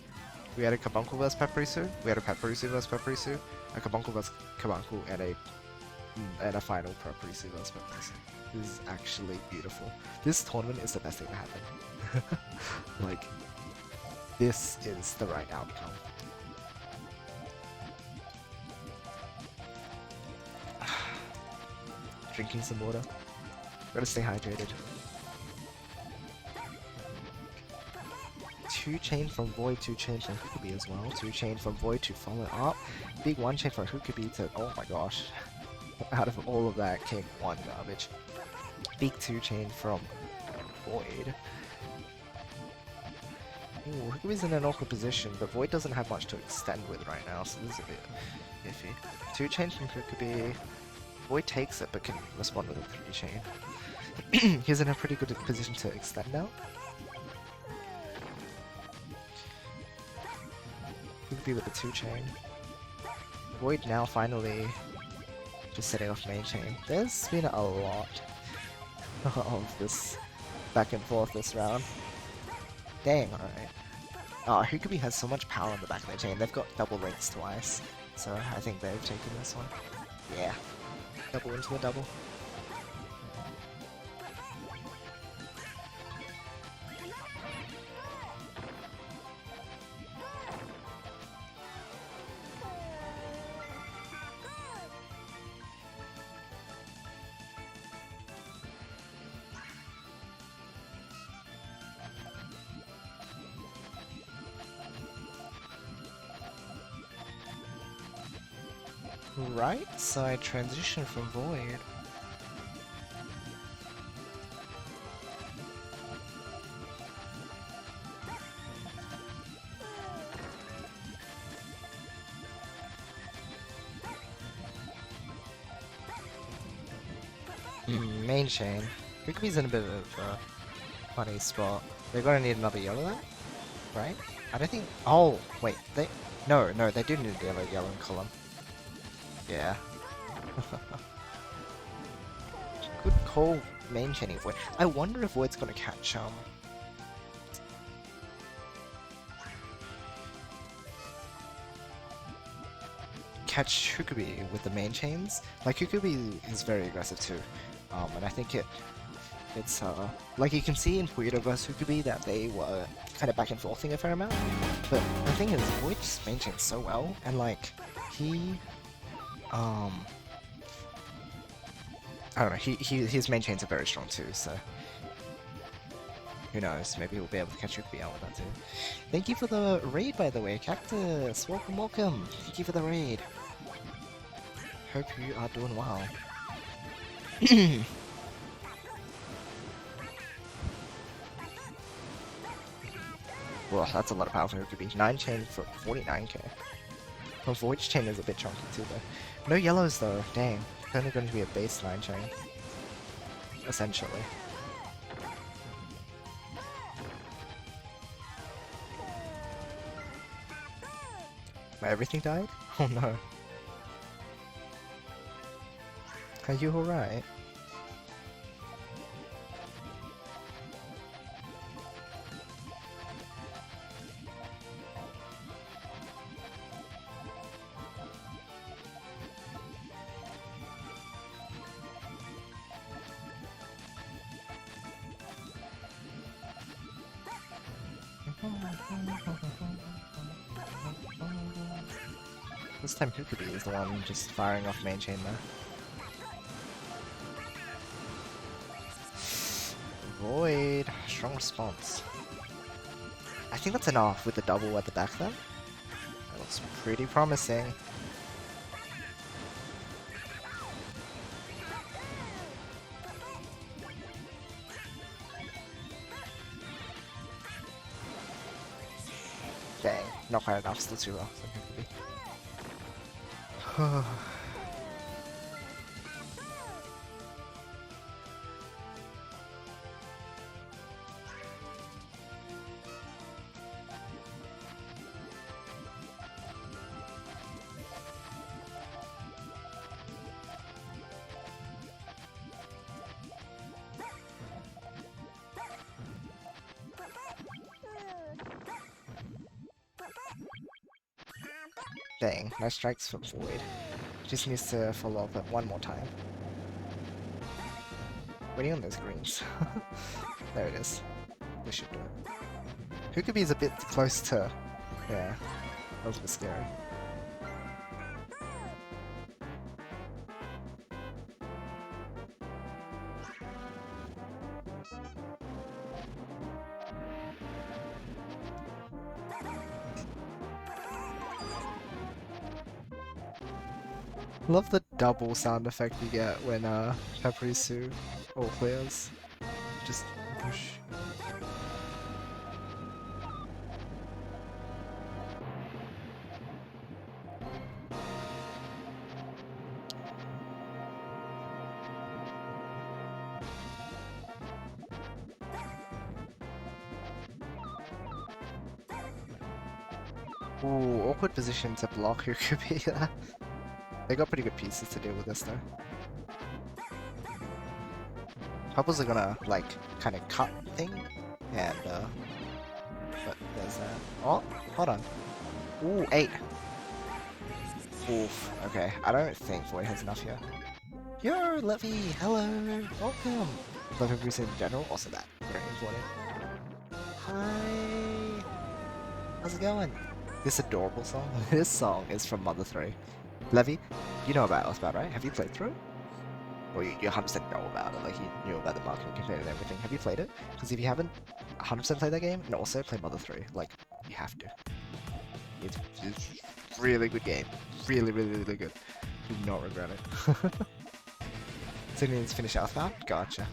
We had a Kabuncle vs Paprisu, we had a Paprisu vs Paprisu, a Kabuncle vs Kabuncle, and a final Paprisu vs Paprisu. This is actually beautiful. This tournament is the best thing to happen. Like, this is the right outcome. Drinking some water. Gotta stay hydrated. 2 chain from Void, 2 chain from Hukubi as well. 2 chain from Void to follow up. Big 1 chain from Hukubi to... Oh my gosh. Out of all of that came 1 garbage. Big 2 chain from Void. Ooh, Hukubi's in an awkward position, but Void doesn't have much to extend with right now, so this is a bit iffy. 2 chain from Hukubi. Void takes it, but can respond with a 3 chain. He's in a pretty good position to extend now. Hukubi with the 2 chain. Void now finally just setting off main chain. There's been a lot of this back and forth this round. Dang, alright. Oh, Hukubi has so much power on the back of their chain. They've got double links twice, so I think they've taken this one. Yeah. Double into a double. Right side transition from Void. Main chain. Hukubi's in a bit of a funny spot. They're gonna need another yellow there, right? I don't think. Oh, wait. No, they do need a yellow column. Yeah. Good call, main chaining Void. I wonder if Void's gonna catch Hukubi with the main chains. Like, Hukubi is very aggressive too, and I think it's like you can see in Puyota vs Hukubi that they were kind of back and forthing a fair amount. But the thing is, Void just main chains so well, and like he. I don't know, his main chains are very strong too, so... Who knows, maybe he'll be able to catch Hukubi out with that too. Thank you for the raid, by the way, Cactus! Welcome, welcome! Thank you for the raid. Hope you are doing well. Well, that's a lot of power for Hukubi. 9 chain for 49k. Well, Voyage chain is a bit chunky too, though. No yellows, though. Dang. It's only going to be a base 9 chain. Essentially. Everything died? Oh no. Are you alright? This time Hukubi is the one just firing off main chain there. Void. Strong response. I think that's enough with the double at the back there. That looks pretty promising. Dang, not quite enough, still too low. Dang, nice strikes from Void. Just needs to follow up it one more time. Waiting on those greens. There it is. This should do it. Hukubi is a bit close to... Yeah, that was a bit scary. Love the double sound effect you get when Peperisu or clears. Just push. Ooh, awkward position to block Hukubi there. They got pretty good pieces to deal with this though. Purples are gonna like kind of cut thing, and but there's that. Oh, hold on. Ooh, 8. Oof. Okay, I don't think Void has enough here. Yo, Levy, hello, welcome. Levy Bruce in general, also that very important. Hi. How's it going? This adorable song. This song is from Mother 3. Levy, you know about Earthbound, right? Have you played through it? Or you 100% know about it, like you knew about the marketing campaign and everything. Have you played it? Because if you haven't 100% played that game, and also play Mother 3, like, you have to. It's really good game. Really, really, really good. You will not regret it. So you need to finish Earthbound? Gotcha.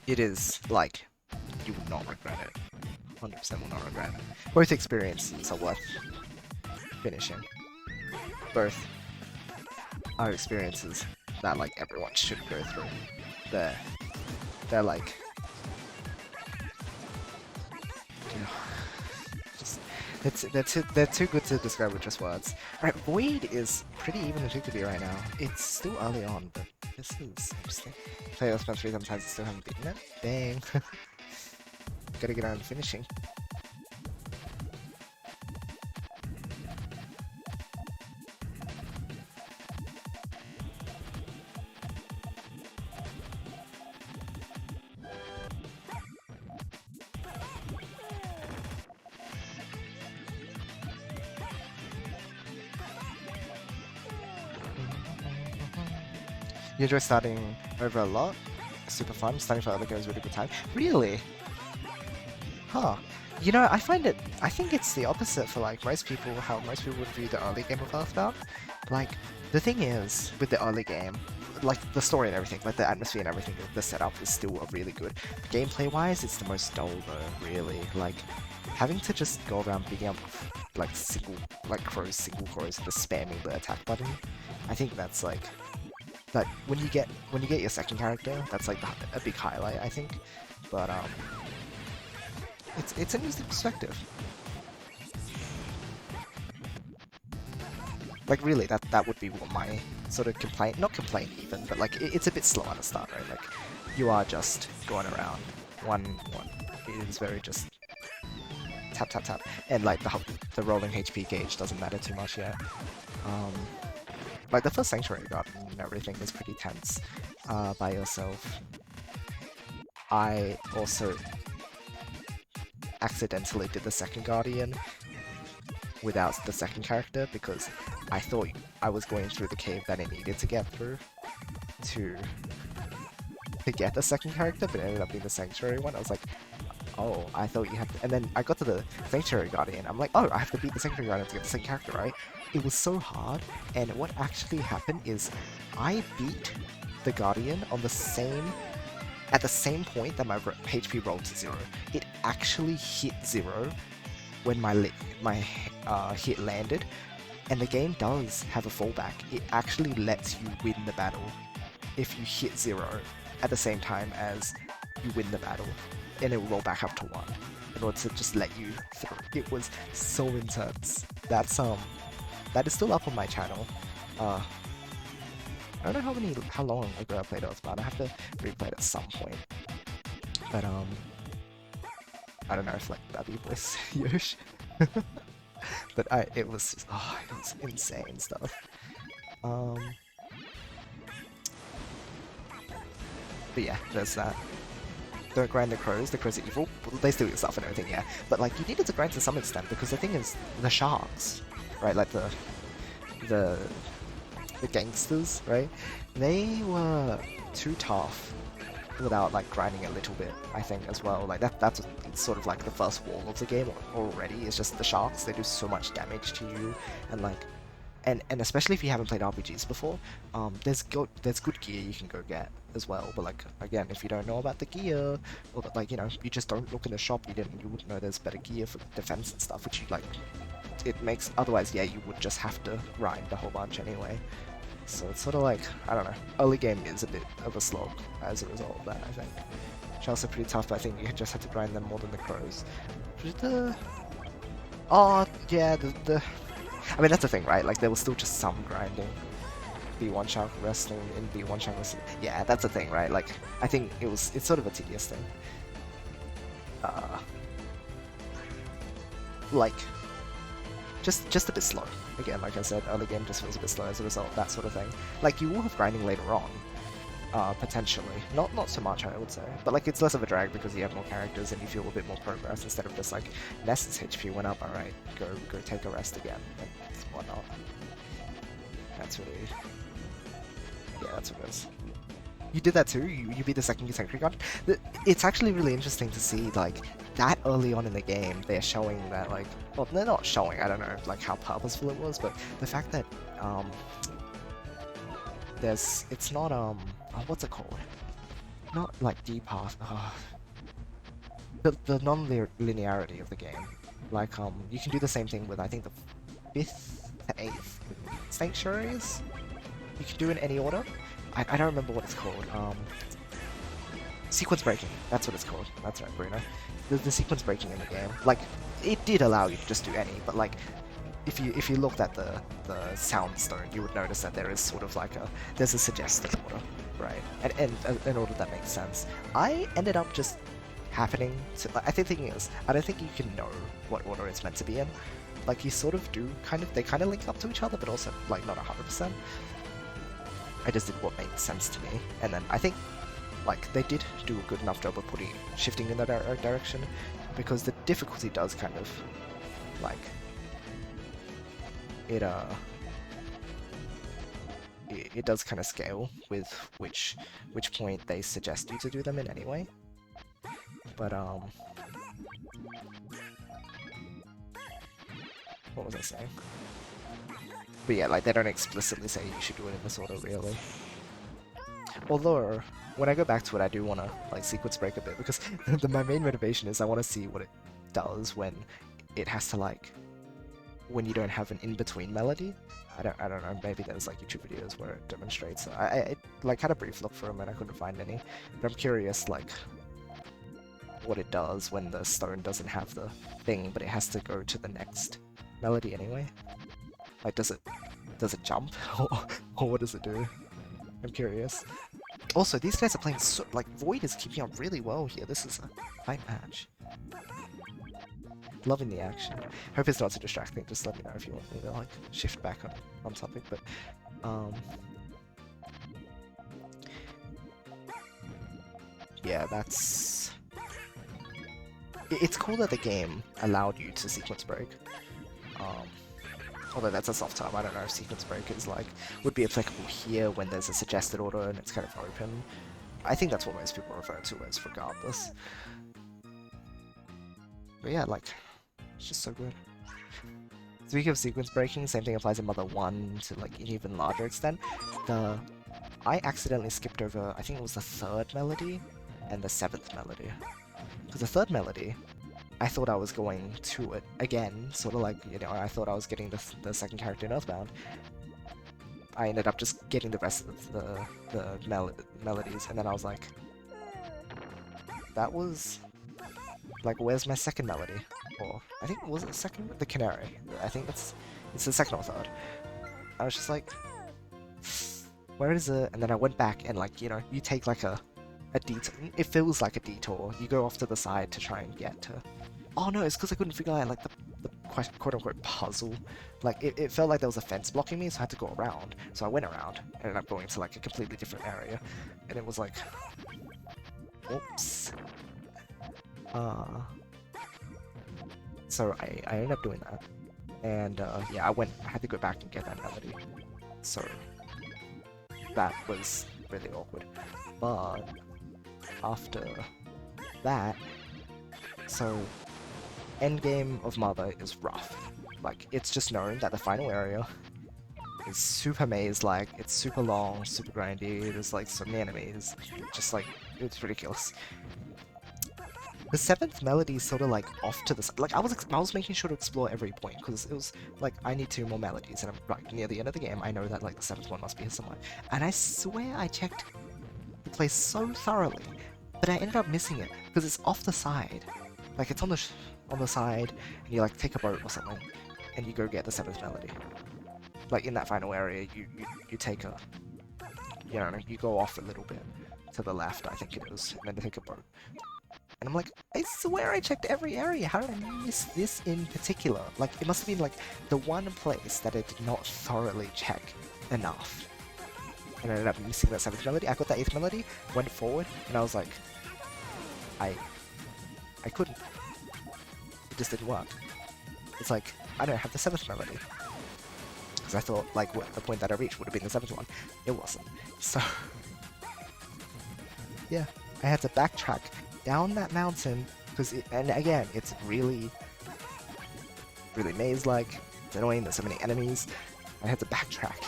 It is, like, you will not regret it. 100% will not regret it. Both experiences are worth finishing. Both are experiences that like everyone should go through. They're like, you know, just they're too good to describe with just words. Alright, Void is pretty even with Hukubi right now. It's still early on, but this is interesting. Play Earthbound 3 times and still haven't beaten it. Dang. Gotta get around to finishing. You enjoy starting over a lot? Super fun. Starting for other games really good time. Really? Huh. You know, I find it. I think it's the opposite for like most people. How most people would view the early game of Earthbound. Like the thing is with the early game, like the story and everything, like the atmosphere and everything, the setup is still really good. Gameplay wise, it's the most dull though. Really, like having to just go around beating up like single crows, just spamming the attack button. I think that's like that when you get your second character, that's like a big highlight. I think, but it's an interesting perspective. Like really, that would be what my sort of complaint, not complaint even, but like it's a bit slow at the start, right? Like you are just going around one. It is very just tap tap tap, and like the rolling HP gauge doesn't matter too much yet. Um, like the first Sanctuary Garden and everything is pretty tense by yourself. I also accidentally did the second Guardian without the second character because I thought I was going through the cave that I needed to get through to get the second character, but it ended up being the Sanctuary one. I was like, oh, I thought you had to... And then I got to the Sanctuary Guardian. I'm like, oh, I have to beat the Sanctuary Guardian to get the second character, right? It was so hard, and what actually happened is I beat the Guardian on the same... at the same point that my HP rolled to 0. It actually hit 0 when my hit landed, and the game does have a fallback. It actually lets you win the battle if you hit 0 at the same time as you win the battle, and it will roll back up to 1 in order to just let you through. It was so intense. That is still up on my channel. I don't know how long ago I played Earthbound. I have to replay it at some point. But I don't know if like that'd be voice Yoshi. But it was just, oh, it was insane stuff. But yeah, there's that. Don't grind the crows are evil. Well, they steal your stuff and everything, yeah. But like you needed to grind to some extent because the thing is the sharks, right? Like the gangsters, right? They were too tough without like grinding a little bit, I think, as well. Like that's sort of like the first wall of the game already. It's just the sharks. They do so much damage to you, and like, and especially if you haven't played RPGs before, there's good gear you can go get as well. But like again, if you don't know about the gear, or that, like, you know, you just don't look in the shop, you wouldn't know there's better gear for defense and stuff, which you like. It makes otherwise, yeah, you would just have to grind a whole bunch anyway. So it's sort of like, I don't know, early game is a bit of a slog as a result of that, I think. Sharks are pretty tough, but I think you just have to grind them more than the crows. Oh, yeah, I mean, that's the thing, right? Like, there was still just some grinding. B1 shark wrestling in B1 shark wrestling. Yeah, that's the thing, right? Like, I think it's sort of a tedious thing. Like, just a bit slow. Again, like I said, early game just feels a bit slow as a result of that sort of thing. Like, you will have grinding later on, potentially. Not so much, I would say. But, like, it's less of a drag because you have more characters and you feel a bit more progress instead of just, like, Ness's HP went up, alright, go take a rest again, and whatnot. That's really... yeah, that's what it is. You did that too? You beat the second Sanctuary Guard? It's actually really interesting to see, like, that early on in the game, they're showing that, like, well, they're not showing, I don't know, like, how purposeful it was, but the fact that, it's not, what's it called? Not, like, depath, the non-linearity of the game. Like, you can do the same thing with, I think, the 5th to 8th Sanctuaries? You can do it in any order? I don't remember what it's called. Sequence breaking. That's what it's called. That's right, Bruno. The sequence breaking in the game. Like, it did allow you to just do any, but like, if you looked at the sound stone, you would notice that there is sort of like there's a suggested order, right? And an order that makes sense. I ended up just happening to. I think the thing is, I don't think you can know what order it's meant to be in. Like, you sort of do they kind of link up to each other, but also like not 100%. I just did what made sense to me, and then I think like they did do a good enough job of shifting in that direction, because the difficulty does kind of like it does kind of scale with which point they suggest you to do them in anyway. But what was I saying? But yeah, like, they don't explicitly say you should do it in this order, really. Although, when I go back to it, I do want to, like, sequence break a bit, because my main motivation is I want to see what it does when it has to, like, when you don't have an in-between melody. I don't know, maybe there's, like, YouTube videos where it demonstrates. I like, had a brief look for them and I couldn't find any, but I'm curious, like, what it does when the stone doesn't have the thing, but it has to go to the next melody anyway. Like, does it jump? Or what does it do? I'm curious. Also, these guys are playing so, like, Void is keeping up really well here. This is a fight match. Loving the action. Hope it's not too distracting. Just let me know if you want me to, like, shift back on topic, but, yeah, that's... It's cool that the game allowed you to sequence break. Although that's a soft term, I don't know if sequence break is like would be applicable here when there's a suggested order and it's kind of open. I think that's what most people refer to as regardless. But yeah, like, it's just so good. Speaking of sequence breaking, same thing applies in Mother 1 to like an even larger extent. I accidentally skipped over, I think it was the 3rd melody and the 7th melody. Because the 3rd melody, I thought I was going to it again, sort of like, you know, I thought I was getting the second character in Earthbound. I ended up just getting the rest of the melodies, and then I was like, that was, like, where's my second melody? Or, I think, was it the second? The Canary. I think it's the second or 3rd. I was just like, where is it? And then I went back and, like, you know, you take, like, a detour. It feels like a detour. You go off to the side to try and get to... Oh no, it's because I couldn't figure out, like, the quote-unquote puzzle. Like, it felt like there was a fence blocking me, so I had to go around. So I went around, and ended up going to, like, a completely different area. And it was like... Oops. So I ended up doing that. And, yeah, I had to go back and get that melody. So... that was really awkward. But... after that, so endgame of Mother is rough. Like, it's just known that the final area is super maze-like, it's super long, super grindy, there's like so many enemies, just like, it's ridiculous. The 7th melody is sort of like off to the side. Like, I was making sure to explore every point, because it was like, I need 2 more melodies, and I'm like near the end of the game, I know that like the 7th one must be here somewhere. And I swear I checked the place so thoroughly, but I ended up missing it because it's off the side. Like, it's on the side, and you like take a boat or something, and you go get the 7th melody. Like, in that final area, you take a, you know, you go off a little bit to the left, I think it is, and then you take a boat. And I'm like, I swear I checked every area. How did I miss this in particular? Like, it must have been like the one place that I did not thoroughly check enough. And I ended up missing that 7th melody. I got that 8th melody, went forward, and I was like, I couldn't. It just didn't work. It's like, I don't have the 7th melody. Because I thought, like, the point that I reached would have been the 7th one. It wasn't. So, yeah, I had to backtrack down that mountain, because, and again, it's really, really maze-like. It's annoying, there's so many enemies. I had to backtrack.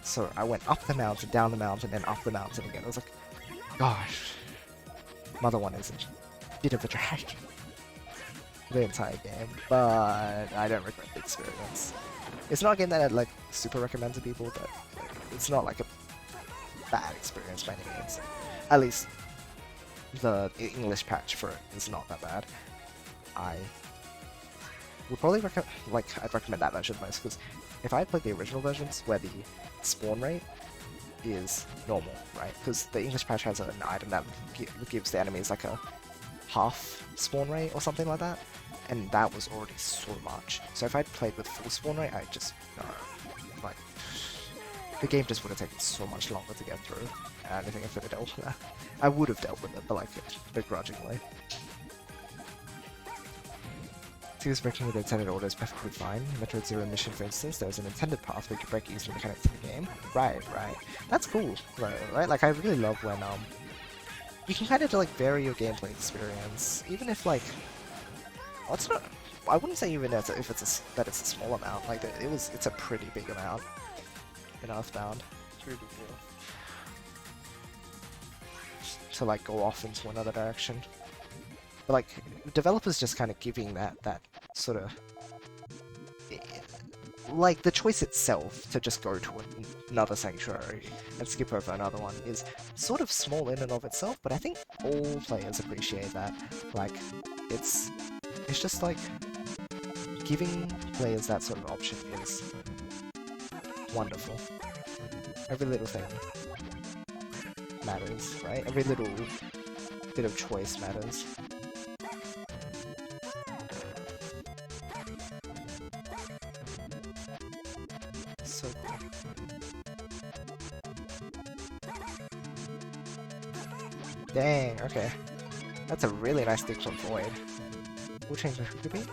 So I went up the mountain, down the mountain, and up the mountain again. I was like, gosh, Mother 1 is a bit of a drag. The entire game, but I don't regret the experience. It's not a game that I'd like super recommend to people, but it's not like a bad experience by any means. At least the English patch for it is not that bad. I would probably I'd recommend that version most, because if I had played the original versions where the spawn rate is normal, right? Because the English patch has an item that gives the enemies like a half spawn rate or something like that, and that was already so much. So if I'd played with full spawn rate, I'd just, like, the game just would have taken so much longer to get through, and I don't think I could have dealt with that. I would have dealt with it, but like, begrudgingly. Series breaking with the intended order is perfectly fine. In Metroid Zero Mission, for instance, there was an intended path where you could break using mechanics in the game. Right. That's cool, right? Like, I really love when, you can kind of, like, vary your gameplay experience, even if, like, well, I wouldn't say even as if that it's a small amount. Like it's a pretty big amount in Earthbound. It's a really big deal. To like go off into another direction. But like developers just kind of giving that sort of like the choice itself to just go to another sanctuary and skip over another one is sort of small in and of itself, but I think all players appreciate that. Like it's just like giving players that sort of option is wonderful. Every little thing matters, right? Every little bit of choice matters. So cool. Dang, okay. That's a really nice dig from Void. We'll change the Hukubi.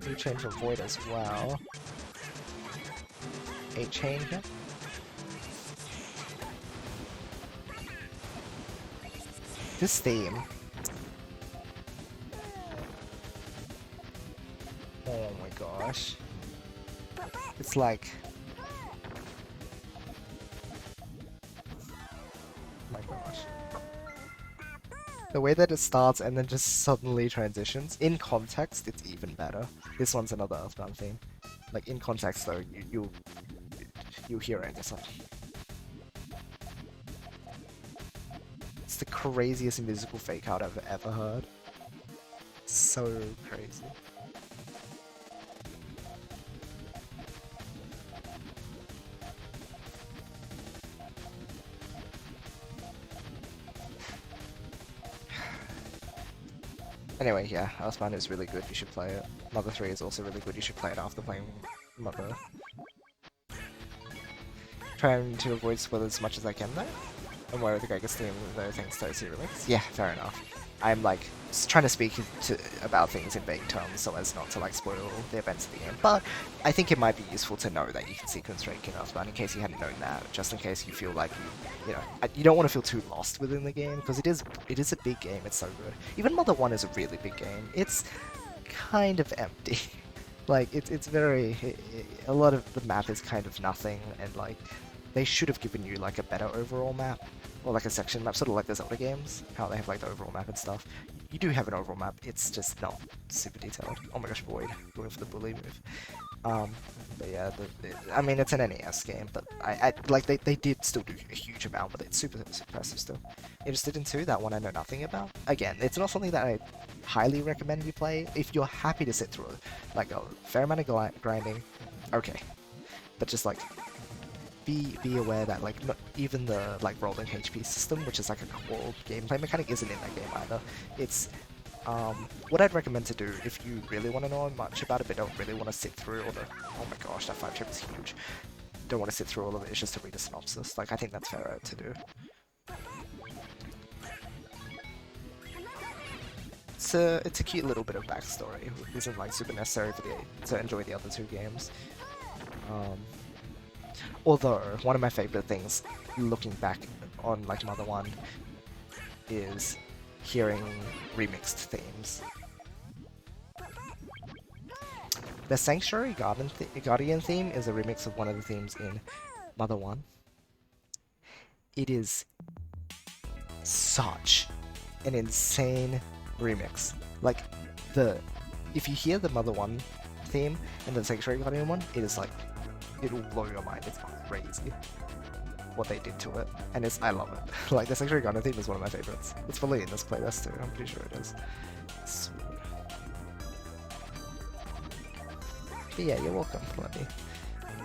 We'll change from Void as well. 8 chain here. This theme. Oh my gosh. It's like... Oh my gosh. The way that it starts and then just suddenly transitions, in context, it's even better. This one's another Earthbound theme. Like, in context though, you hear it, it's like... It's the craziest musical fake out I've ever heard. So crazy. Anyway, yeah, Earthbound is really good, you should play it. Mother 3 is also really good, you should play it after playing Mother. Trying to avoid spoilers as much as I can though. I'm aware of the greatest theme though, thanks to OC Remix. Yeah, fair enough. I'm like trying to speak about things in vague terms so as not to like spoil the events of the game, but I think it might be useful to know that you can sequence Drake in Earthbound in case you hadn't known that, just in case you feel like you don't want to feel too lost within the game, because it is a big game, it's so good. Even Mother 1 is a really big game. It's kind of empty. Like it's very a lot of the map is kind of nothing, and like they should have given you like a better overall map, or like a section map, sort of like the Zelda games, how they have like the overall map and stuff. You do have an overall map, it's just not super detailed. Oh my gosh, Void, going for the bully move. But yeah, I mean, it's an NES game, but I like they did still do a huge amount, but it's super impressive still. Interested in 2? That one I know nothing about. Again, it's not something that I highly recommend you play. If you're happy to sit through like a fair amount of grinding, okay. But just like, be aware that like not even the like rolling HP system, which is like a core gameplay mechanic, isn't in that game either. It's what I'd recommend to do if you really want to know much about it but don't really want to sit through all the... Oh my gosh, that 5 trip is huge. Don't want to sit through all of it, it's just to read a synopsis. Like, I think that's fair to do. It's a cute little bit of backstory. It isn't like super necessary for to enjoy the other 2 games. Although, one of my favorite things, looking back on like Mother 1, is hearing remixed themes. The Sanctuary Guardian theme is a remix of one of the themes in Mother 1. It is such an insane remix. Like, if you hear the Mother 1 theme and the Sanctuary Guardian one, it is like, it'll blow your mind. It's crazy what they did to it, and I love it. Like, the Sanctuary Guardian theme is one of my favorites. It's probably in this playlist too, I'm pretty sure it is. Sweet. But yeah, you're welcome.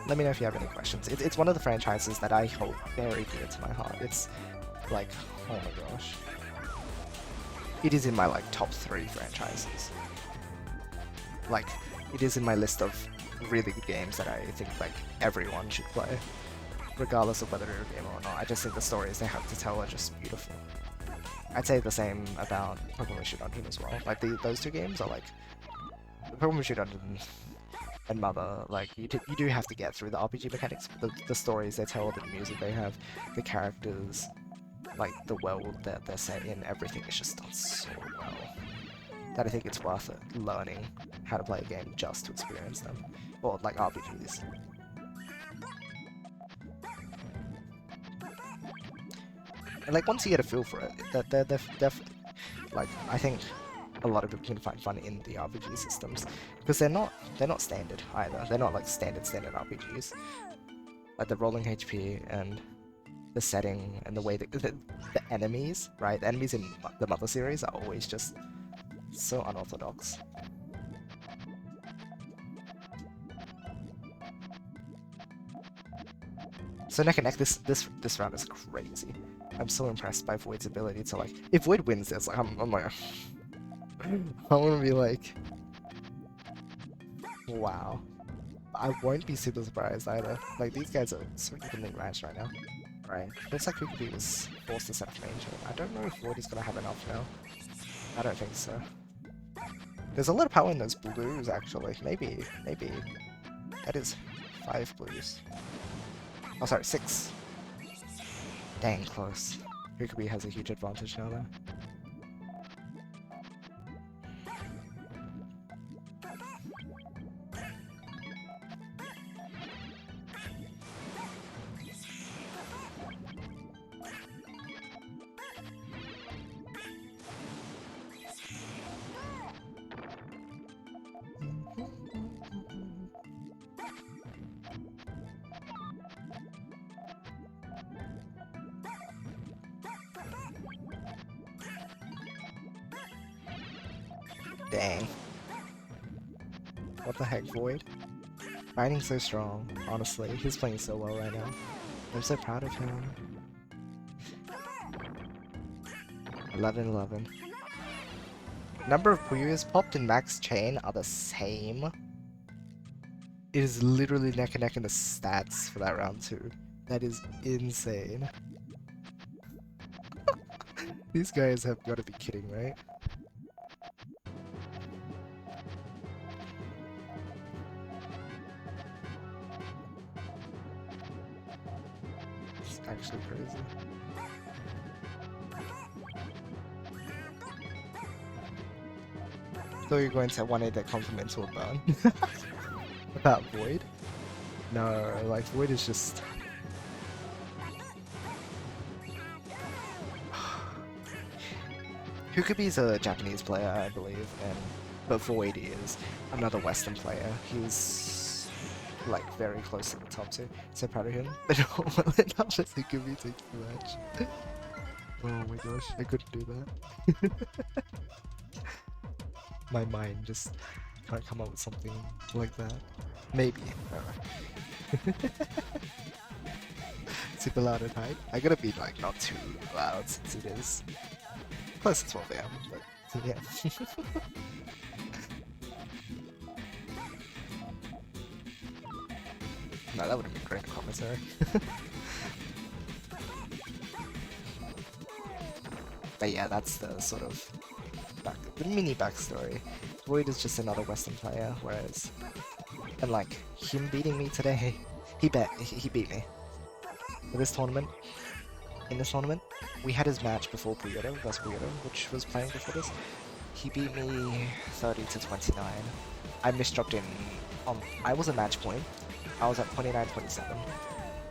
Let me know if you have any questions. It's one of the franchises that I hold very dear to my heart. It's like, oh my gosh. It is in my like top 3 franchises. Like, it is in my list of really good games that I think like everyone should play, regardless of whether they're a gamer or not. I just think the stories they have to tell are just beautiful. I'd say the same about Pokemon Issue Dungeon as well. Like, those 2 games are like... Pokemon Issue Dungeon and Mother, like, you do have to get through the RPG mechanics, but the stories they tell, the music they have, the characters, like, the world that they're set in, everything is just done so well. that I think it's worth it learning how to play a game just to experience them. Or like RPGs. And like once you get a feel for it, they're definitely like I think a lot of people can find fun in the RPG systems because they're not standard either. They're not like standard RPGs. Like the rolling HP and the setting and the way that the enemies, right? The enemies in the Mother series are always just so unorthodox. So neck and neck, this round is crazy. I'm so impressed by Void's ability to like. If Void wins this, like I'm like, I'm gonna be like, wow. I won't be super surprised either. Like these guys are so evenly matched right now. Right. Looks like Kukubi was forced to set up range. I don't know if Void is gonna have enough now. I don't think so. There's a lot of power in those blues actually. Maybe. That is 5 blues. Oh, sorry, 6. Dang, close. Kukubi has a huge advantage now, though. Dang. What the heck, Void? Fighting so strong, honestly. He's playing so well right now. I'm so proud of him. 11-11. Number of Puyos popped in Max Chain are the same. It is literally neck and neck in the stats for that round too. That is insane. These guys have got to be kidding, right? It's actually crazy. So you're going to 1A that compliment to a burn? About Void? No, like Void is just... Hukubi's a Japanese player, I believe, but Void is another Western player. He's like very close to the top two. So proud of him. But no, not just Hukubi takes the match. Oh my gosh, I couldn't do that. My mind just can't come up with something like that. Maybe. Super loud and high. I gotta be like not too loud since it is close to 12 AM, but yeah. No, that would have been great commentary. But yeah, that's the sort of the mini backstory. Void is just another Western player, whereas, and like him beating me today, he beat me. For this tournament, in this tournament, we had his match before Puyota versus Puyota, which was playing before this. He beat me 30-29. I misdropped in. I was a match point. I was at 29-27,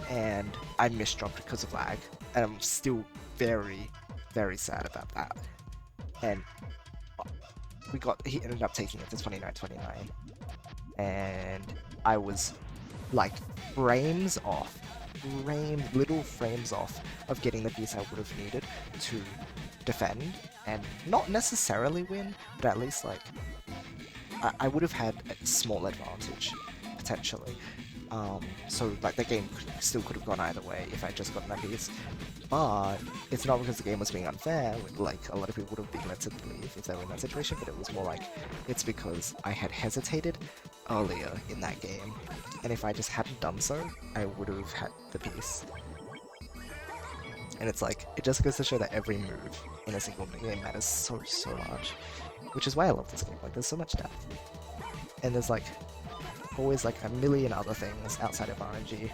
and I misdropped because of lag, and I'm still very, very sad about that. And he ended up taking it to 29-29, and I was like little frames off of getting the piece I would have needed to defend and not necessarily win, but at least like I would have had a small advantage potentially. So like the game still could have gone either way if I just gotten that piece. But it's not because the game was being unfair, like a lot of people would have been led to believe if they were in that situation, but it was more like it's because I had hesitated earlier in that game, and if I just hadn't done so, I would have had the piece. And it's like, it just goes to show that every move in a single game matters so much, which is why I love this game. Like, there's so much depth, and there's like always like a million other things outside of RNG.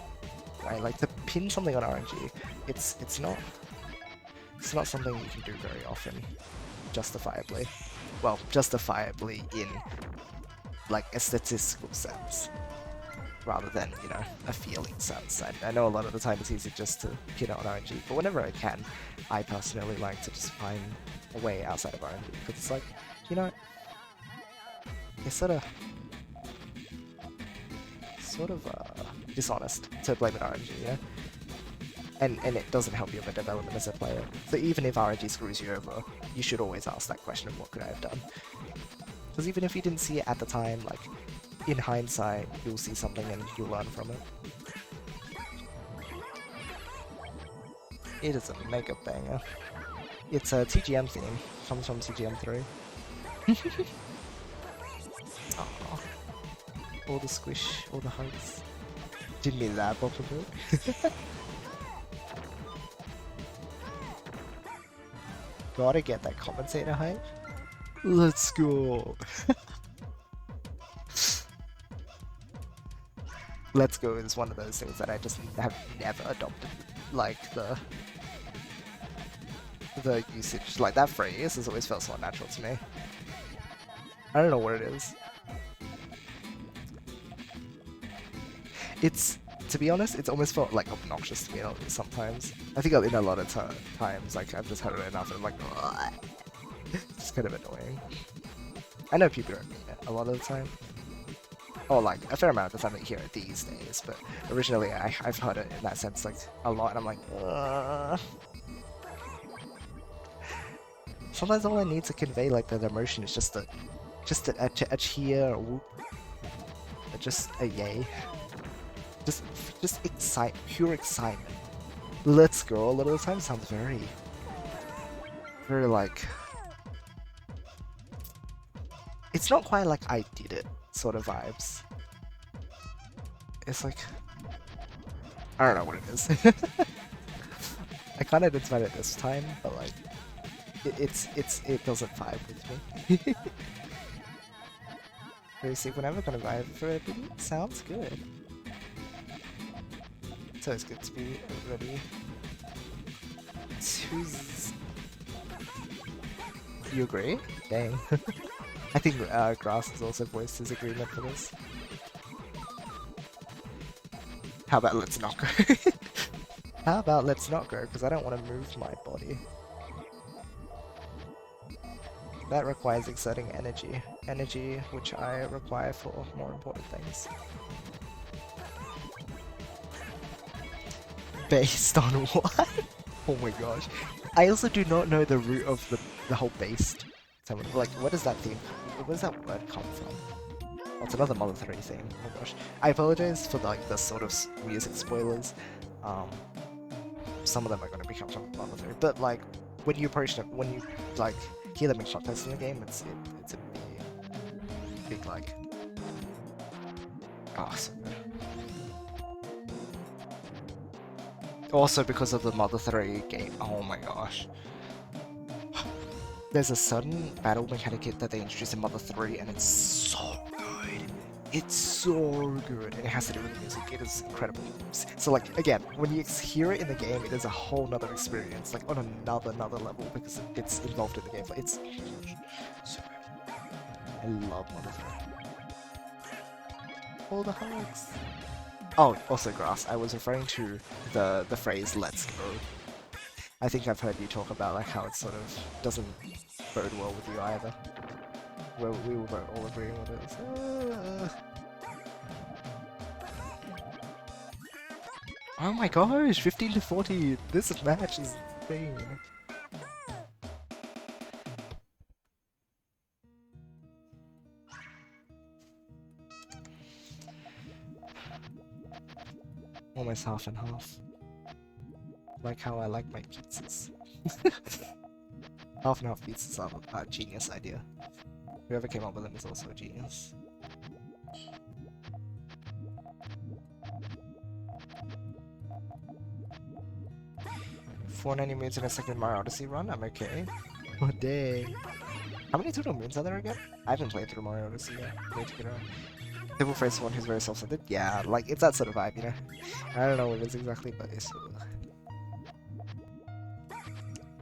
Right? Like to pin something on RNG, it's not something you can do very often. justifiably. Well, justifiably in like a statistical sense, rather than, you know, a feeling sense. I know a lot of the time it's easy just to hit on RNG, but whenever I can, I personally like to just find a way outside of RNG, because it's like, you know, it's sort of dishonest to blame it on RNG, you know? And it doesn't help you with development as a player. So even if RNG screws you over, you should always ask that question of what could I have done? Because even if you didn't see it at the time, like, in hindsight, you'll see something and you'll learn from it. It is a mega banger. It's a TGM theme. Comes from TGM 3. Aww. All the squish, all the hugs. Didn't mean that, probably. Gotta get that commentator hype. Let's go! Let's go is one of those things that I just have never adopted. Like, the usage, like that phrase has always felt so unnatural to me. I don't know what it is. It's, to be honest, it's almost felt like obnoxious to me sometimes. I think in a lot of times, like, I've just heard it enough and I'm like, ugh. It's kind of annoying. I know people don't mean it a lot of the time. Or like, a fair amount of the time I hear it these days, but originally I've heard it in that sense like a lot and I'm like, ugh. Sometimes all I need to convey like the emotion is just a cheer, a whoop, just a yay. Just pure excitement. Let's go. A lot of the time sounds very like, it's not quite like I did it sort of vibes. It's like, I don't know what it is. I can't identify it this time, but like, it doesn't vibe with me. Very sick. We're never gonna vibe for it, but it sounds good. So it's good to be ready. You agree? Dang. I think Grass has also voiced his agreement for this. How about let's not go? How about let's not go? Because I don't want to move my body. That requires exerting energy. Energy which I require for more important things. Based on what? Oh my gosh. I also do not know the root of the whole based. Like, what does that theme? Where does that word come from? Oh, it's another Mother 3 thing. Oh my gosh. I apologize for like the sort of music spoilers. Some of them are going to become from Mother 3, but like when you approach them, when you like hear them in context in the game, it's a big like. Oh, so good. Also because of the Mother 3 game. Oh my gosh. There's a certain battle mechanic that they introduced in Mother 3 and it's so good. It's so good. And it has to do with the music. It is incredible. So like, again, when you hear it in the game, it is a whole nother experience. Like on another level because it's involved in the game. It's so good. I love Mother 3. All the hugs. Oh, also Grass, I was referring to the phrase "let's go." I think I've heard you talk about like how it sort of doesn't bode well with you either. We were all agreeing with it. So, oh my gosh, 15 to 40! This match is insane. Almost half and half. Like how I like my pizzas. Half and half pizzas are a genius idea. Whoever came up with them is also a genius. For 90 moons in a second Mario Odyssey run, I'm okay. Oh dang. How many total moons are there again? I haven't played through Mario Odyssey yet. Need to get around. People phrase one who's very self-centered. Yeah, like it's that sort of vibe, you know. I don't know what it is exactly, but it's.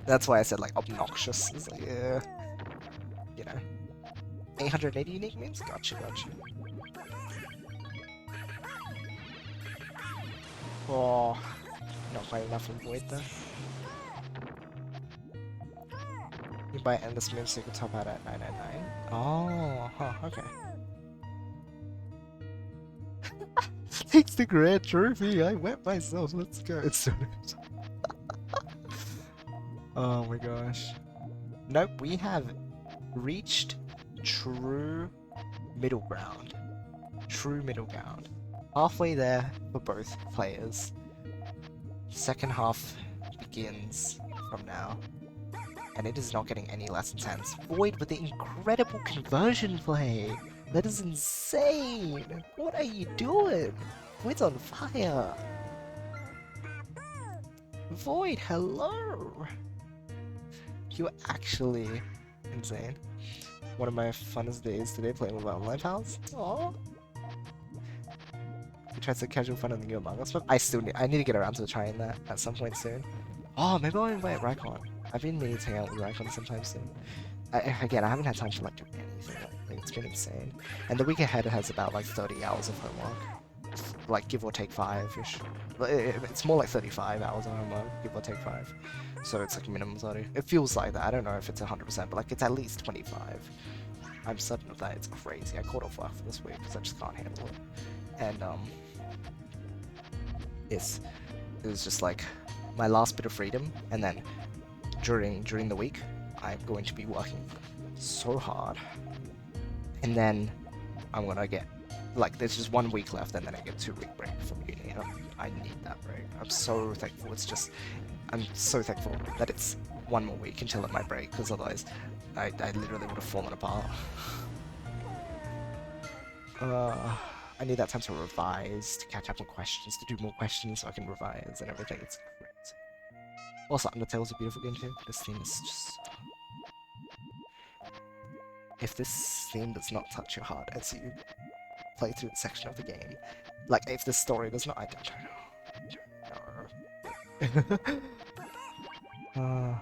That's why I said like obnoxious. It's like, yeah. you know, 880 unique means? Gotcha. Oh, not quite enough from Void though. You buy endless moves so you can top out at 999. Oh, huh, okay. Takes the grand trophy. I wet myself. Let's go. It's so nice. Oh my gosh. Nope, we have reached true middle ground. True middle ground. Halfway there for both players. Second half begins from now. And it is not getting any less intense. Void with the incredible conversion play! That is insane! What are you doing? Void's on fire! Void, hello! You're actually insane. One of my funnest days today playing with my online pals. Aww. We tried some casual fun on the new Among Us, but I need to get around to trying that at some point soon. Oh, maybe I'll invite Raikon. I've been meaning to hang out with Raikon sometime soon. Again, I haven't had time to like do anything. Like, it's been insane. And the week ahead has about like 30 hours of homework. Like give or take 5-ish. It's more like 35 hours of homework, give or take 5. So it's like minimum 30. It feels like that. I don't know if it's 100%, but like it's at least 25. I'm certain of that. It's crazy. I caught off work for this week because I just can't handle it. And it was just like my last bit of freedom, and then during the week I'm going to be working so hard, and then I'm gonna get like there's just 1 week left, and then I get a 2-week break from uni, and I need that break. I'm so thankful. I'm so thankful that it's 1 more week until my break, because otherwise I literally would have fallen apart. I need that time to revise, to catch up on questions, to do more questions so I can revise and everything. It's great. Also, Undertale's a beautiful game too. This theme is just... If this theme does not touch your heart as you play through the section of the game, like if this story does not, I don't know.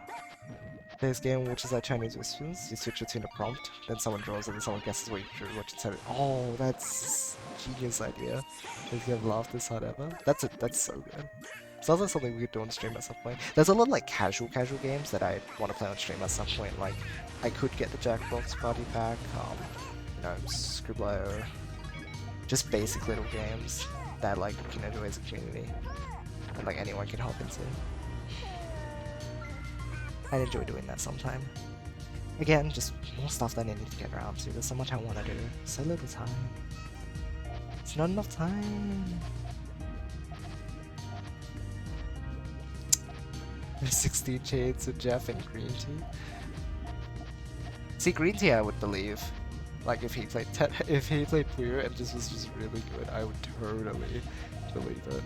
This game, which is like Chinese whispers, you switch between a prompt, then someone draws it and someone guesses what you drew, what you said. Oh, that's a genius idea. If you have laughed this hard ever. That's so good. Sounds like something we could do on stream at some point. There's a lot of like casual games that I want to play on stream at some point. Like, I could get the Jackbox Party Pack, you know, Scribbler, just basic little games that like you can enjoy as a community, and like anyone can hop into. I'd enjoy doing that sometime. Again, just more stuff that I need to get around to. There's so much I want to do. So little time. It's not enough time. There's 16 shades of Jeff and Green Tea. See, Green Tea I would believe. Like if he played Puyo and this was just really good, I would totally believe it.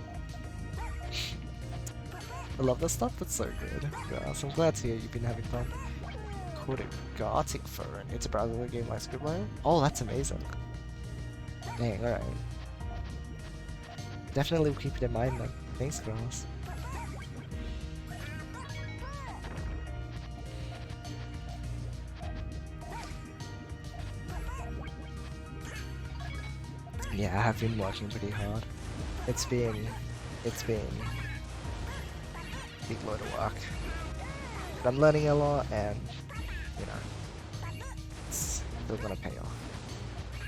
I love that stuff, that's so good. Gosh, I'm glad to hear you've been having fun. Called it Gartic Phone. It's a browser game like Scribbler. Oh, that's amazing. Dang, alright. Definitely will keep it in mind then. Thanks, girls. Yeah, I have been working pretty hard. It's been big load of work. But I'm learning a lot, and you know, it's still gonna pay off.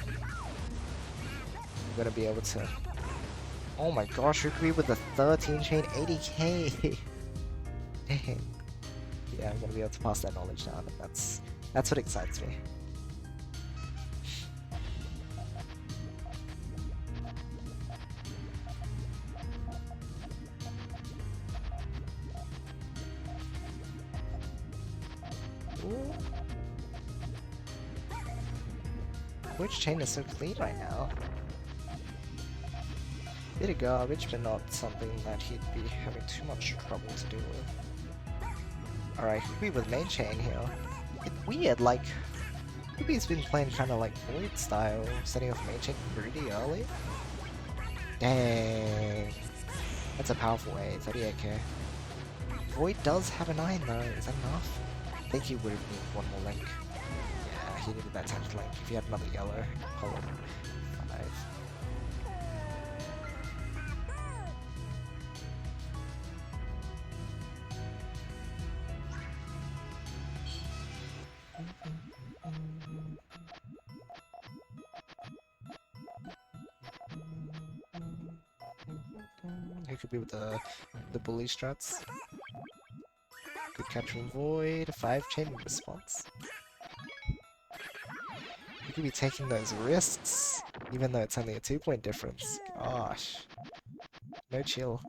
I'm gonna be able to. Oh my gosh, Rukui with the 13 chain 80k. Dang. Yeah, I'm gonna be able to pass that knowledge down, and that's what excites me. Which chain is so clean right now? Bit of garbage, but not something that he'd be having too much trouble to deal with. Alright, Ruby with main chain here. It's weird, like, Ruby's been playing kind of like Void style, setting off main chain pretty early. Dang. That's a powerful way, 38k. Void does have a 9 though, is that enough? I think he would need one more link. Yeah, he needed that 10th link. If he had another yellow, hold on. 5. Who could be with the bully struts? Good catch from Void. 5 chain response. You could be taking those risks, even though it's only a 2-point difference. Gosh. No chill.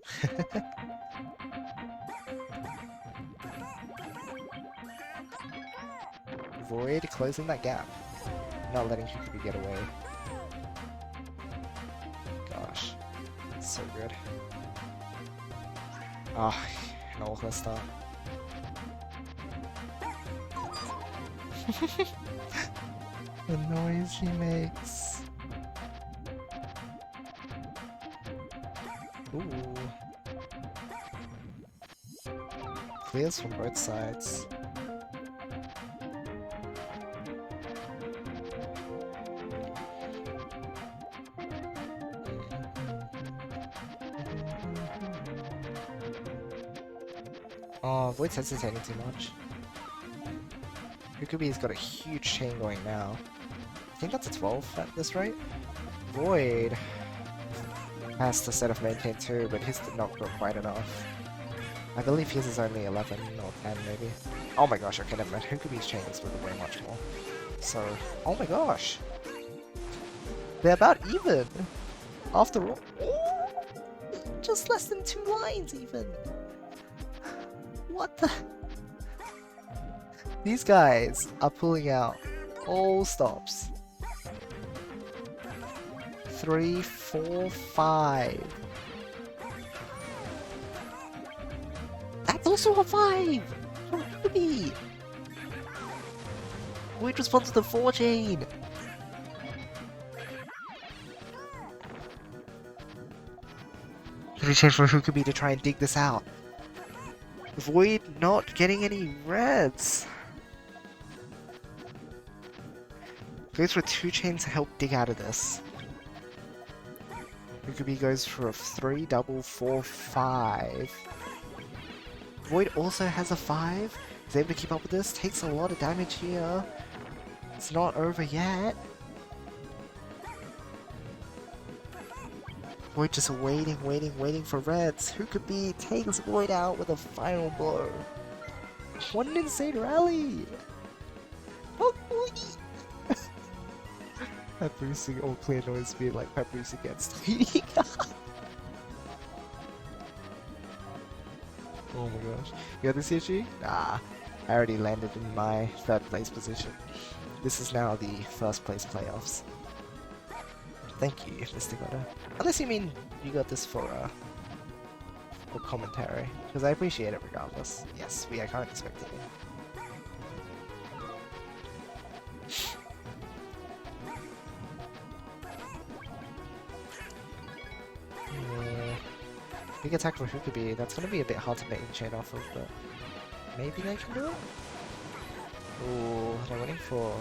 Void closing that gap. Not letting Hukubi get away. Gosh. So good. Ah, an awful start. The noise he makes. Ooh. Clears from both sides. Oh, Void's hesitating too much. Hukubi's got a huge chain going now. I think that's a 12 at this rate. Void has to set off maintain too, but his did not go quite enough. I believe his is only 11 or 10 maybe. Oh my gosh, okay, never mind. Hukubi's chain is worth way much more. So, oh my gosh. They're about even. After all. Oh, just less than 2 lines even. What the? These guys are pulling out all stops. 3, 4, 5. That's also a 5! From Hukubi! Void responds to the 4 chain! Gonna change for Hukubi to try and dig this out. Void not getting any reds. Goes for 2 chains to help dig out of this. Hukubi goes for a 3, double, 4, 5. Void also has a 5. Is able to keep up with this. Takes a lot of damage here. It's not over yet. Void just waiting for reds. Hukubi takes Void out with a final blow. What an insane rally! Oh, Papoosing all clear noise being like Papoose against Lady. Oh my gosh. You got this Yoshi? Nah. I already landed in my 3rd place position. This is now the 1st place playoffs. Thank you, Mr. Gotta. Unless you mean you got this for commentary. Because I appreciate it regardless. Yes, I can't expect it. Big attack for Hukubi, that's gonna be a bit hard to make chain off of, but maybe they can do it? Ooh, they're waiting for...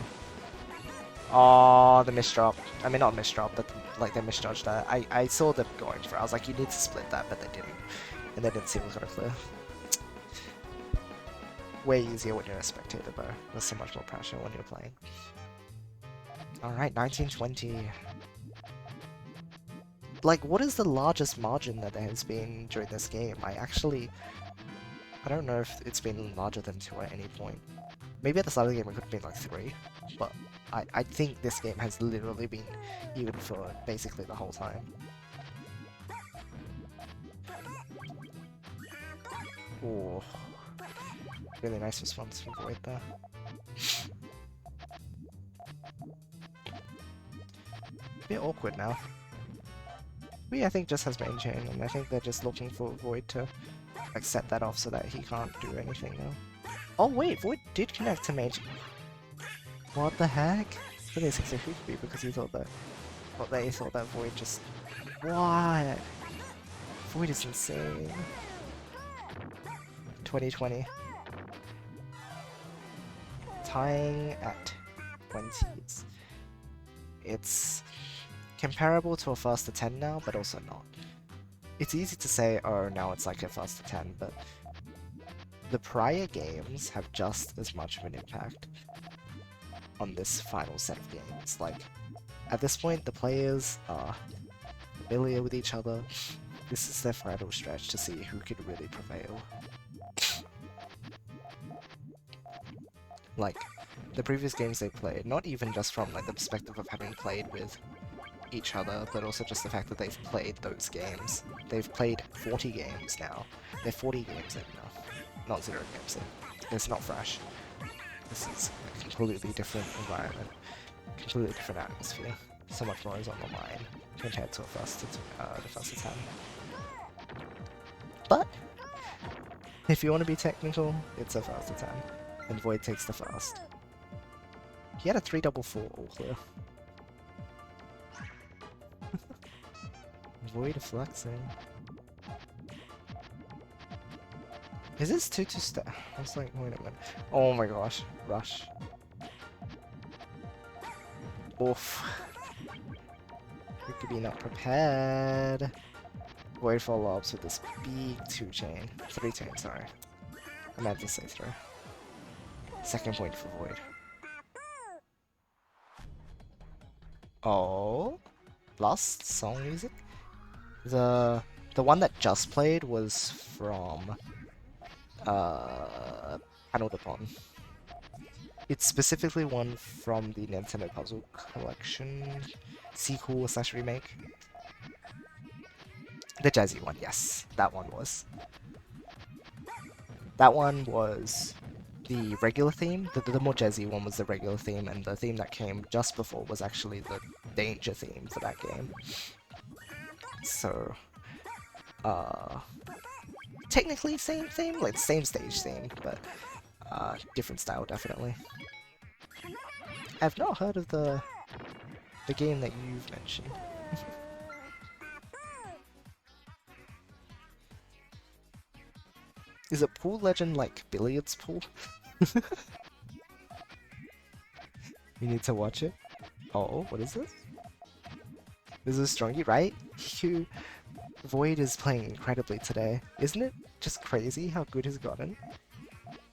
Oh, the misdrop. I mean, not misdrop, but like they misjudged that. I saw them going for it. I was like, you need to split that, but they didn't. And they didn't see it was gonna clear. Way easier when you're a spectator, though. There's so much more pressure when you're playing. Alright, 1920. Like, what is the largest margin that there has been during this game? I don't know if it's been larger than 2 at any point. Maybe at the start of the game it could have been like 3, but I think this game has literally been even for basically the whole time. Ooh. Really nice response from Void there. Bit awkward now. We, I think, just has main chain, and I think they're just looking for Void to like set that off so that he can't do anything now. Oh wait, Void did connect to main chain. What the heck? But it's a Hukubi because he thought that. Well, they thought that Void just. What? Void is insane. 2020. Tying at 20s. It's comparable to a faster 10 now, but also not. It's easy to say, oh, now it's like a faster 10, but the prior games have just as much of an impact on this final set of games. Like, at this point, the players are familiar with each other. This is their final stretch to see who could really prevail. Like, the previous games they played, not even just from like the perspective of having played with each other, but also just the fact that they've played those games. They've played 40 games now. They're 40 games in now, not 0 games in. It's not fresh. This is a completely different environment, completely different atmosphere. So much more is on the line compared to the first attempt. But if you want to be technical, it's a first attempt, and Void takes the first. He had a 3-4-4 all clear. Void flexing. Is this 2-2 step? I was like, wait a minute. Oh my gosh, rush. Oof. We could be not prepared. Void follow-ups with this big 2-chain. 3-chain, sorry. I meant to say 3. Second point for Void. Oh, last song music? The one that just played was from Panel de Pon. It's specifically one from the Nintendo Puzzle Collection sequel / remake. The jazzy one, yes, that one was. That one was the regular theme. The more jazzy one was the regular theme, and the theme that came just before was actually the danger theme for that game. So, technically same theme, like same stage theme, but different style definitely. I've not heard of the game that you've mentioned. Is it Pool Legend like Billiards Pool? You need to watch it. Oh, what is this? This is Strongy, right? Void is playing incredibly today. Isn't it just crazy how good he's gotten?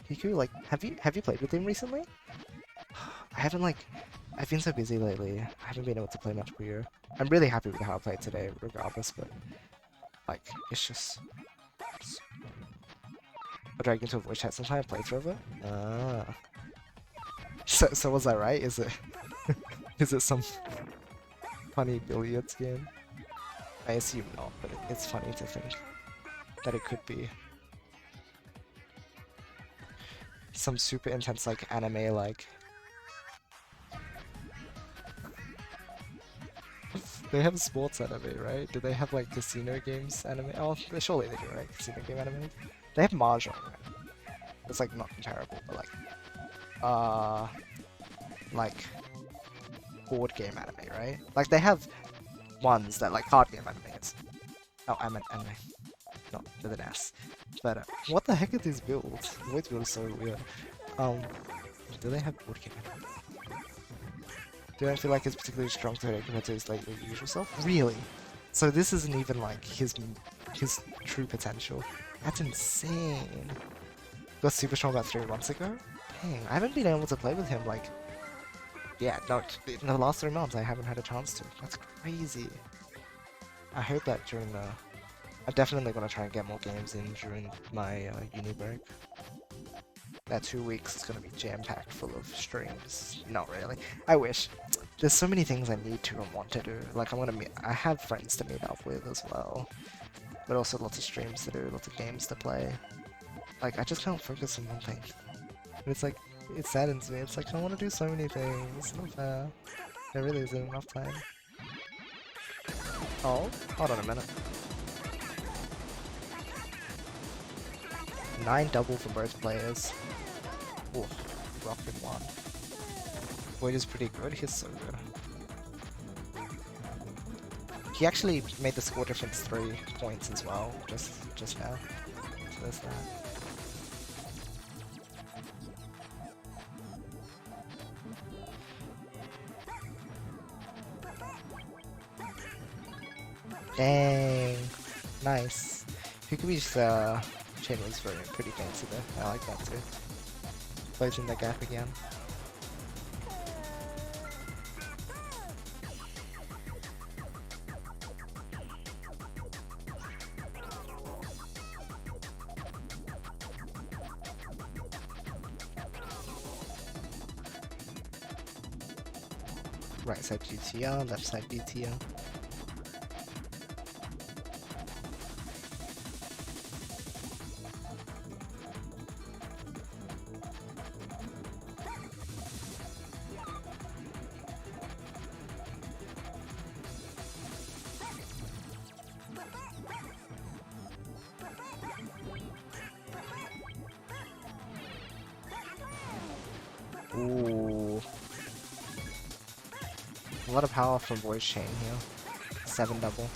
Hiku, like, have you played with him recently? I haven't, like, I've been so busy lately. I haven't been able to play much Puyo. I'm really happy with how I played today, regardless, but, like, it's just... I'll drag into a voice chat sometime, playthrough of it? Ah. So was I right? Is it... is it some funny billiards game? I assume not, but it's funny to think that it could be some super intense, like, anime, like... They have sports anime, right? Do they have, like, casino games anime? Oh, surely they do, right? Casino game anime? They have Mahjong, right? It's, like, not comparable, but, like, board game anime, right? Like, they have ones that, like, card game animes. Oh, I meant anime. Not with an S. But, what the heck are these builds? Void's build is so weird. Do they have board game anime? Do I feel like it's particularly strong today compared to his like usual self? Really? So this isn't even like his true potential. That's insane. Got super strong about 3 months ago? Dang, I haven't been able to play with him like... Yeah, no, in the last 3 months I haven't had a chance to. That's crazy. I hope that during the... I'm definitely gonna try and get more games in during my uni break. That 2 weeks is gonna be jam-packed full of streams. Not really. I wish. There's so many things I need to and want to do. Like I have friends to meet up with as well. But also lots of streams to do, lots of games to play. Like, I just can't focus on one thing. And it's like, it saddens me. It's like, I want to do so many things. It's not fair. There really isn't enough time. Oh, hold on a minute. 9 double for both players. Ooh, rock in 1. Void is pretty good, he's so good. He actually made the score difference 3 points as well, just now. So there's that. Dang. Nice. Hukubi's chain was pretty fancy though. I like that too. Closing the gap again. Right side GTR, left side BTR. Ooh. A lot of power from voice chain here. 7 double.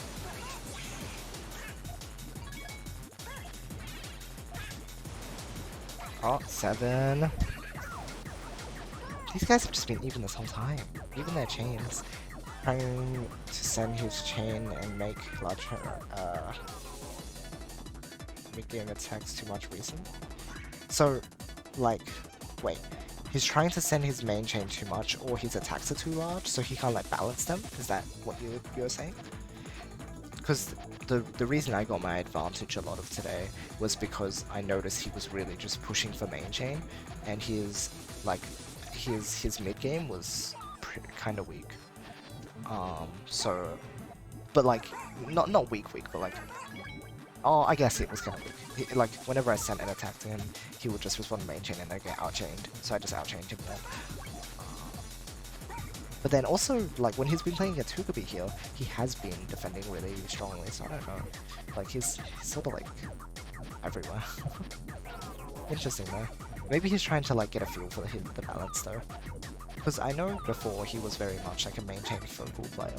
Oh, 7. These guys have just been even this whole time. Even their chains. Trying to send his chain and make larger mid-game attacks too much recent. So, like, wait. He's trying to send his main chain too much, or his attacks are too large, so he can't like balance them? Is that what you're saying? Because the reason I got my advantage a lot of today was because I noticed he was really just pushing for main chain, and his mid game was kind of weak. So, but like not weak, but like. Oh, I guess it was kind of weak. Like, whenever I sent an attack to him, he would just respond main chain and then get outchained. So I just outchained him there. But then also, like, when he's been playing against Hukubi here, he has been defending really strongly, so I don't know. Like, he's sort of, like, everywhere. Interesting, though. Maybe he's trying to, like, get a feel for the balance, though. Because I know before he was very much, like, a main chain focal player.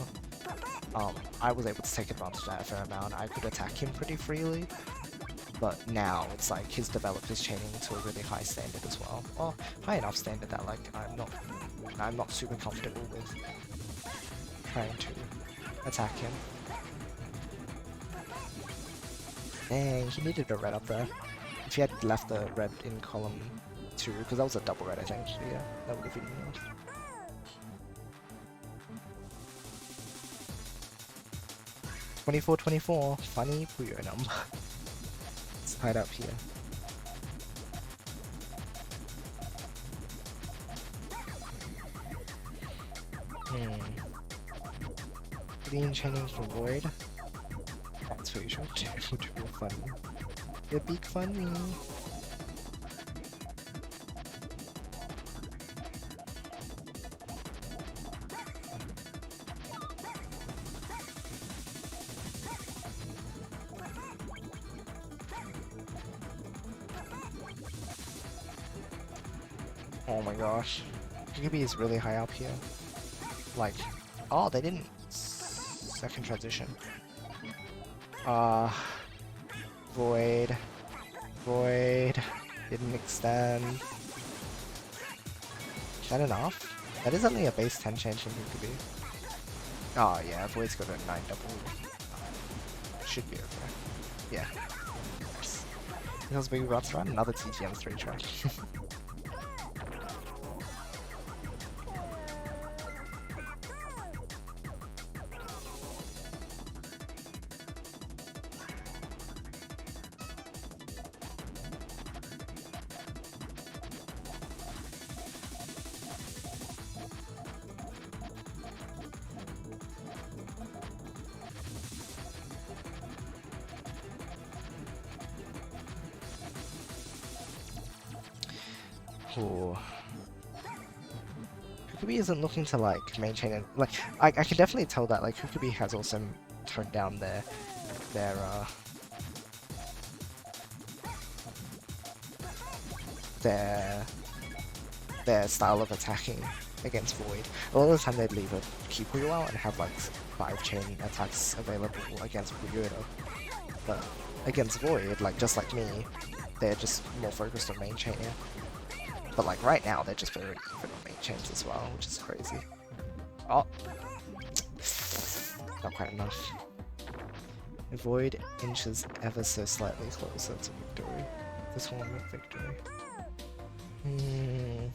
I was able to take advantage of that a fair amount. I could attack him pretty freely, but now it's like he's developed his chaining to a really high standard as well. Well, high enough standard that like I'm not super comfortable with trying to attack him. Dang, he needed a red up there. If he had left the red in column 2, because that was a double red I think, so yeah, that would have been enough. 24-24, funny Puyo number. It's tied up here. Green chaining for Void. That's what you should do. Too funny. You're big funny. Oh my gosh. Yubi is really high up here. Like, oh, they didn't. Second transition. Void. Void. Didn't extend. Is that enough? That is only a base 10 change from Yubi. Oh yeah, Void's got a 9 double. Should be okay. Yeah. Nice. Here's Big Rots Run, another TGM 3 track. Ooh. Hukubi isn't looking to like maintain it. Like I can definitely tell that like Hukubi has also toned down their style of attacking against Void. A lot of the time they'd leave a key Puyo out and have like 5 chain attacks available against Puyota. But against Void, like just like me, they're just more focused on main chaining. But like right now, they're just very even on main chains as well, which is crazy. Oh, not quite enough. Void inches ever so slightly closer to victory. The tournament victory. Hmm.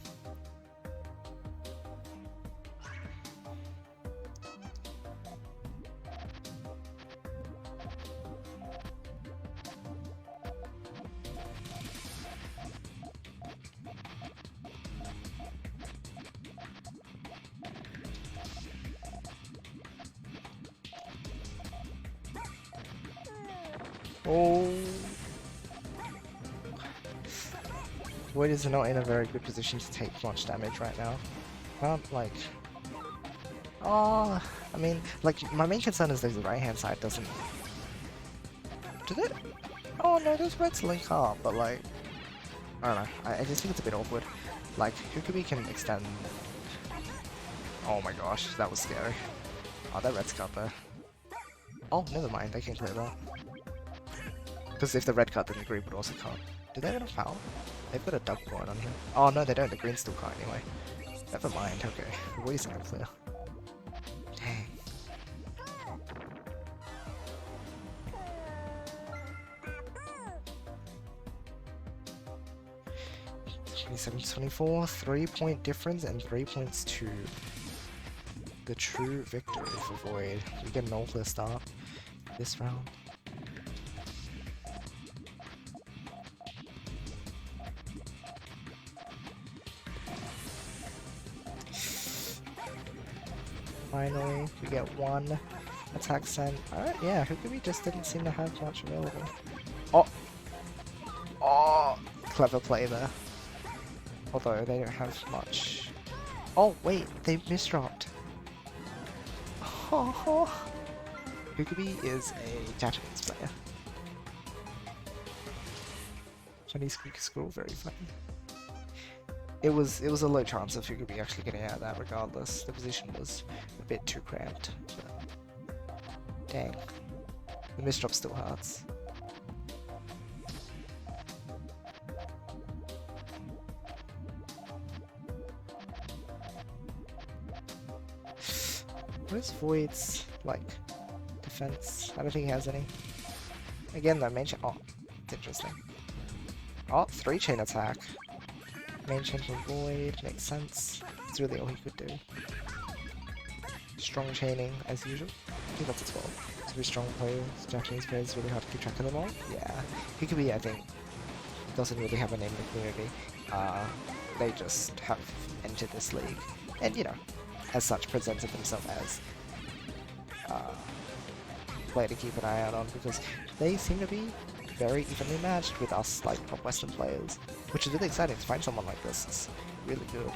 Oh. Void is not in a very good position to take much damage right now. Can't like. Oh, I mean, like my main concern is that the right hand side doesn't. Did it? Oh no, those reds link up, but like, I don't know. I just think it's a bit awkward. Like, Hukubi can extend. Oh my gosh, that was scary. Oh, that red's cut there. Oh, never mind, they can clear that. Because if the red cut, then the green would also cut. Do they have a foul? They've got a double going on here. Oh no, they don't. The green still cut anyway. Never mind. Okay, what is that clear? Dang. 27-24, 3-point difference and 3 points to the true victory for Void. We get an all-clear start this round. Finally, we get one attack sent. Alright, yeah, Hukubi just didn't seem to have much available. Oh! Oh! Clever play there. Although they don't have much. Oh, wait, they misdropped. Oh. Hukubi is a Japanese player. Chinese school, very funny. It was a low chance of Hukubi actually getting out of that regardless. The position was a bit too cramped. But dang. The misdrop still hurts. What is Void's, like, defense? I don't think he has any. Again, though, main chain. Oh, it's interesting. Oh, 3-chain attack. Main chain from Void, makes sense. It's really all he could do. Strong chaining, as usual. I think that's a 12. It's very strong players, Japanese players, really hard to keep track of them all. Yeah. Hukubi, I think, doesn't really have a name in the community. They just have entered this league. And, you know, as such, presented themselves as player to keep an eye out on because they seem to be very evenly matched with us, like, top Western players, which is really exciting to find someone like this. It's really good.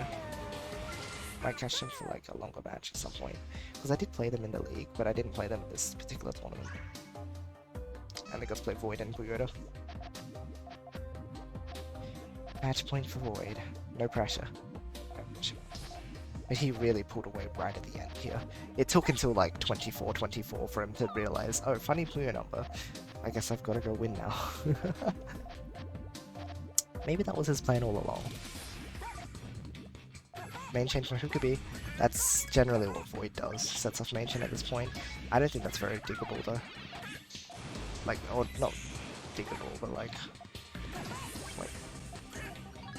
Might catch them for, like, a longer match at some point, because I did play them in the league, but I didn't play them in this particular tournament. And they got to play Void and Puyota. Match point for Void. No pressure. But he really pulled away right at the end here. It took until like 24-24 for him to realize, oh, funny Puyo number. I guess I've got to go win now. Maybe that was his plan all along. Main chain from Hukubi. That's generally what Void does. Sets off main chain at this point. I don't think that's very diggable though. Like, or not diggable, but like... Wait.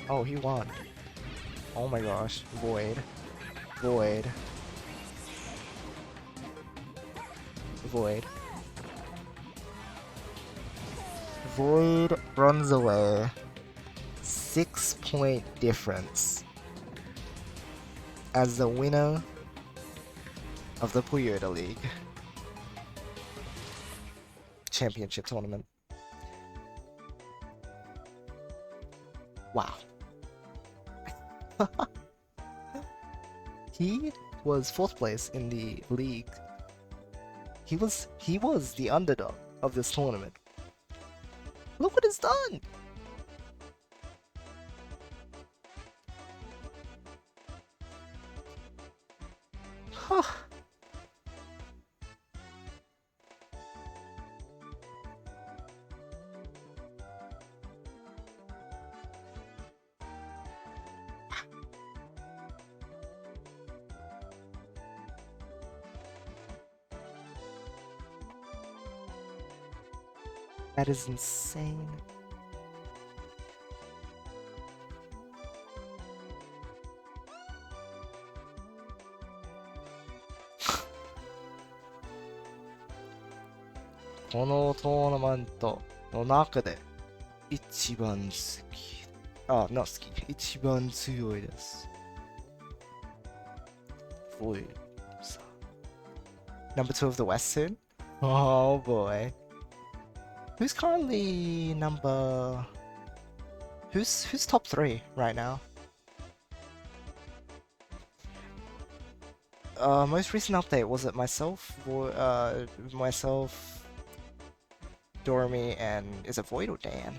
Oh, he won. Oh my gosh. Void. Void. Void. Void runs away. 6-point difference as the winner of the Puyota League Championship Tournament. Wow. He was 4th place in the league. He was the underdog of this tournament. Look what it's done! Huh. That is insane.このトーナメントの中で一番好き。あ、not 好き。一番強いです。Void. Number 2 of the West soon? Oh boy. Who's currently number... Who's top 3 right now? Most recent update, was it myself, myself, Dormy, and is it Void or Dan?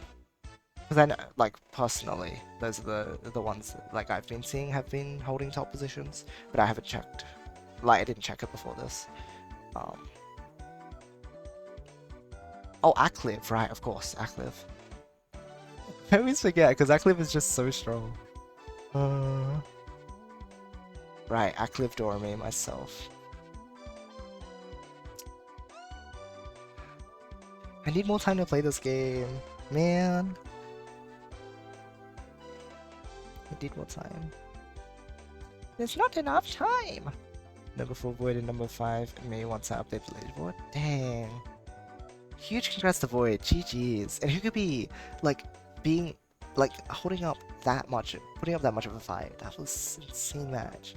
Because I know, like, personally, those are the ones that, like, I've been seeing have been holding top positions, but I haven't checked. Like, I didn't check it before this. Oh, Akliv, right, of course, Akliv. I always forget, because Akliv is just so strong. Right, Akliv, Dormy, myself. I need more time to play this game. Man. I need more time. There's not enough time! Number 4 Void and number 5 me once I update the leaderboard. Dang. Huge congrats to Void. GG's. And who could be, like, being, like, holding up that much, putting up that much of a fight. That was an insane match.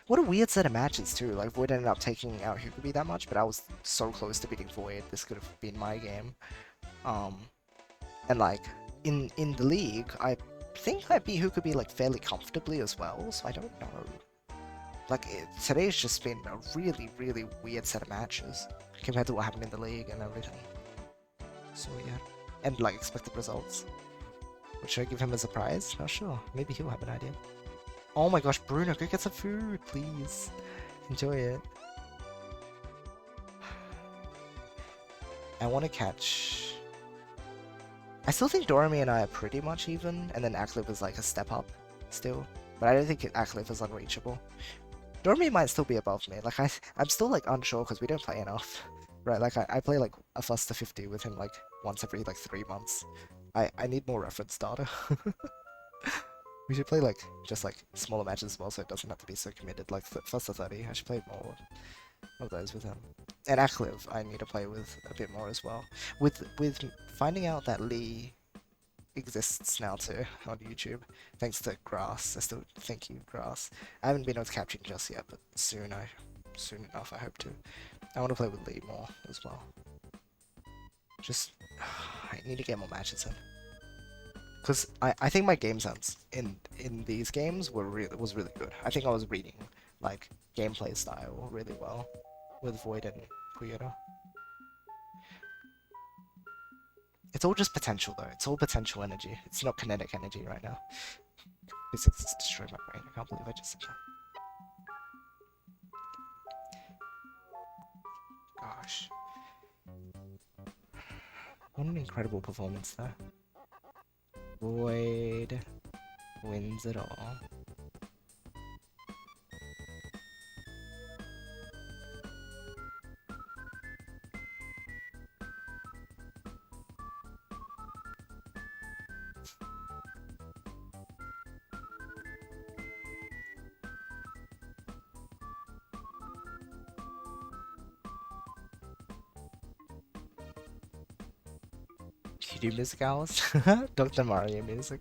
What a weird set of matches too. Like Void ended up taking out Hukubi that much, but I was so close to beating Void. This could have been my game. And like in the league, I think I beat Hukubi like fairly comfortably as well. So I don't know. Like today's just been a really weird set of matches compared to what happened in the league and everything. So yeah, and like expected results. But should I give him a surprise? Not sure. Maybe he'll have an idea. Oh my gosh, Bruno, go get some food, please. Enjoy it. I want to catch... I still think Dorami and I are pretty much even, and then Akliv is like a step up still. But I don't think Akliv is unreachable. Dorami might still be above me. Like I'm still like unsure because we don't play enough. Right, like I play like a first to 50 with him like once every like 3 months. I need more reference data. We should play like just like smaller matches as well, so it doesn't have to be so committed. Like first to 30, I should play more of those with him. And Akliv, I need to play with a bit more as well. With finding out that Lee exists now too on YouTube, thanks to Grass. I still thank you, Grass. I haven't been able to capture him just yet, but soon enough I hope to. I want to play with Lee more as well. Just I need to get more matches in. Because I think my game sense in these games was really good. I think I was reading like gameplay style really well with Void and Puyota. It's all just potential though. It's all potential energy. It's not kinetic energy right now. Physics has destroyed my brain. I can't believe I just said that. Gosh. What an incredible performance there. Void wins it all. Do music hours? Dr. Mario music.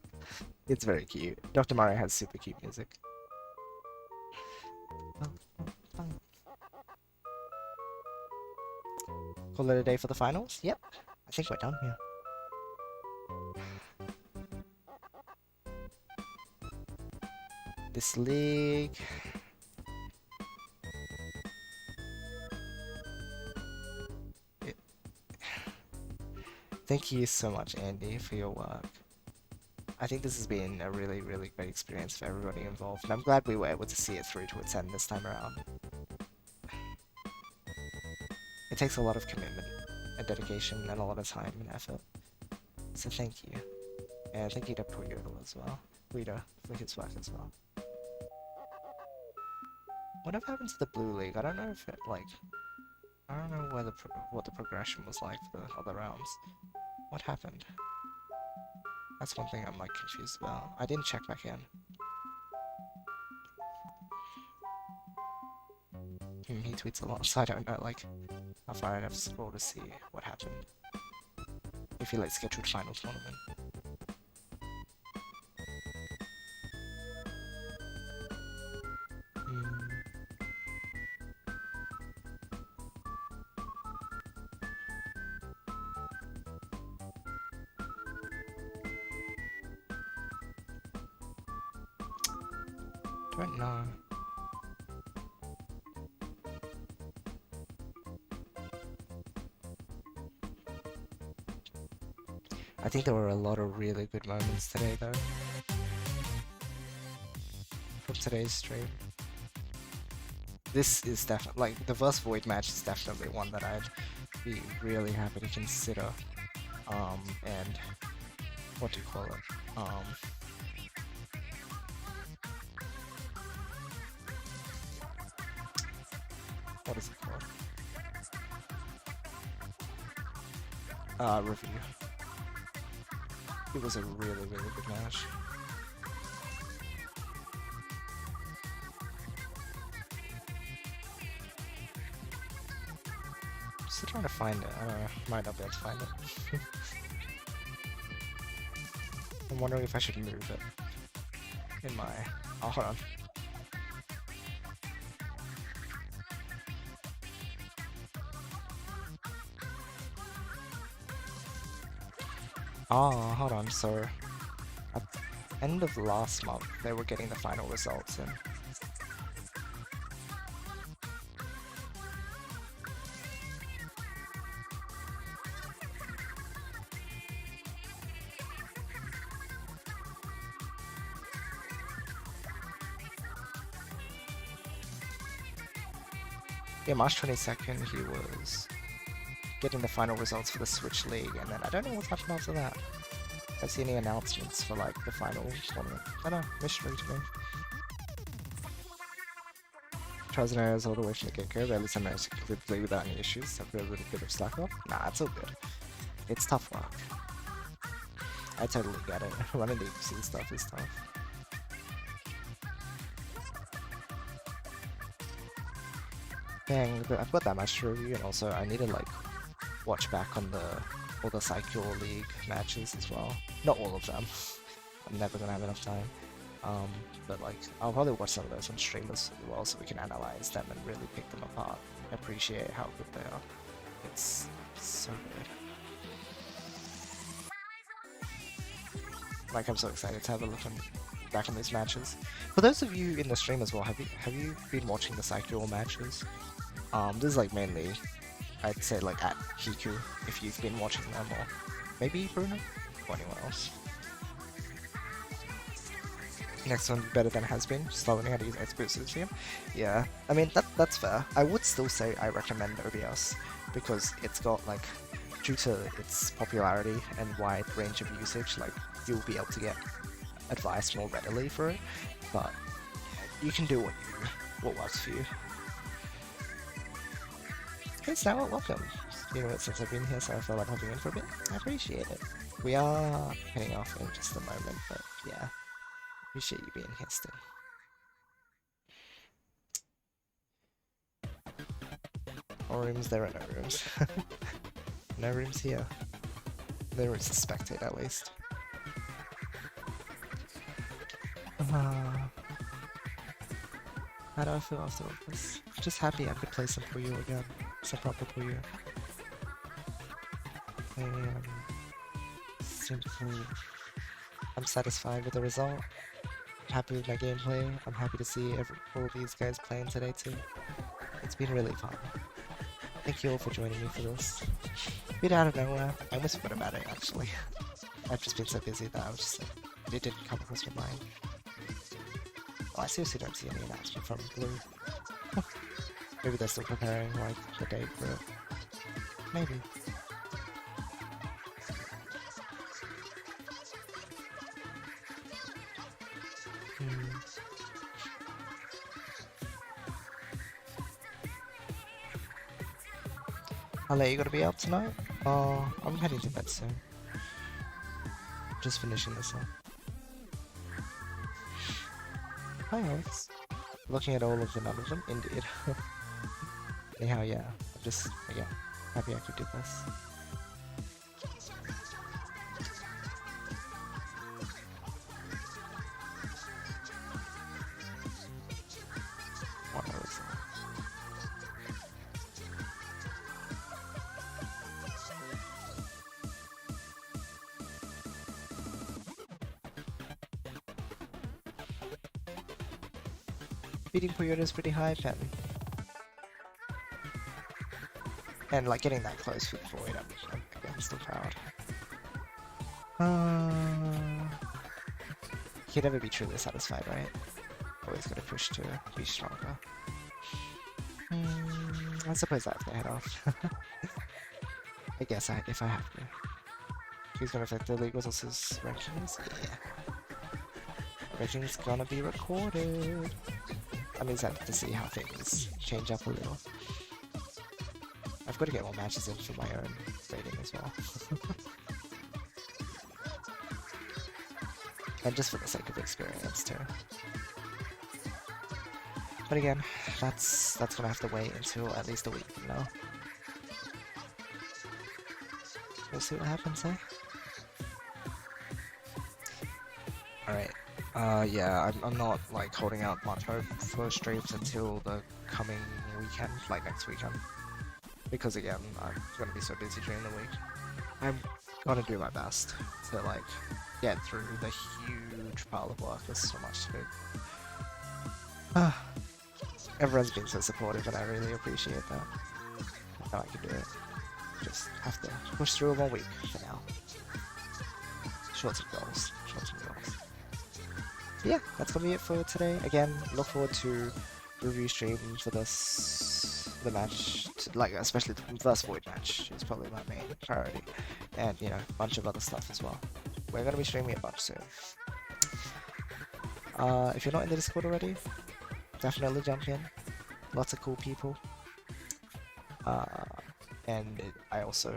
It's very cute. Dr. Mario has super cute music. Call it a day for the finals? Yep. I think we're done here. This league... Thank you so much, Andy, for your work. I think this has been a really great experience for everybody involved, and I'm glad we were able to see it through to its end this time around. It takes a lot of commitment and dedication and a lot of time and effort, so thank you. And thank you to Puyo as well. Puyo for his work as well. Whatever happened to the Blue League? I don't know if it, like... I don't know what the progression was like for the other rounds. What happened? That's one thing I'm, like, confused about. I didn't check back in. He tweets a lot, so I don't know, like, how far I'd have to scroll to see what happened. If he, like, scheduled final tournament. Don't know. I think there were a lot of really good moments today, though. From today's stream. This is definitely, like, the Verse Void match is definitely one that I'd be really happy to consider. And what do you call it? What is it called? Review. It was a really, really good match. Still trying to find it. I don't know. Might not be able to find it. I'm wondering if I should move it in my... Oh, hold on. Oh, hold on. So, at the end of last month, they were getting the final results in. Yeah, March 22nd, he was getting the final results for the Switch League, and then I don't know what's happened after that. I don't see any announcements for, like, the final tournament. I don't know, mystery to me. Trasinares all the way from the get-go, but at least I managed to complete the league without any issues. I've got a little bit of slack off. Nah, it's all good. It's tough work. I totally get it. Running the EC stuff is tough. Dang, I've got that much to review, and also I need to, like, watch back on all the Psycure League matches as well. Not all of them. I'm never gonna have enough time. But, like, I'll probably watch some of those on stream as well, so we can analyze them and really pick them apart. Appreciate how good they are. It's so good. Like, I'm so excited to have a look back on these matches. For those of you in the stream as well, have you been watching the Psycure matches? This is, like, mainly, I'd say, like, at Hiku, if you've been watching them, or maybe Bruno, or anyone else. Next one, better than it has been. Just learning how to use exclusives here. Yeah, I mean, that's fair. I would still say I recommend OBS, because it's got, like, due to its popularity and wide range of usage, like, you'll be able to get advice more readily for it, but you can do what works for you. Hey Snout, welcome. It's been a bit since I've been here, so I felt like hopping in for a bit. I appreciate it. We are heading off in just a moment, but yeah, appreciate you being here still. All rooms, there are no rooms. No rooms here. There is a spectate at least. How do I feel after all this? Just happy I could play some Puyo again. Some proper Puyo. I'm satisfied with the result. I'm happy with my gameplay. I'm happy to see all these guys playing today too. It's been really fun. Thank you all for joining me for this. A bit out of nowhere. I almost forgot about it actually. I've just been so busy that I was just like, it didn't come across my mind. Oh, I seriously don't see any announcement from Blue. Maybe they're still preparing, like, the date for it. Maybe. I'll let you gotta be up tonight? I'm heading to bed soon. Just finishing this up. Hi Alex. Looking at all of the none of them, indeed. Anyhow, yeah. I'm just, yeah, happy I could do this. What was that? Beating Puyota is pretty high, Pen. And like getting that close for the void, I'm still proud. You can never be truly satisfied, right? Always gotta push to be stronger. I suppose I have to head off. I guess if I have to. Who's gonna affect the league resources rankings? Yeah. Everything's gonna be recorded. I'm excited to see how things change up a little. I've got to get more matches in for my own rating as well. And just for the sake of experience too. But again, that's gonna have to wait until at least a week from now. We'll see what happens, eh? Alright. Yeah, I'm not like holding out much hope for streams until the coming weekend, like next weekend. Because again, I'm gonna be so busy during the week. I'm gonna do my best to like get through the huge pile of work. There's so much to do. Everyone's been so supportive and I really appreciate that. I know I can do it. Just have to push through one week for now. Short-term goals. Short-term goals. But yeah, that's gonna be it for today. Again, look forward to review stream for the match, like especially the reverse void match is probably my main priority, and you know, a bunch of other stuff as well. We're gonna be streaming a bunch soon. If you're not in the Discord already, definitely jump in. Lots of cool people. I also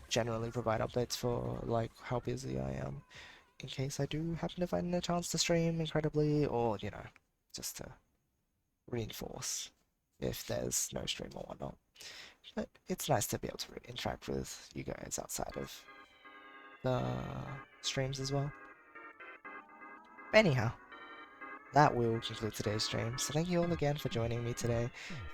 generally provide updates for like how busy I am, in case I do happen to find a chance to stream incredibly, or you know, just to reinforce if there's no stream or whatnot. But it's nice to be able to interact with you guys outside of the streams as well. Anyhow, that will conclude today's stream. So thank you all again for joining me today,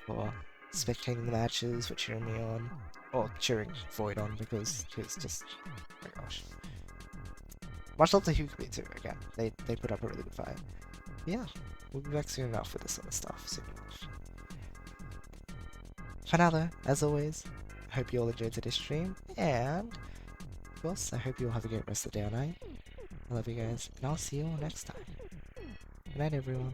for spectating the matches, for cheering me on, or cheering Void on, because it's just, oh my gosh. Much love to Hukubi too, again. They put up a really good fight. Yeah, we'll be back soon enough with this sort of stuff, soon enough. For now though, as always, I hope you all enjoyed today's stream, and of course, I hope you all have a great rest of the day or night. I love you guys, and I'll see you all next time. Good night, everyone.